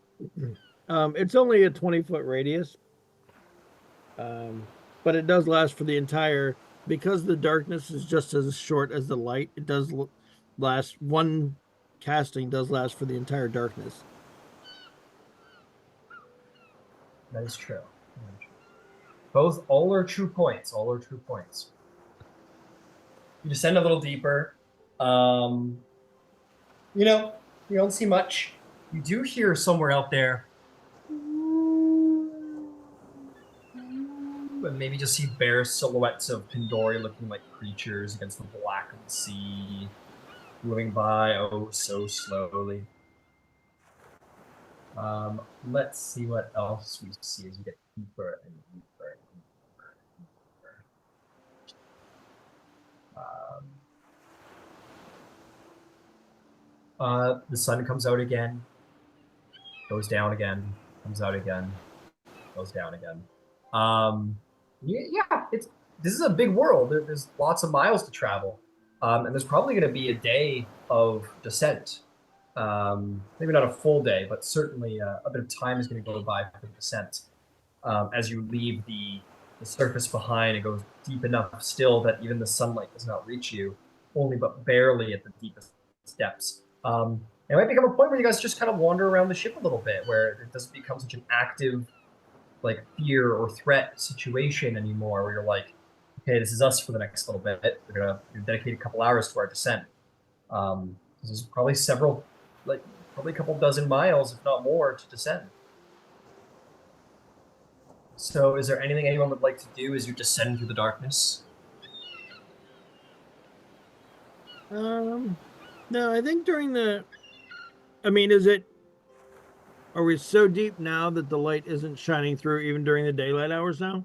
It's only a 20-foot radius. But it does last for the entire, because the darkness is just as short as the light, it does last, one casting does last for the entire darkness. That is true. All are true points. All are true points. You descend a little deeper. You don't see much. You do hear somewhere out there, but maybe just see bare silhouettes of Pandori looking like creatures against the black of the sea, moving by oh so slowly. Let's see what else we see as we get deeper and deeper and deeper and deeper. The sun comes out again, goes down again, comes out again, goes down again. This is a big world. There's lots of miles to travel, and there's probably going to be a day of descent. Maybe not a full day, but certainly a bit of time is going to go by for the descent. As you leave the surface behind, it goes deep enough still that even the sunlight does not reach you, only but barely at the deepest depths. It might become a point where you guys just kind of wander around the ship a little bit, where it doesn't become such an active, like, fear or threat situation anymore, where you're like, okay, this is us for the next little bit. We're gonna dedicate a couple hours to our descent. This is probably probably a couple dozen miles, if not more, to descend. So is there anything anyone would like to do as you descend through the darkness? No, I think is it Are we so deep now that the light isn't shining through even during the daylight hours now?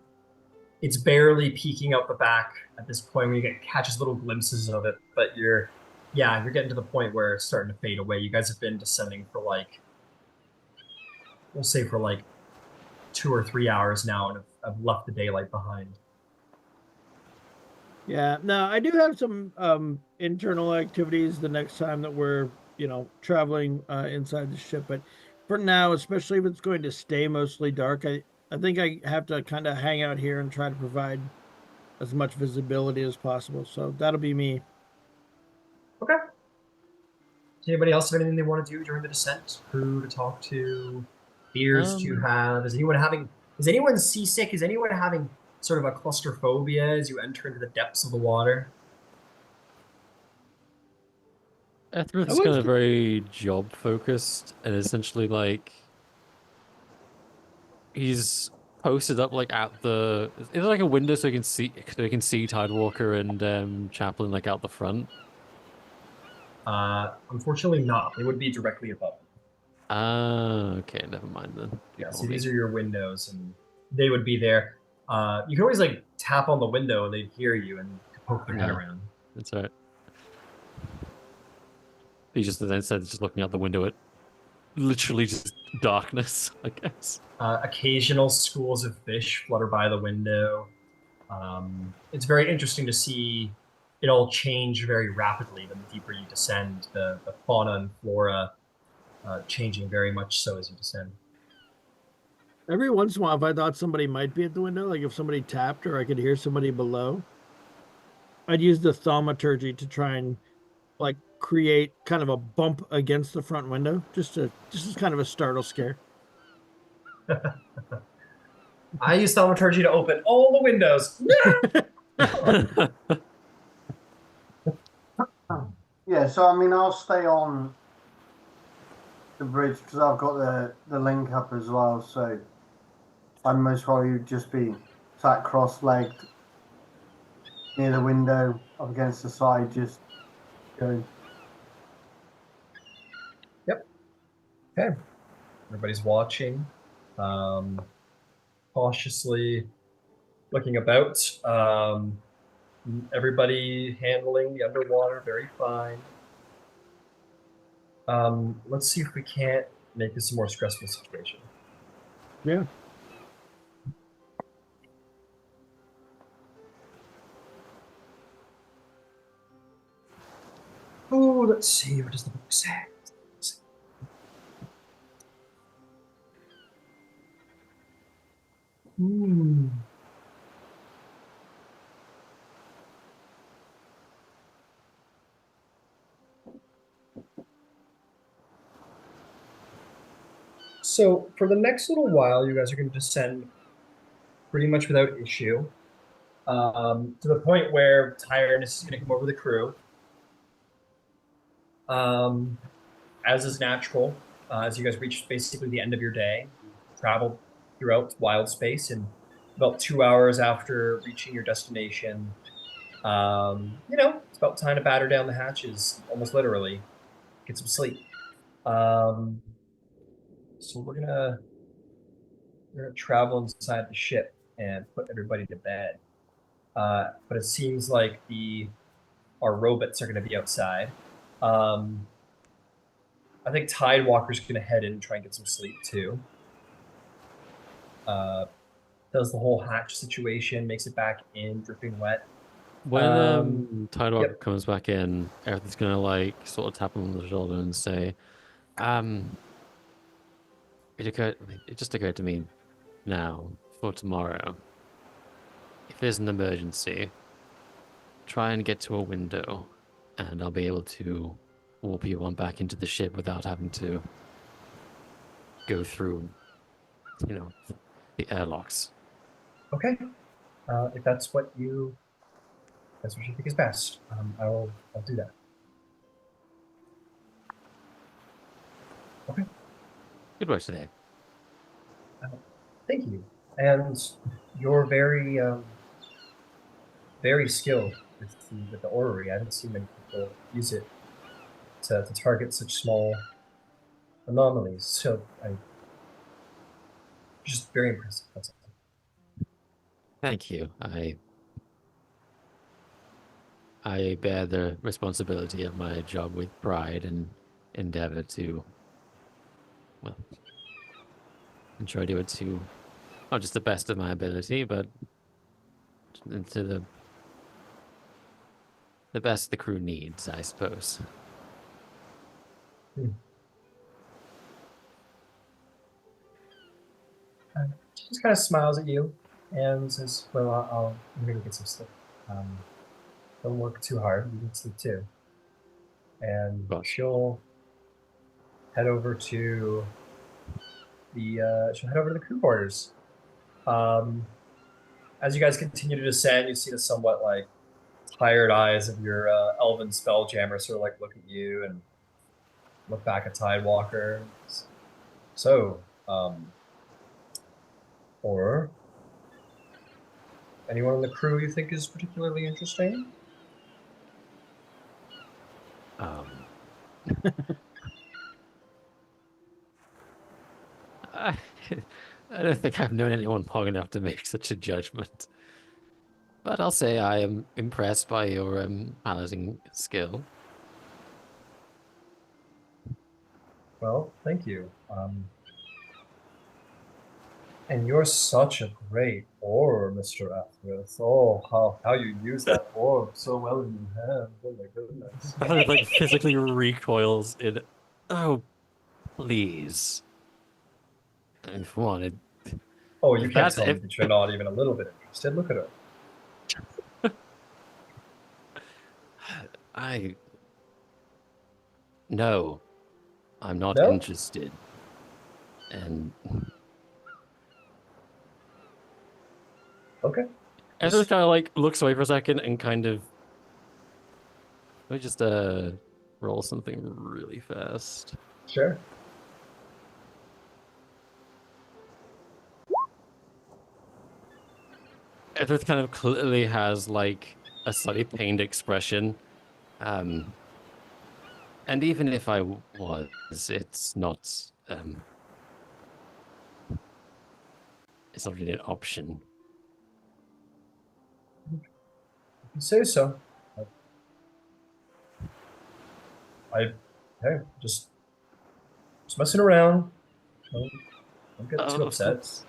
It's barely peeking out the back at this point when you get catches little glimpses of it, but you're getting to the point where it's starting to fade away. You guys have been descending for like, we'll say for like 2 or 3 hours now, and have left the daylight behind. Yeah, no, I do have some internal activities the next time that we're, traveling inside the ship. But for now, especially if it's going to stay mostly dark, I think I have to kind of hang out here and try to provide as much visibility as possible. So that'll be me. Okay. Does anybody else have anything they want to do during the descent? Crew to talk to, beers to have? Is anyone seasick? Is anyone having sort of a claustrophobia as you enter into the depths of the water? Ethrid's kind of very job focused, and essentially like he's posted up like at the is there like a window so you can see Tidewalker and Chaplain like out the front. Unfortunately not. They would be directly above. Ah, okay, never mind then. Yeah, so these are your windows, and they would be there. You can always like tap on the window, and they'd hear you and poke their head around. That's right. He just then said just looking out the window at literally just darkness, I guess. Occasional schools of fish flutter by the window. It's very interesting to see it all change very rapidly the deeper you descend. The fauna and flora changing very much so as you descend. Every once in a while, if I thought somebody might be at the window, like if somebody tapped or I could hear somebody below, I'd use the thaumaturgy to try and like create kind of a bump against the front window, just as kind of a startle scare. I use thaumaturgy to open all the windows. Yeah, so I mean, I'll stay on the bridge because I've got the link up as well. So I'd most probably just be sat cross-legged near the window, up against the side, just going. Yep. Okay. Everybody's watching, cautiously looking about. Everybody handling the underwater very fine. Let's see if we can't make this a more stressful situation. Yeah. Oh, let's see. What does the book say? So for the next little while, you guys are going to descend pretty much without issue, to the point where tiredness is going to come over the crew. As is natural, as you guys reach basically the end of your day, traveled throughout wild space, and about 2 hours after reaching your destination, it's about time to batter down the hatches, almost literally, get some sleep. So we're gonna travel inside the ship and put everybody to bed. But it seems like our robots are gonna be outside. I think Tidewalker's gonna head in and try and get some sleep too. Does the whole hatch situation, makes it back in, dripping wet. When Tidewalker comes back in, everything's gonna like sort of tap him on the shoulder and say, it just occurred to me now for tomorrow. If there's an emergency, try and get to a window, and I'll be able to warp you on back into the ship without having to go through, the airlocks. Okay. If that's what you think is best, I'll do that. Okay. Good work today. Thank you. And you're very, very skilled with the orrery. I haven't seen many people use it to target such small anomalies. So just very impressive. That's all. Thank you. I bear the responsibility of my job with pride and endeavor to, well, try to do it to not just the best of my ability, but to the best the crew needs, I suppose. She just kind of smiles at you and says, "Well, I'm gonna get some sleep. Don't work too hard. You need sleep too." And Gosh. she'll head over to the crew quarters. As you guys continue to descend, you see the somewhat like tired eyes of your elven spelljammer sort of like look at you and look back at Tidewalker. So, or anyone on the crew you think is particularly interesting? I, I don't think I've known anyone long enough to make such a judgment. But I'll say I am impressed by your piloting skill. Well, thank you. And you're such a great orb, Mr. Athworth. Oh, how you use that orb so well in your hand. Oh my goodness. It like physically recoils in. Oh, please. If wanted. Oh, you can't That's tell me if- that you're not even a little bit interested. Look at her. No, I'm not No? interested. And Okay. Ezra kind of like looks away for a second and kind of. Let me just roll something really fast. Sure. Edward kind of clearly has like a slightly pained expression. And even if I was, it's not really an option. You say so. Hey, just messing around. Don't get too Of upset. course.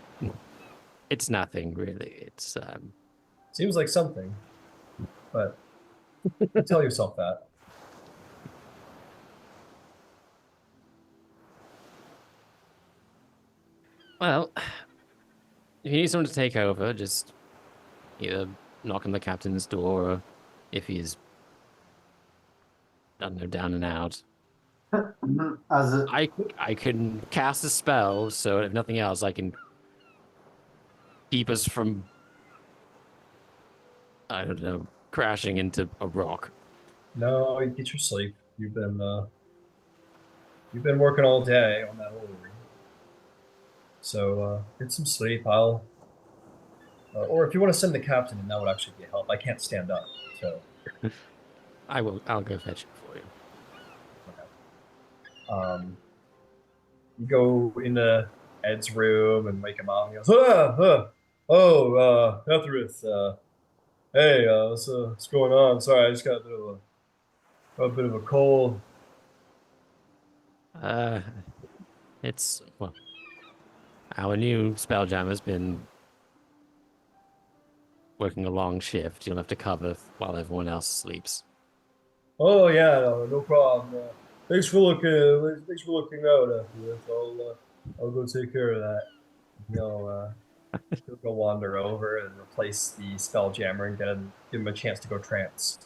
It's nothing really. It's Seems like something, but you tell yourself that. well, if you need someone to take over, just either knock on the captain's door, or if he's, I don't know, down and out, As a, I can cast a spell, so if nothing else, I can keep us from, I don't know, crashing into a rock. No, you get your sleep. You've been working all day on that order. So get some sleep. Or if you want to send the captain, and that would actually be a help. I can't stand up, so I'll go fetch it for you. you go into Ed's room and wake him up. And he goes, oh, Etherith, hey, what's going on? Sorry, I just got a bit of a cold. It's, well, our new Spelljammer's been working a long shift. You'll have to cover while everyone else sleeps. Oh yeah, no problem. Thanks for looking out after this. I'll go take care of that. He'll go wander over and replace the Spelljammer and give him a chance to go trance.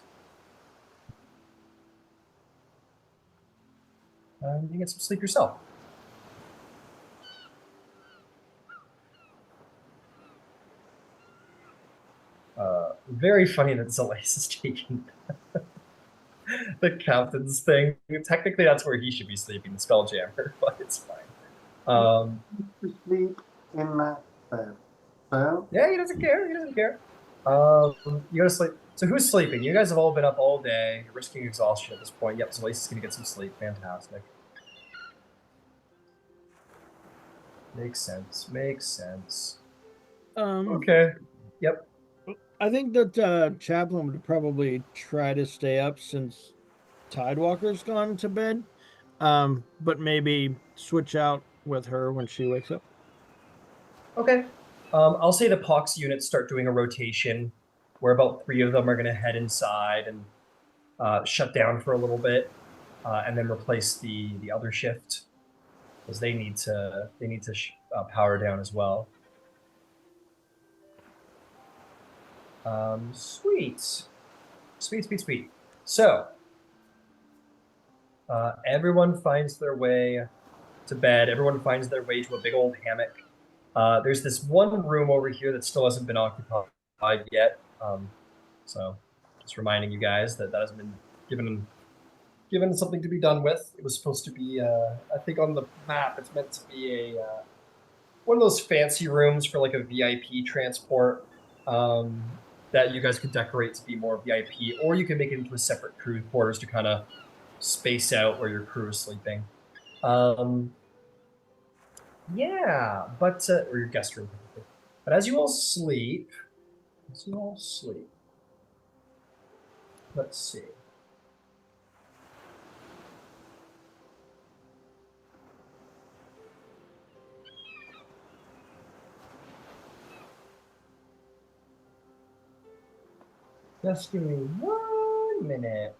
You get some sleep yourself. Very funny that Zalace is taking the captain's thing. Technically, that's where he should be sleeping, the Spelljammer, but it's fine. to sleep in that bed. So, Yeah, he doesn't care. He doesn't care. You go to sleep. So who's sleeping? You guys have all been up all day. You're risking exhaustion at this point. Yep, Zalace is going to get some sleep. Fantastic. Makes sense. Makes sense. Um, Okay. Yep. I think that Chaplin would probably try to stay up since Tidewalker's gone to bed. But maybe switch out with her when she wakes up. Okay. I'll say the Pox units start doing a rotation where about 3 of them are going to head inside and shut down for a little bit, and then replace the other shift because they need to power down as well. Sweet, sweet, sweet, sweet. So everyone finds their way to bed. Everyone finds their way to a big old hammock. There's this one room over here that still hasn't been occupied yet. So just reminding you guys that hasn't been given something to be done with. It was supposed to be, I think on the map, it's meant to be a one of those fancy rooms for like a VIP transport that you guys could decorate to be more VIP, or you can make it into a separate crew quarters to kind of space out where your crew is sleeping. Yeah, but or your guest room, but as you all sleep, let's see. Just give me 1 minute.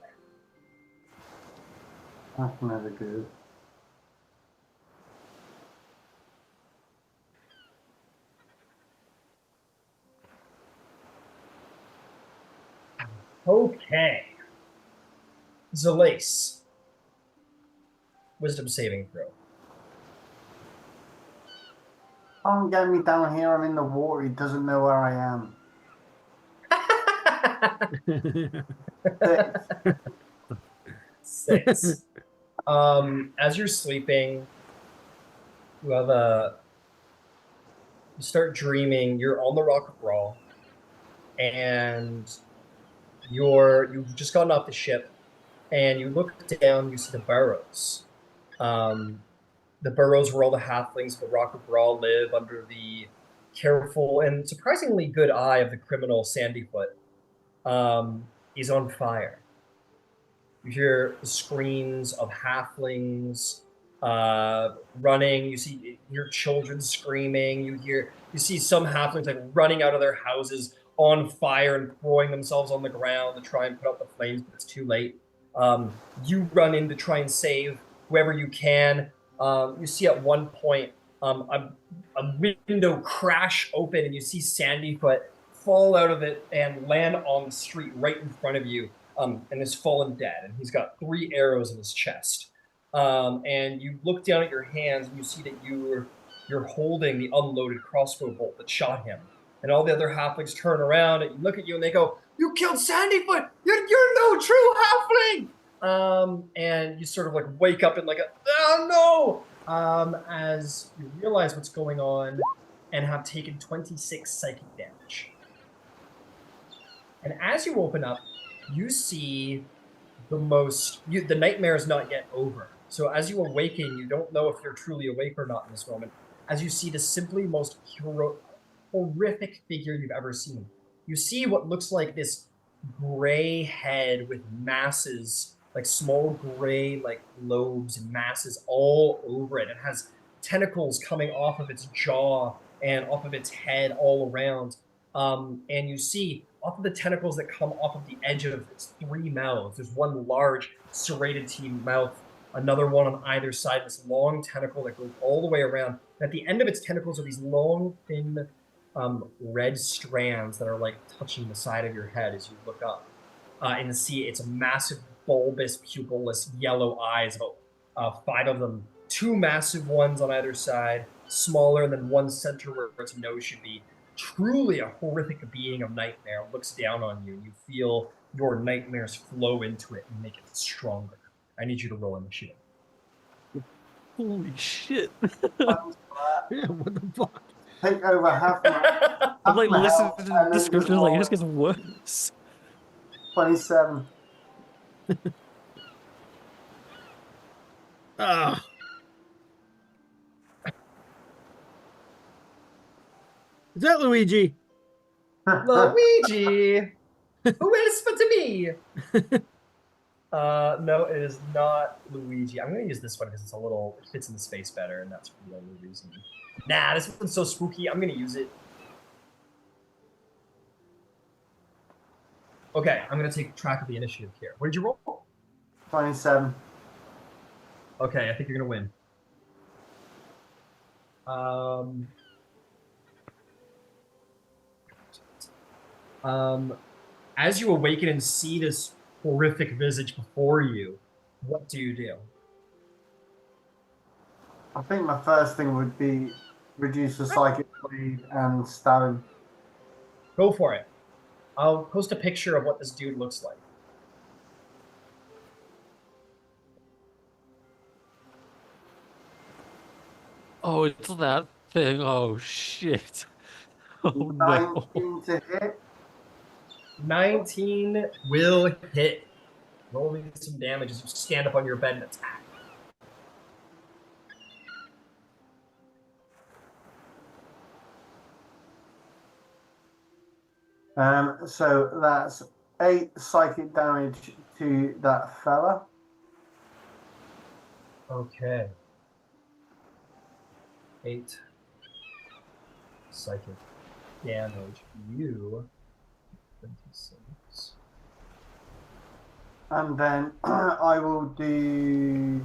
That's never good. Okay. Zalace. Wisdom saving throw. Can't get me down here. I'm in the water. He doesn't know where I am. Six. 6. As you're sleeping, you have you start dreaming. You're on the Rock of Brawl, and you've just gotten off the ship, and you look down. You see the burrows. The burrows where all the halflings of the Rock of Brawl live under the careful and surprisingly good eye of the criminal Sandyfoot. Is on fire. You hear the screams of halflings running. You hear children screaming. You see some halflings like running out of their houses on fire and throwing themselves on the ground to try and put out the flames, but it's too late. You run in to try and save whoever you can. You see at one point a window crash open, and you see Sandyfoot fall out of it and land on the street right in front of you. And is fallen dead, and he's got 3 arrows in his chest. And you look down at your hands, and you see that you're holding the unloaded crossbow bolt that shot him. And all the other halflings turn around and look at you, and they go, "You killed Sandyfoot! You're no true halfling!" And you sort of like wake up in like oh no! As you realize what's going on, and have taken 26 psychic damage. And as you open up, you see the nightmare is not yet over. So as you awaken, you don't know if you're truly awake or not in this moment, as you see the simply most horrific figure you've ever seen. You see what looks like this gray head with masses, like small gray like lobes and masses all over it. It has tentacles coming off of its jaw and off of its head all around. And you see off of the tentacles that come off of the edge of its 3 mouths. There's one large serrated teeth mouth, another one on either side, this long tentacle that goes all the way around. And at the end of its tentacles are these long, thin, red strands that are like touching the side of your head as you look up. And see its massive, bulbous, pupilless yellow eyes, about 5 of them, 2 massive ones on either side, smaller than one center where its nose should be. Truly a horrific being of nightmare looks down on you, and you feel your nightmares flow into it and make it stronger. I need you to roll initiative. Holy shit. Yeah, what the fuck? Take over half my. I'm like listening to the and then description, like it just gets worse. 27. Is that Luigi? Luigi! Who whisper to me? No, it is not Luigi. I'm gonna use this one because it fits in the space better, and that's the only reason. Nah, this one's so spooky. I'm gonna use it. Okay, I'm gonna take track of the initiative here. What did you roll? 27. Okay, I think you're gonna win. As you awaken and see this horrific visage before you, what do you do? I think my first thing would be reduce the psychic bleed and stab him. Go for it. I'll post a picture of what this dude looks like. Oh, it's that thing. Oh, shit. Oh, no. 19 to hit. 19 will hit. Roll me some damage as you stand up on your bed and attack. So that's 8 psychic damage to that fella. Okay. 8 psychic damage. You. 26. And then I will do.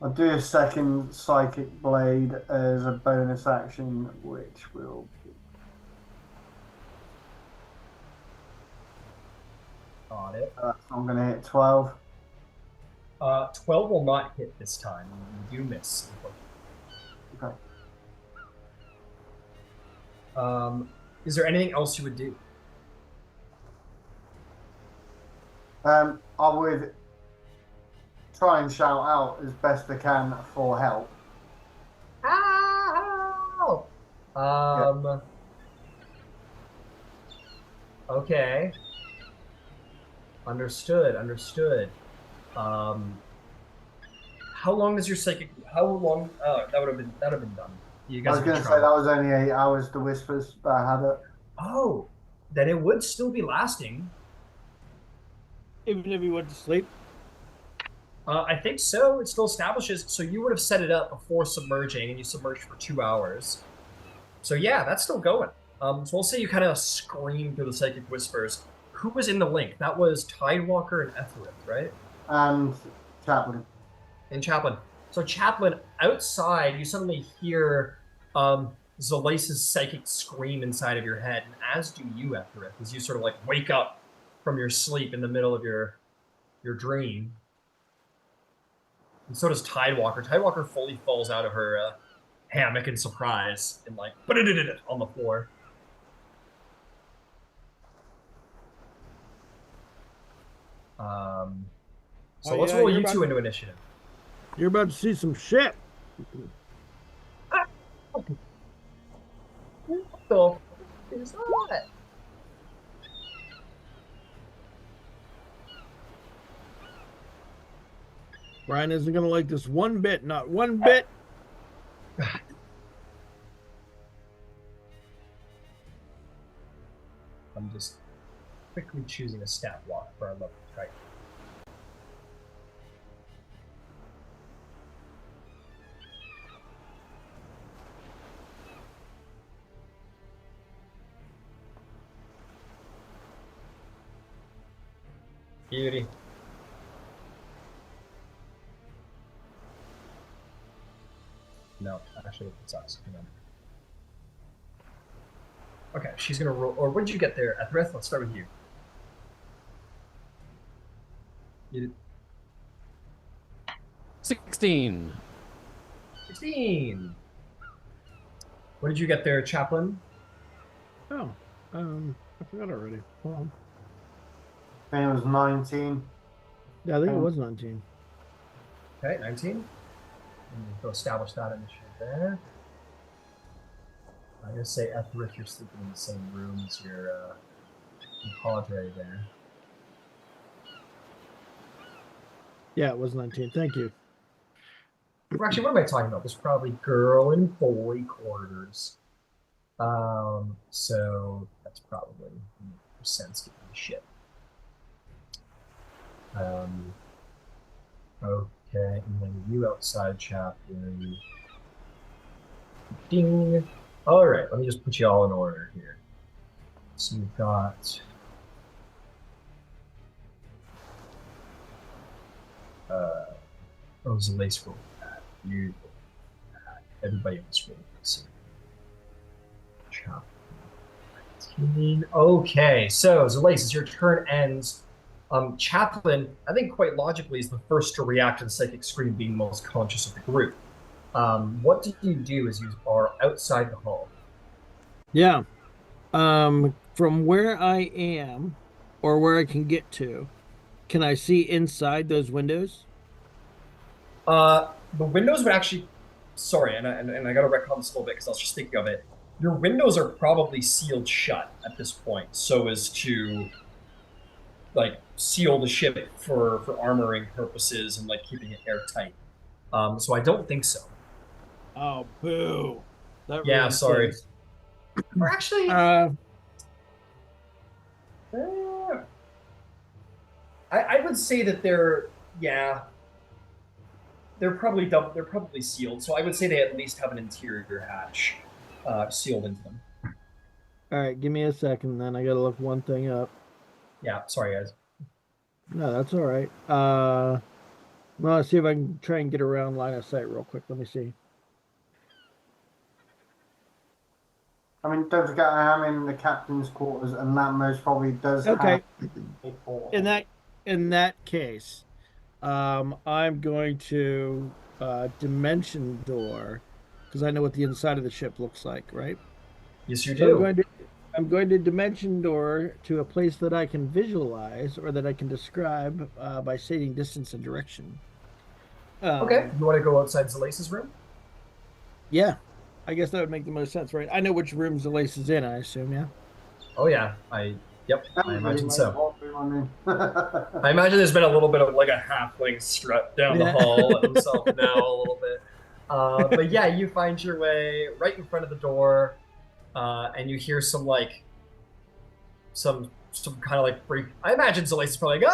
I'll do a second psychic blade as a bonus action, which will be. Got it. I'm going to hit 12. 12 will not hit this time. You do miss. Okay. Is there anything else you would do? I would try and shout out as best I can for help. Help! Okay. Understood. How long does your psychic? How long? That would have been done. You I guys was going to say that was only 8 hours. The whispers that I had it. Oh, then it would still be lasting. Even if he went to sleep? I think so. It still establishes. So you would have set it up before submerging, and you submerged for 2 hours. So yeah, that's still going. So we'll say you kind of scream through the psychic whispers. Who was in the link? That was Tidewalker and Ethelred, right? And Chaplain. And Chaplain. So Chaplain, outside, you suddenly hear Zalace's psychic scream inside of your head, and as do you, Ethelred, as you sort of like wake up from your sleep in the middle of your dream. And so does Tidewalker. Tidewalker fully falls out of her hammock in surprise and like on the floor. So let's roll you two into initiative. You're about to see some shit. What the is that? Brian isn't going to like this one bit, not one bit. I'm just quickly choosing a stat block for our level, right? Beauty. No, actually, it sucks. Hang on. Okay, she's gonna roll. Or what did you get there, Ethrith? Let's start with you. You did 16. 16. What did you get there, Chaplain? Oh, I forgot already. Hold on. I think it was 19. Yeah, I think it was 19. Okay, 19. Go establish that initiative there. I'm gonna say, Ethrith, you're sleeping in the same room as your compadre there. Yeah, it was 19. Thank you. Or actually, what am I talking about? There's probably girl and boy quarters. So that's probably sense given the ship. Okay, and then you outside chaplain. Ding. All right, let me just put you all in order here. So we've got Zalace roll that. You roll that. Everybody else roll this. Chaplain. Okay, so Zalace, as your turn ends, Chaplain, I think quite logically, is the first to react to the psychic scream, being the most conscious of the group. What do you do as you are outside the hall? Yeah. From where I am, or where I can get to, can I see inside those windows? The windows would actually, sorry, and I got to retcon this a little bit because I was just thinking of it. Your windows are probably sealed shut at this point, so as to like seal the ship for armoring purposes and like keeping it airtight. So I don't think so. Oh, boo! That Yeah, ruins sorry. things. Or actually, I would say that they're probably double, they're probably sealed. So I would say they at least have an interior hatch sealed into them. All right, give me a second. Then I gotta look one thing up. Yeah, sorry guys. No, that's all right. Well, let's see if I can try and get around line of sight real quick. Let me see. I mean, don't forget I am in the captain's quarters, and that most probably does Okay. have a portal. In that case, I'm going to dimension door because I know what the inside of the ship looks like, right? Yes, you So do. I'm going to dimension door to a place that I can visualize or that I can describe by stating distance and direction. Okay, you want to go outside Zalace's room? Yeah, I guess that would make the most sense, right? I know which room Zalace is in, I assume, yeah? Oh yeah, yep, I Everybody imagine knows so. what room I'm in. I imagine there's been a little bit of like a halfling strut down the Yeah. hall, let himself now a little bit. But yeah, you find your way right in front of the door, and you hear some like some kind of like freak. I imagine Zalace is probably like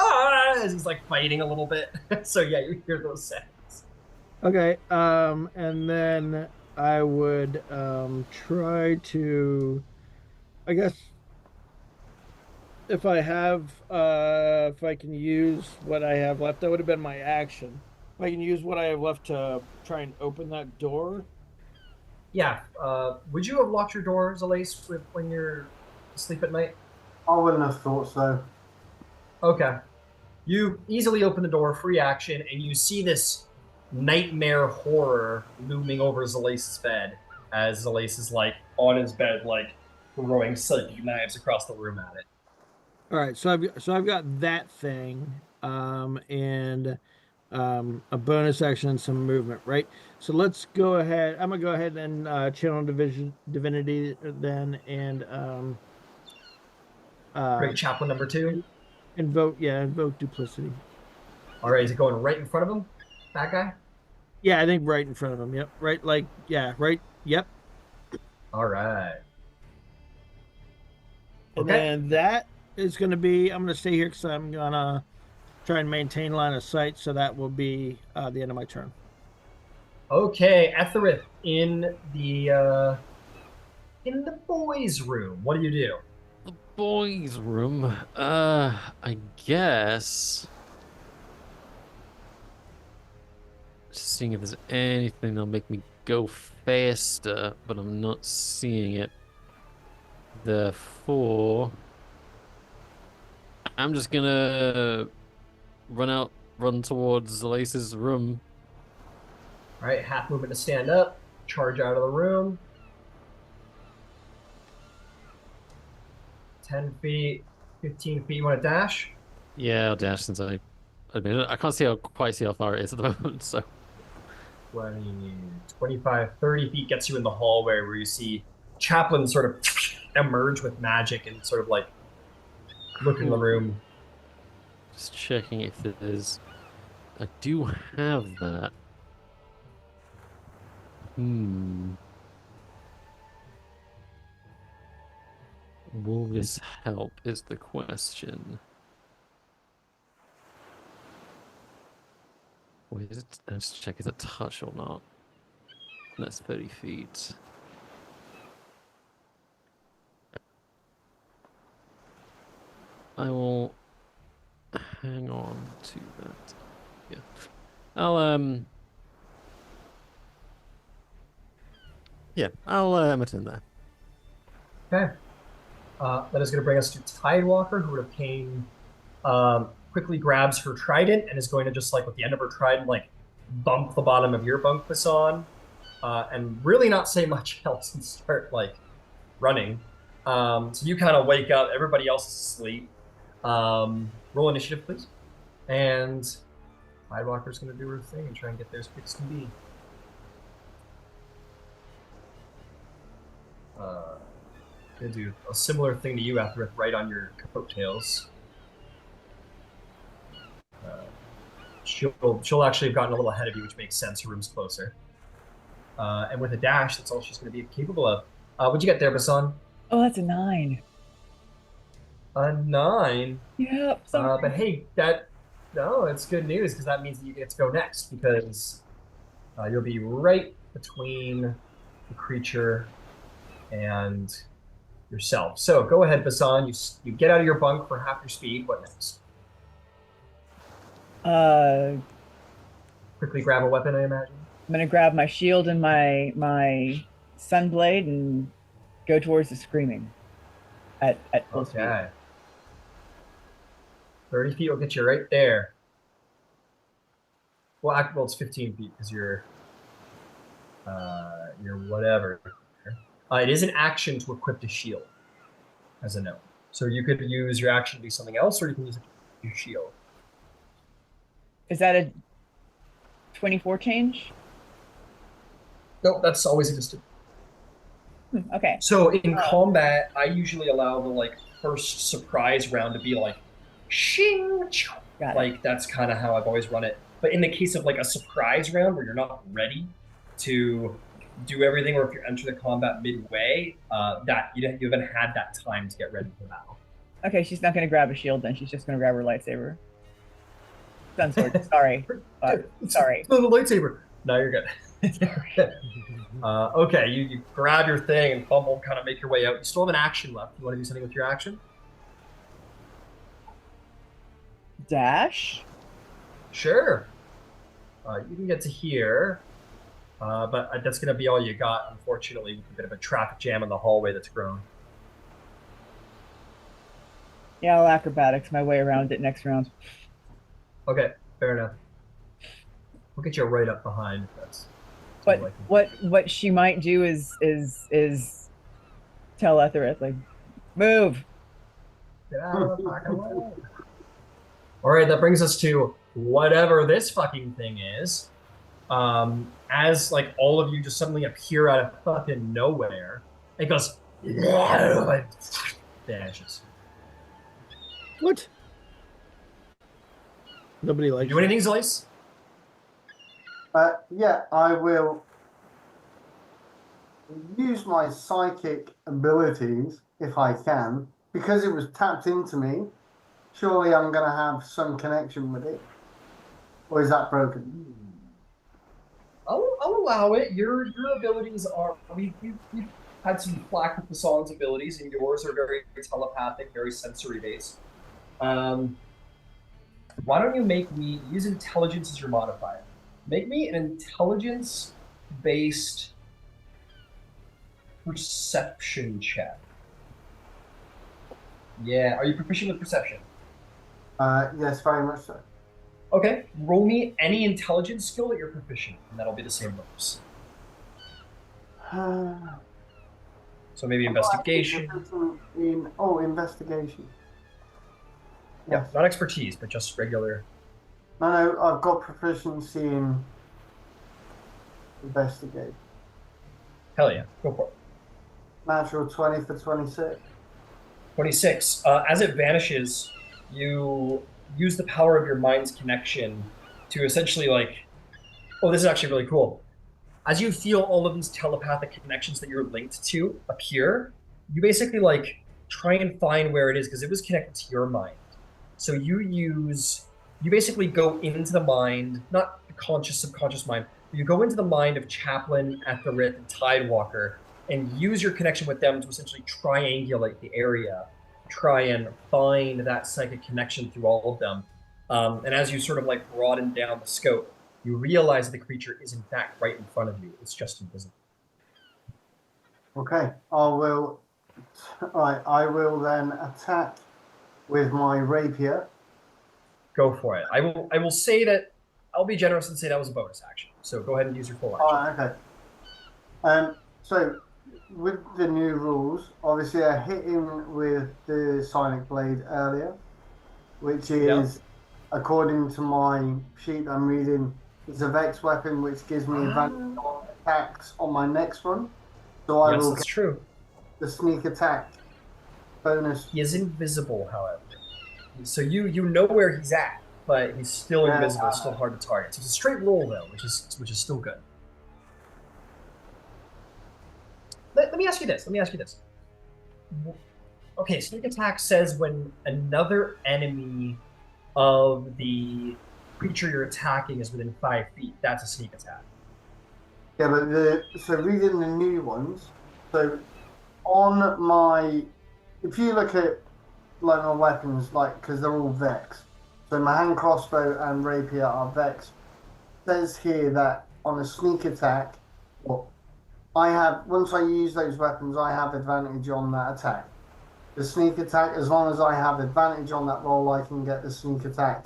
as he's like fighting a little bit. So yeah, you hear those sounds. Okay, and then I would try to, I guess, if I can use what I have left, that would have been my action. If I can use what I have left to try and open that door. Yeah, would you have locked your door, Zalace, when you're asleep at night? I wouldn't have thought so. Okay. You easily open the door, free action, and you see this nightmare horror looming over Zalace's bed as Zalace is like on his bed, like throwing psychic knives across the room at it. All right, so I've got that thing, and a bonus action and some movement, right? So let's go ahead. I'm gonna go ahead and channel divinity then, and Great chaplain number 2. invoke duplicity. All right, is it going right in front of him? That guy? Yeah, I think right in front of him. Yep, right. Like yeah, right. Yep. All right. And Okay. then that is going to be. I'm going to stay here because I'm gonna try and maintain line of sight. So that will be the end of my turn. Okay, Etherith in the boys' room. What do you do? The boys' room. I guess. Just seeing if there's anything that'll make me go faster, but I'm not seeing it. Therefore, I'm just gonna run towards Zalace's room. All right, half movement to stand up, charge out of the room. 10 feet, 15 feet. You want to dash? Yeah, I'll dash since I mean, I can't quite see how far it is at the moment, so 20, 25, 30 feet gets you in the hallway where you see Chaplain sort of emerge with magic and sort of like look in the room. just checking if there's. I do have that. Hmm. Will this help is the question. Wait, let's check is it touch or not. That's 30 feet. I will hang on to that. Yeah. I'll attend that. Okay. That is going to bring us to Tidewalker, who would have came, quickly grabs her trident and is going to just like with the end of her trident, like bump the bottom of your bunk on, and really not say much else and start like running. So you kind of wake up, everybody else is asleep. Roll initiative, please. And Tidewalker's going to do her thing and try and get there as quick as can be. Gonna do a similar thing to you, Etherith, right on your coattails. She'll actually have gotten a little ahead of you, which makes sense. Her room's closer. And with a dash, that's all she's going to be capable of. What'd you get there, Basan? Oh, that's a 9. A 9. Yep. But hey, no, it's good news because that means that you get to go next because you'll be right between the creature and yourself. So go ahead, Basan. You get out of your bunk for half your speed. What next? Quickly grab a weapon, I imagine. I'm gonna grab my shield and my sunblade and go towards the screaming at full speed. Okay. 30 feet will get you right there. Well, it's 15 feet because you're whatever. It is an action to equip the shield, as a note. So you could use your action to do something else, or you can use it to your shield. Is that a 24 change? Nope, that's always existed. Okay. So in combat, I usually allow the like first surprise round to be like, shing, like that's kind of how I've always run it. But in the case of like a surprise round where you're not ready to do everything, or if you enter the combat midway, that you haven't had that time to get ready for battle. Okay, she's not going to grab a shield then. She's just going to grab her lightsaber. Sunsword. Sorry. Sorry. The lightsaber. No, you're good. Okay, you grab your thing and fumble, kind of make your way out. You still have an action left. You want to do something with your action? Dash? Sure. You can get to here, but that's going to be all you got, unfortunately, with a bit of a traffic jam in the hallway that's grown. Yeah, I'll acrobatics my way around it next round. Okay, fair enough. We'll get you right up behind if that's. But what she might do is tell Ethereth, like, move. Get out of the fucking way. All right, that brings us to whatever this fucking thing is. As like all of you just suddenly appear out of fucking nowhere, it goes vanishes. What? Nobody likes. You do anything, Zalace? Yeah, I will use my psychic abilities if I can, because it was tapped into me. Surely I'm going to have some connection with it, or is that broken? I'll allow it. Your abilities are we've had some flack with the song's abilities, and yours are very telepathic, very sensory based. Why don't you make me use intelligence as your modifier? Make me an intelligence-based perception check. Yeah, are you proficient with perception? Yes, very much so. Okay, roll me any intelligence skill that you're proficient, and that'll be the same bonus. So maybe investigation. Investigation. Yeah, Yes. not expertise, but just regular. No, I've got proficiency in investigate. Hell yeah, go for it. Natural 20 for 26. 26. As it vanishes, you use the power of your mind's connection to essentially like, oh, this is actually really cool. as you feel all of these telepathic connections that you're linked to appear, you basically like try and find where it is because it was connected to your mind. So you basically go into the mind, not the conscious, subconscious mind, but you go into the mind of Chaplain, Etherith, and Tidewalker and use your connection with them to essentially triangulate the area, try and find that psychic connection through all of them. And as you sort of like broaden down the scope, you realize the creature is in fact right in front of you. It's just invisible. Okay, I will. Right, I will then attack with my rapier. Go for it. I will say that I'll be generous and say that was a bonus action. So go ahead and use your full action. Okay. So with the new rules, obviously I hit him with the Sonic Blade earlier, which is, according to my sheet I'm reading, it's a Vex weapon which gives me advantage on attacks on my next one. So I will that's get true. the sneak attack bonus. He is invisible, however. So you know where he's at, but he's still invisible, still hard to target. So it's a straight roll though, which is still good. Let me ask you this. Okay, sneak attack says when another enemy of the creature you're attacking is within 5 feet. That's a sneak attack. Yeah, but so reading the new ones, so on my, if you look at like my weapons, like, because they're all Vex, so my hand crossbow and rapier are Vex. It says here that on a sneak attack, well, I have, once I use those weapons, I have advantage on that attack. The sneak attack, as long as I have advantage on that roll, I can get the sneak attack.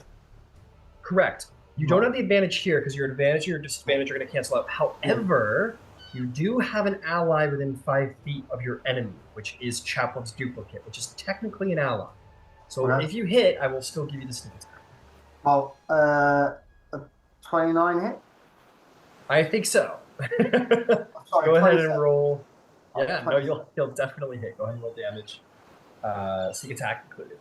Correct. You don't have the advantage here because your advantage and your disadvantage are going to cancel out. However, you do have an ally within 5 feet of your enemy, which is Chaplain's duplicate, which is technically an ally. So if you hit, I will still give you the sneak attack. Well, a 29 hit? I think so. Sorry, Go ahead 27. and roll. Oh, Yeah, no, you'll definitely hit. Go ahead and roll damage. Sneak attack included.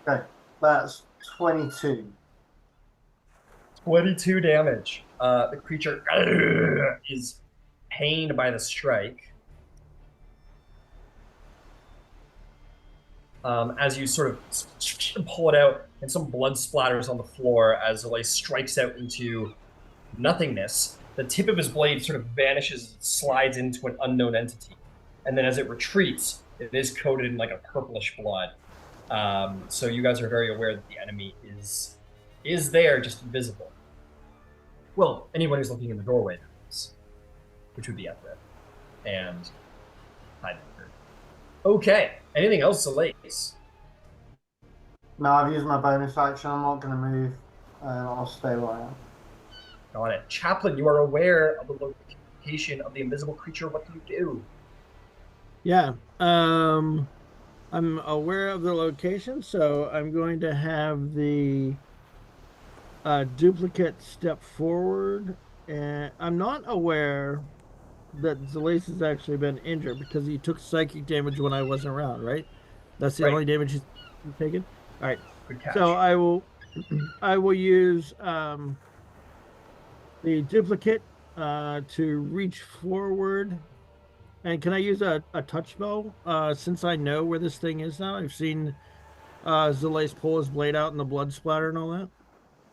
Okay, that's 22. 22 damage. The creature is pained by the strike. As you sort of pull it out, and some blood splatters on the floor as Zalace strikes out into nothingness. The tip of his blade sort of vanishes, slides into an unknown entity. And then as it retreats, it is coated in like a purplish blood. So you guys are very aware that the enemy is there, just invisible. Well, anyone who's looking in the doorway, which would be Etherith and Tidewalker. Okay, anything else, Zalace? No, I've used my bonus action. I'm not going to move. I'll stay where I am. Got it. Chaplain, you are aware of the location of the invisible creature. What do you do? Yeah. I'm aware of the location, so I'm going to have the duplicate step forward. And I'm not aware that Zalace has actually been injured because he took psychic damage when I wasn't around, right? That's the only damage he's taken? All right. Good catch. So I will use the duplicate to reach forward. And can I use a touch spell? Since I know where this thing is now, I've seen Zalace pull his blade out and the blood splatter and all that.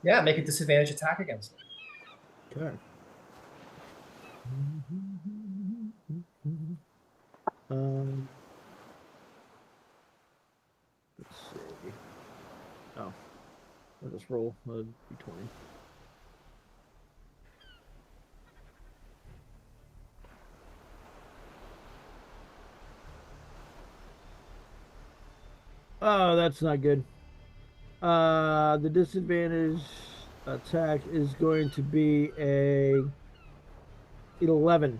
Yeah, make a disadvantage attack against it. Okay. Let's see. Oh, I'll just roll a d20. Oh, that's not good. The disadvantage attack is going to be a 11.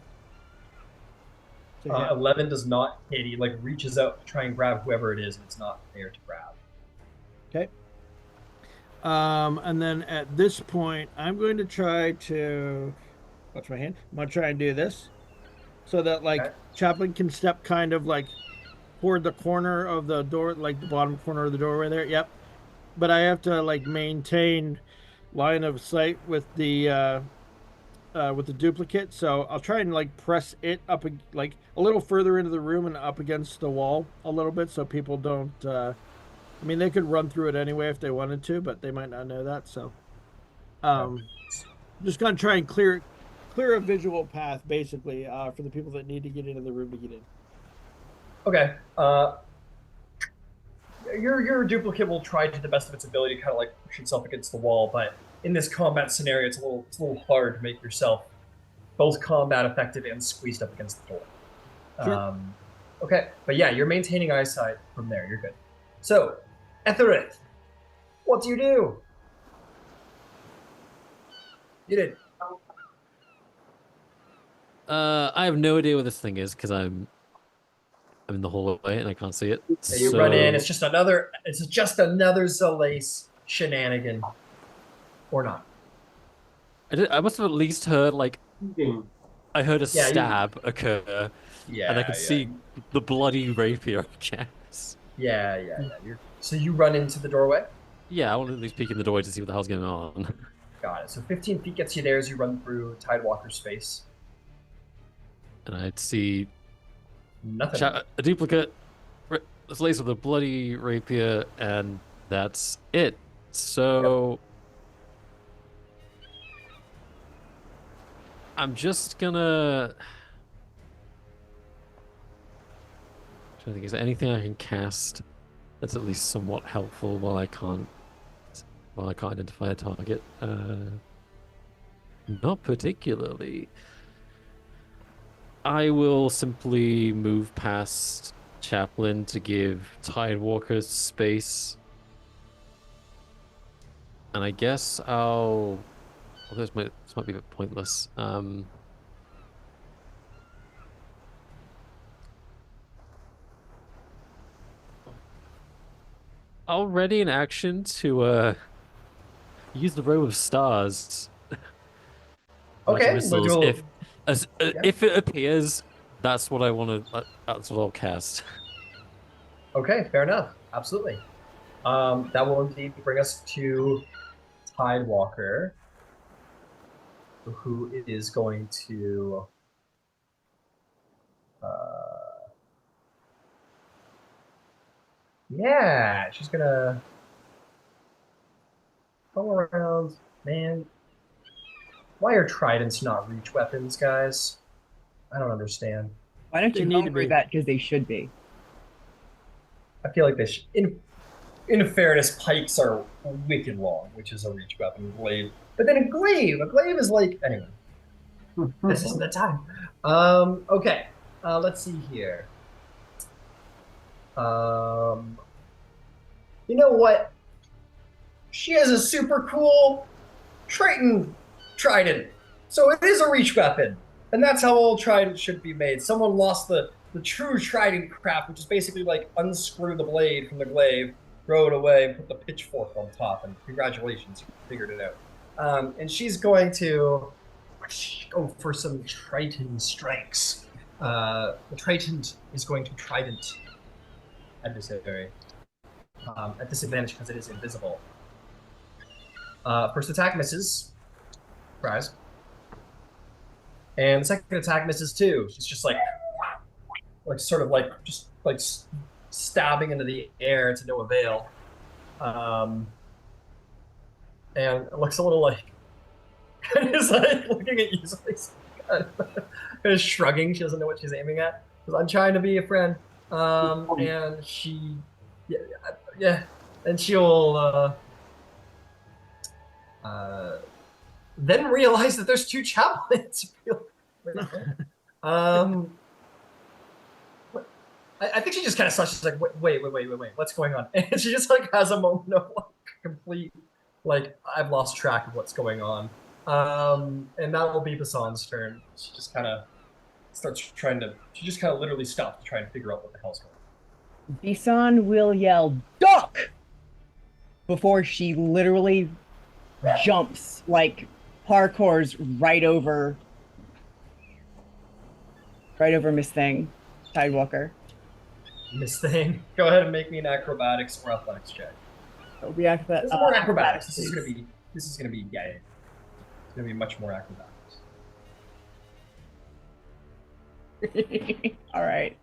11 does not hit. He like reaches out to try and grab whoever it is, and it's not there to grab. Okay. And then at this point, I'm going to try to watch my hand. I'm gonna try and do this so that like Chaplain can step kind of like toward the corner of the door, like the bottom corner of the doorway there. Yep. But I have to like maintain line of sight with the duplicate, so I'll try and like press it up like a little further into the room and up against the wall a little bit, so people don't. I mean, they could run through it anyway if they wanted to, but they might not know that. So, just gonna try and clear a visual path, basically, for the people that need to get into the room to get in. Okay. Your duplicate will try to the best of its ability to kind of like push itself against the wall, but in this combat scenario, it's a little hard to make yourself both combat effective and squeezed up against the door. Sure. Okay, but yeah, you're maintaining eyesight from there. You're good. So, Etherith, what do you do? You did. I have no idea what this thing is because I'm in the hallway and I can't see it. Yeah, you run in. It's just another Zalace shenanigan, or not? I must have at least heard like I heard a stab occur, Yeah, and I could see the bloody rapier. I guess. Yeah. So you run into the doorway. Yeah, I want to at least peek in the doorway to see what the hell's going on. Got it. So 15 feet gets you there as you run through Tidewalker's space. And I'd see nothing. A duplicate, Zalace with a bloody rapier, and that's it. So I'm just gonna try to think. Is there anything I can cast that's at least somewhat helpful while I can't identify a target? Not particularly. I will simply move past Chaplain to give Tidewalker space. And I guess I'll... Well, this might be a bit pointless. I'll ready an action to use the row of stars. Okay, Missiles, if it appears, that's what I want to. That's what I'll cast. Okay, fair enough. Absolutely. That will indeed bring us to Tidewalker, who is going to. Yeah, she's gonna go around. Man, why are tridents not reach weapons, guys? I don't understand. Why don't They you need to homebrew be. that? Because they should be. I feel like they should. In fairness, pikes are wicked long, which is a reach weapon. Glaive, but then a glaive is like anyway. This isn't the time. Okay. Let's see here. You know what? She has a super cool Triton trident, so it is a reach weapon, and that's how all tridents should be made. Someone lost the true trident craft, which is basically like unscrew the blade from the glaive, throw it away, and put the pitchfork on top. And congratulations, you figured it out. And she's going to go for some Triton strikes. The Triton is going to trident adversary at disadvantage because it is invisible. First attack misses. Surprise. And the second attack misses too. She's just like sort of like just like stabbing into the air to no avail. And it looks a little like it's like looking at you, kind of shrugging. She doesn't know what she's aiming at. Because I'm trying to be a friend. And she, yeah, and she'll then realize that there's two chaplains. I think she just kind of saw. She's like, wait, what's going on? And she just like has a moment of like complete, like I've lost track of what's going on. And that will be Basan's turn. She just kind of starts trying to. She just kind of literally stops to try and figure out what the hell's going on. Bisan will yell "Duck" before she literally jumps, like parkours right over Miss Thing, Tidewalker. Miss Thing, go ahead and make me an acrobatics or athletics check. React that. More acrobatics. This is going to be This is gonna be it's gonna be much more acrobatics. All right.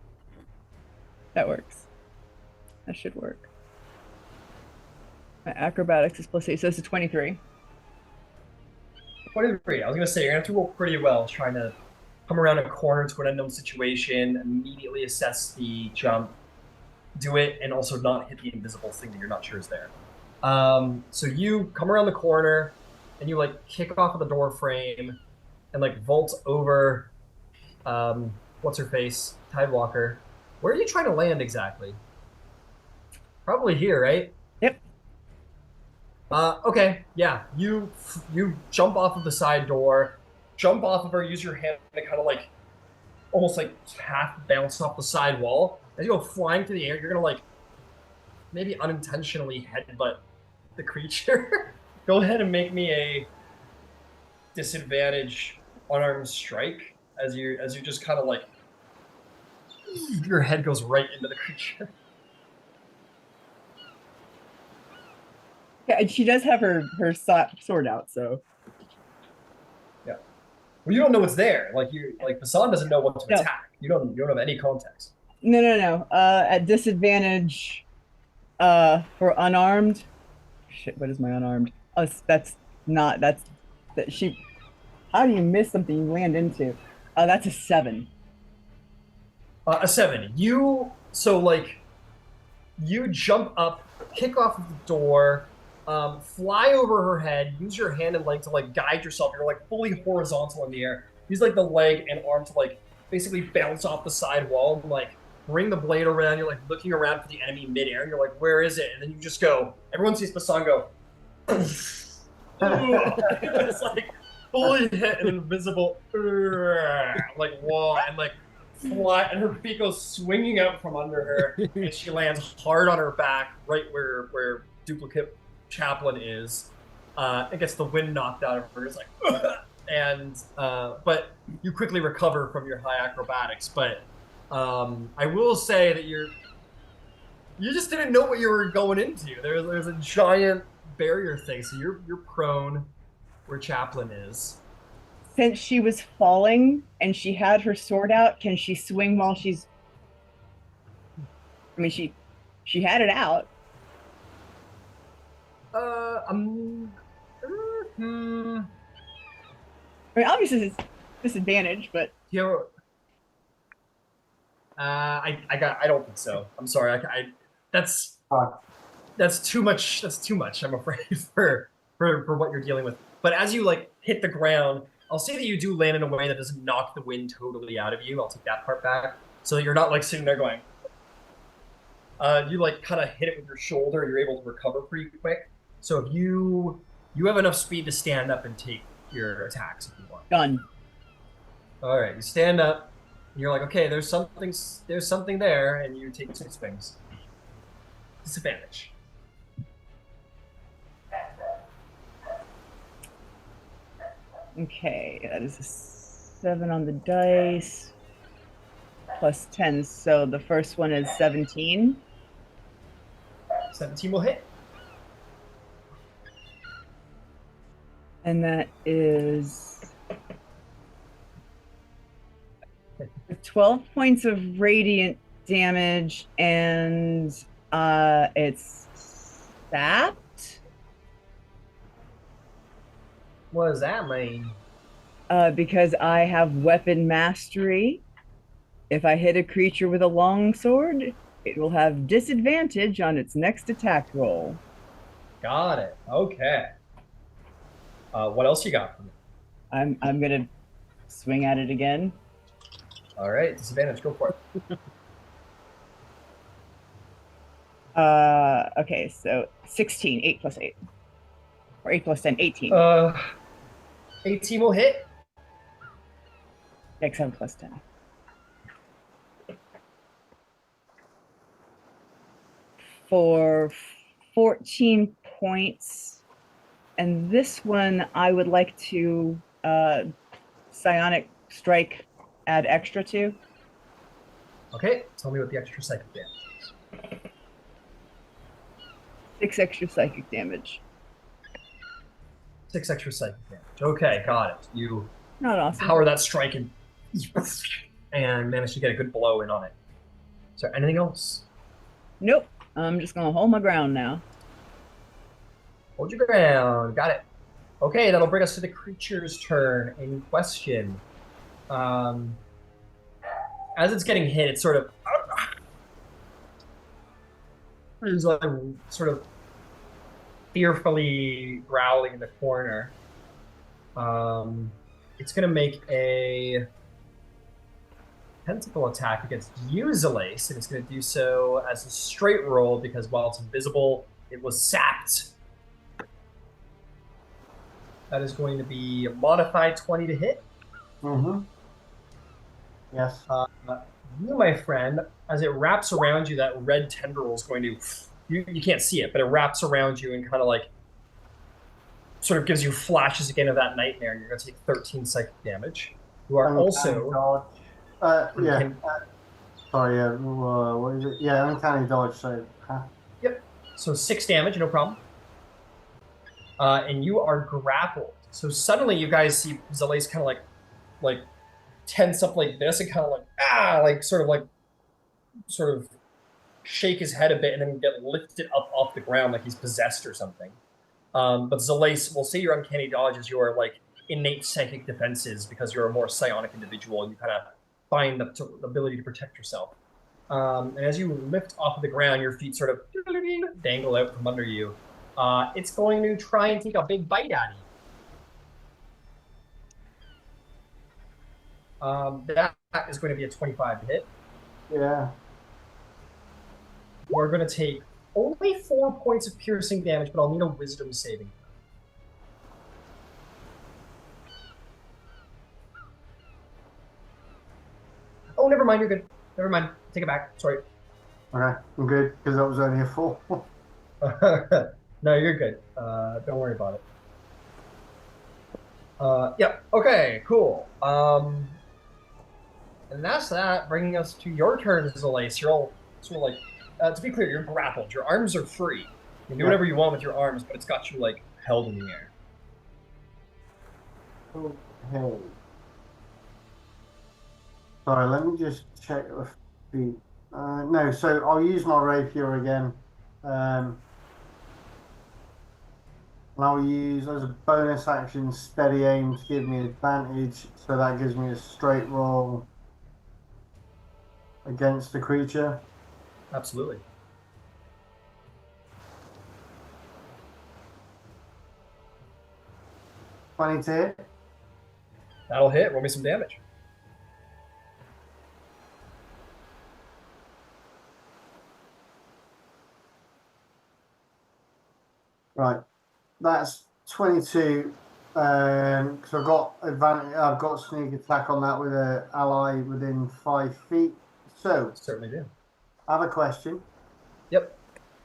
That works. That should work. My acrobatics is +8, so it's a 23. 23. I was gonna say you're gonna have to roll pretty well trying to come around a corner to an unknown situation, immediately assess the jump, do it, and also not hit the invisible thing that you're not sure is there. So you come around the corner and you like kick off of the door frame and like vault over what's her face? Tidewalker. Where are you trying to land exactly? Probably here, right? Yep. Okay, yeah. You jump off of the side door, jump off of her, use your hand to kind of like almost like half bounce off the side wall. As you go flying through the air, you're gonna like maybe unintentionally headbutt the creature. Go ahead and make me a disadvantage unarmed strike as you just kind of like your head goes right into the creature. Yeah, and she does have her sword out, so. Yeah. Well, you don't know what's there. Like Basan doesn't know what to No. attack. You don't have any context. No. At disadvantage, for unarmed. Shit, what is my unarmed? Oh, that's not. That she. How do you miss something you land into? That's a 7. A 7. You jump up, kick off of the door, fly over her head, use your hand and leg to like guide yourself. You're like fully horizontal in the air. Use like the leg and arm to like basically bounce off the side wall and like bring the blade around. You're like looking around for the enemy midair and you're like, where is it? And then you just go, everyone sees Basan go, it's like fully hit an invisible like wall and like fly, and her feet goes swinging out from under her, and she lands hard on her back, right where duplicate Chaplain is. It gets the wind knocked out of her. It's like, and but you quickly recover from your high acrobatics. But I will say that you just didn't know what you were going into. There's a giant barrier thing, so you're prone where Chaplain is. Since she was falling and she had her sword out, can she swing while she's? I mean, she had it out. I mean, obviously it's disadvantage, but I don't think so. I'm sorry. That's too much. That's too much. I'm afraid for what you're dealing with. But as you like hit the ground, I'll say that you do land in a way that doesn't knock the wind totally out of you. I'll take that part back, so that you're not like sitting there going. You like kind of hit it with your shoulder, and you're able to recover pretty quick. So if you have enough speed to stand up and take your attacks if you want. Done. All right, you stand up. And you're like, okay, there's something there, and you take 2 swings. Disadvantage. Okay, that is a 7 on the dice plus 10. So the first one is 17. 17 will hit. And that is 12 points of radiant damage, and it's sapped. What does that mean? Because I have weapon mastery. If I hit a creature with a long sword, it will have disadvantage on its next attack roll. Got it. Okay. What else you got for me? I'm gonna swing at it again. All right, disadvantage. Go for it. Okay, so 16, 8 plus 8. Or 8 plus 10, 18. 18 will hit. 7 plus 10. For 14 points. And this one I would like to psionic strike add extra to. Okay, tell me what the extra psychic damage is. 6 extra psychic damage. 6 extra psychic damage. Okay, got it. You Not awesome. power that strike and manage to get a good blow in on it. Is there anything else? Nope. I'm just gonna hold my ground now. Hold your ground. Got it. Okay, that'll bring us to the creature's turn in question. As it's getting hit, it's sort of is like sort of fearfully growling in the corner. It's going to make a tentacle attack against you, Zalace, and it's going to do so as a straight roll because while it's invisible, it was sapped. That is going to be a modified 20 to hit. Mm-hmm. Yes. You, my friend, as it wraps around you, that red tendril is going to... You can't see it, but it wraps around you and kind of like... sort of gives you flashes again of that nightmare, and you're going to take 13 psychic damage. You are also... yeah. Sorry, what is it? Yeah, uncanny dodge, so... Yep. So 6 damage, no problem. And you are grappled. So suddenly you guys see Zalace kind of like tense up like this and kind of like sort of shake his head a bit and then get lifted up off the ground like he's possessed or something. But Zalace, we'll say your uncanny dodge is your like innate psychic defenses because you're a more psionic individual and you kind of find the ability to protect yourself. And as you lift off of the ground, your feet sort of dangle out from under you. It's going to try and take a big bite at you. That is going to be a 25 to hit. Yeah. We're going to take only 4 points of piercing damage, but I'll need a wisdom saving. Oh, never mind. You're good. Never mind. Take it back. Sorry. Okay, I'm good, because that was only a 4. No, you're good. Don't worry about it. Yep. Okay, cool. And that's that, bringing us to your turn, Zalace. You're all sort of like, to be clear, you're grappled. Your arms are free. You can do whatever you want with your arms, but it's got you, like, held in the air. Okay. Sorry, let me just check the feet. No, so I'll use my rapier again. And I'll use as a bonus action steady aim to give me advantage, so that gives me a straight roll against the creature. Absolutely. $20 to hit. That'll hit. Roll me some damage. Right. That's 22. Because I've got advantage. I've got sneak attack on that with an ally within 5 feet. So, Certainly do. I have a question. Yep.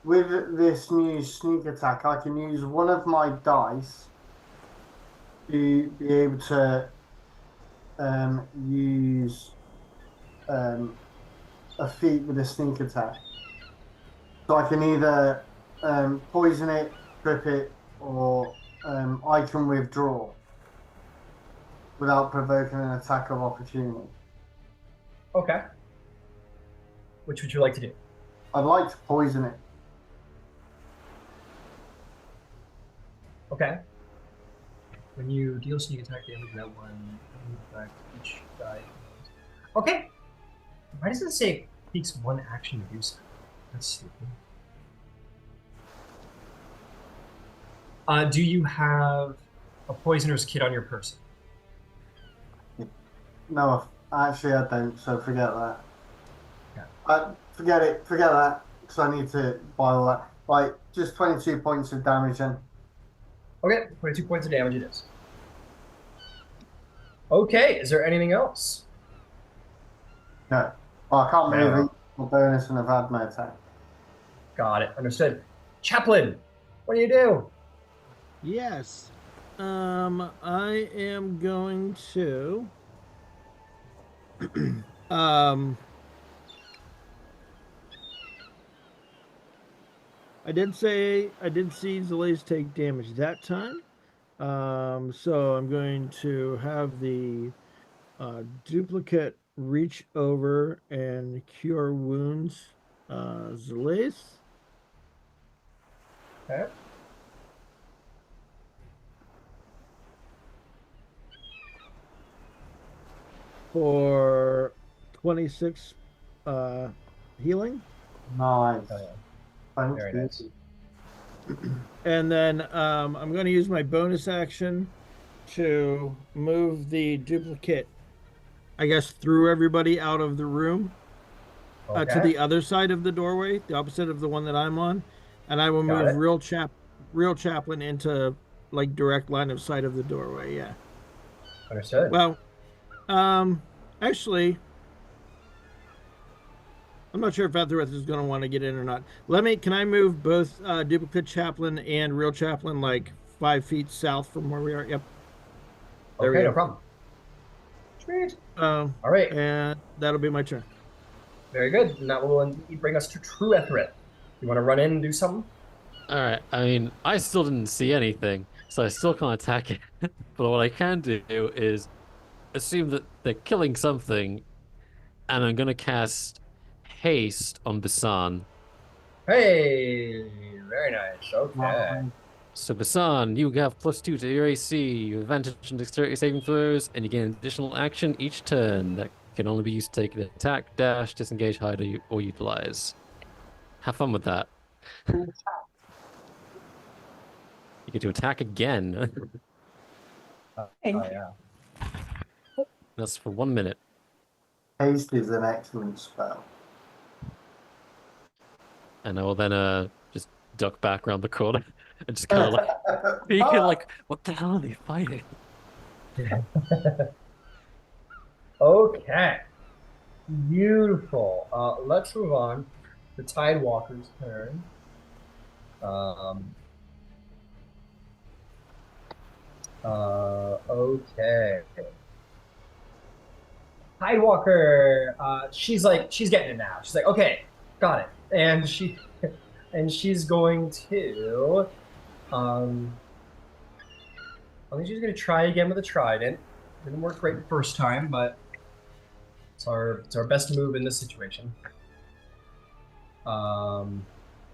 With this new sneak attack, I can use one of my dice to be able to use a feat with a sneak attack. So I can either poison it, trip it, or I can withdraw without provoking an attack of opportunity. Okay. Which would you like to do? I'd like to poison it. Okay. When you deal sneak attack damage, that one affect each die. Okay. Why does it say it takes one action to do so? That's stupid. Do you have a poisoner's kit on your person? No, actually I don't, so forget that. Okay. Forget it, forget that, because I need to buy all that. Right, just 22 points of damage then. Okay, 22 points of damage it is. Okay, is there anything else? No. Well, I can't No. move a bonus and I've had my attack. Got it, understood. Chaplain, what do you do? Yes. I am going to I did see Zalace take damage that time. So I'm going to have the duplicate reach over and cure wounds. Zalace. Okay. For 26 healing. Nice. Oh, yeah. Thanks, Very dude. nice. And then I'm going to use my bonus action to move the duplicate, I guess, through everybody out of the room to Okay. the other side of the doorway, the opposite of the one that I'm on. And I will Got move it. real chaplain into like direct line of sight of the doorway. Yeah. Understood. Well, actually, I'm not sure if Ethereth is going to want to get in or not. Can I move both duplicate chaplain and real chaplain like 5 feet south from where we are? Yep. There we Okay, no go. problem. Sweet. Um, All right. and that'll be my turn. Very good. And that will indeed bring us to True Ethereth. You want to run in and do something? All right. I mean, I still didn't see anything, so I still can't attack it. But what I can do is assume that they're killing something, and I'm gonna cast haste on Basan. Hey, very nice. Okay. So Basan, you have +2 to your AC, you have advantage on dexterity saving throws, and you gain an additional action each turn that can only be used to take an attack, dash, disengage, hide, or utilize. Have fun with that. You get to attack again. Thank you. Yeah. That's for 1 minute. Haste is an excellent spell. And I will then just duck back around the corner and just kind of like you can like, what the hell are they fighting? Okay. Beautiful. Let's move on to Tidewalker's turn. Okay. Tidewalker, she's getting it now. She's like, okay, got it. And she's going to, I think she's going to try again with a trident. Didn't work great the first time, but it's our best move in this situation.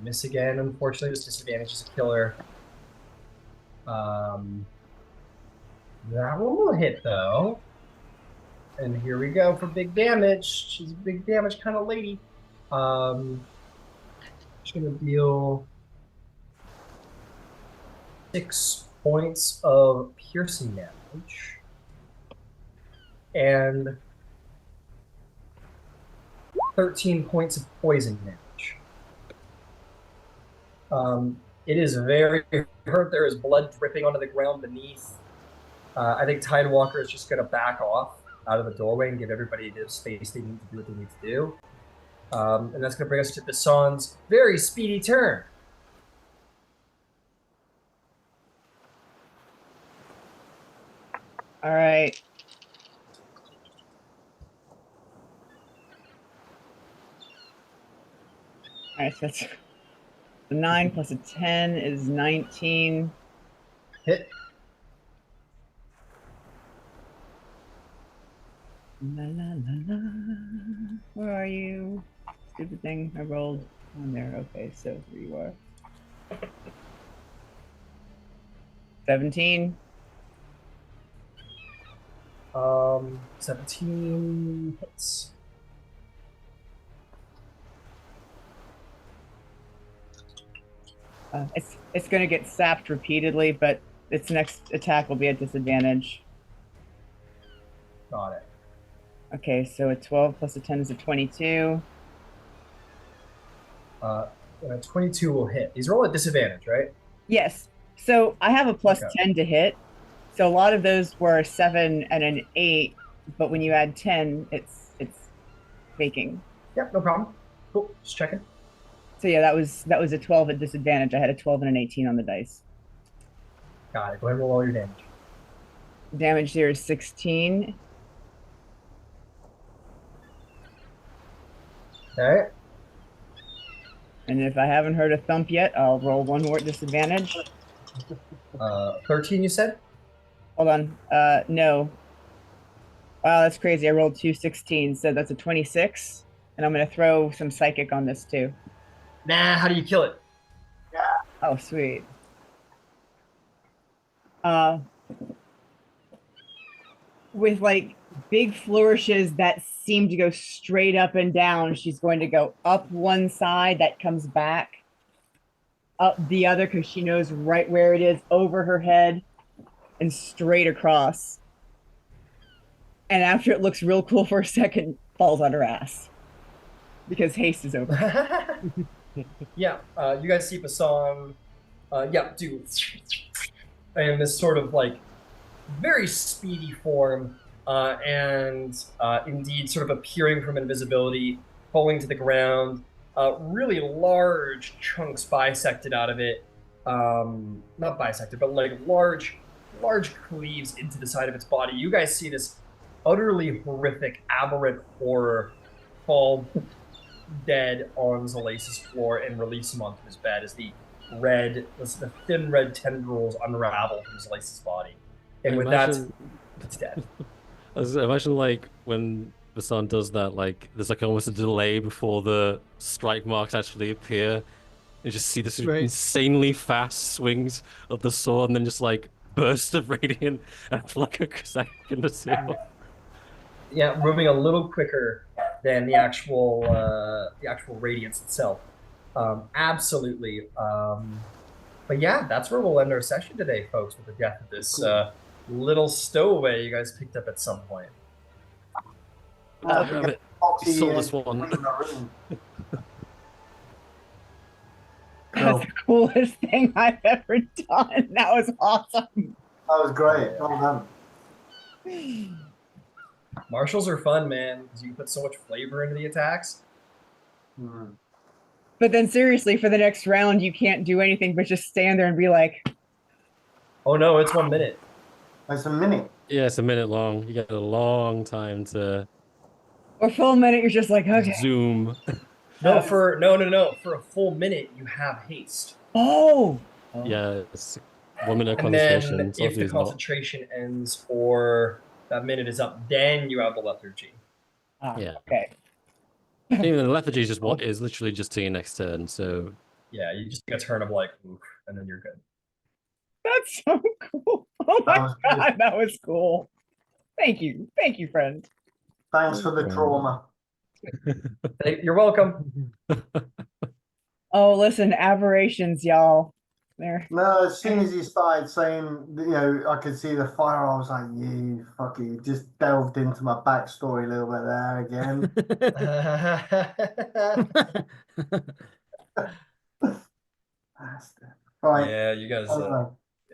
Miss again, unfortunately. This disadvantage is a killer. That one will hit, though. And here we go for big damage. She's a big damage kind of lady. She's going to deal 6 points of piercing damage. And 13 points of poison damage. It is very hurt. There is blood dripping onto the ground beneath. I think Tidewalker is just going to back off out of the doorway and give everybody the space they need to do what they need to do. And that's going to bring us to Basan's very speedy turn. All right. All right, so that's 9 plus a 10 is 19. Hit. La, la, la, la. Where are you? Stupid thing. I rolled on there. Okay, so here you are. 17. 17 hits. It's going to get sapped repeatedly, but its next attack will be at disadvantage. Got it. Okay, so a 12 plus a 10 is a 22. 22 will hit. These are all at disadvantage, right? Yes. So I have a plus Okay. 10 to hit. So a lot of those were 7 and an 8, but when you add 10, it's faking. Yep, no problem. Cool. Just checking. So yeah, that was a 12 at disadvantage. I had a 12 and an 18 on the dice. Got it. Go ahead and roll all your damage. Damage here is 16. Okay. And if I haven't heard a thump yet, I'll roll one more at disadvantage. 13, you said? Hold on. No. Wow, that's crazy. I rolled 2 16s, so that's a 26. And I'm gonna throw some psychic on this too. Nah, how do you kill it? Oh, sweet. Uh, with like big flourishes that seem to go straight up and down, she's going to go up one side that comes back, up the other because she knows right where it is, over her head, and straight across. And after it looks real cool for a second, falls on her ass because haste is over. Yeah, you guys see Basan, yeah, do, and this sort of like very speedy form, and indeed sort of appearing from invisibility, falling to the ground, really large chunks bisected out of it, not bisected, but like large cleaves into the side of its body. You guys see this utterly horrific, aberrant horror fall dead on Zalace's floor and release him onto his bed as the thin red tendrils unravel from Zalace's body. And with that, it's dead. I imagine like when the sun does that, like there's like almost a delay before the strike marks actually appear. You just see this Right. insanely fast swings of the sword, and then just like burst of radiant after like a second or two. Yeah, moving a little quicker than the actual radiance itself. Absolutely. But yeah, that's where we'll end our session today, folks, with the death of this little stowaway you guys picked up at some point. Damn it. You saw this one. That's the coolest thing I've ever done. That was awesome. That was great. Well done. Martials are fun, man, because you can put so much flavor into the attacks. Mm. But then seriously, for the next round, you can't do anything but just stand there and be like, oh no, it's 1 minute. It's a minute. Yeah, it's a minute long. You get a long time to a full minute, you're just like, okay. zoom. No, for a full minute you have haste. Oh. Yeah, it's 1 minute And then concentration. if the concentration ends or that minute is up, then you have the lethargy. Yeah. Okay. Even the lethargy is just what is literally just to your next turn. So yeah, you just get a turn of like, oof, and then you're good. That's so cool. Oh my god, that was cool. Thank you, friend. Thanks for the trauma. You're welcome. Oh, listen, aberrations, y'all. There. No, as soon as you started saying, I could see the fire, I was like, you fuck you. Just delved into my backstory a little bit there again. Right. Yeah, you guys.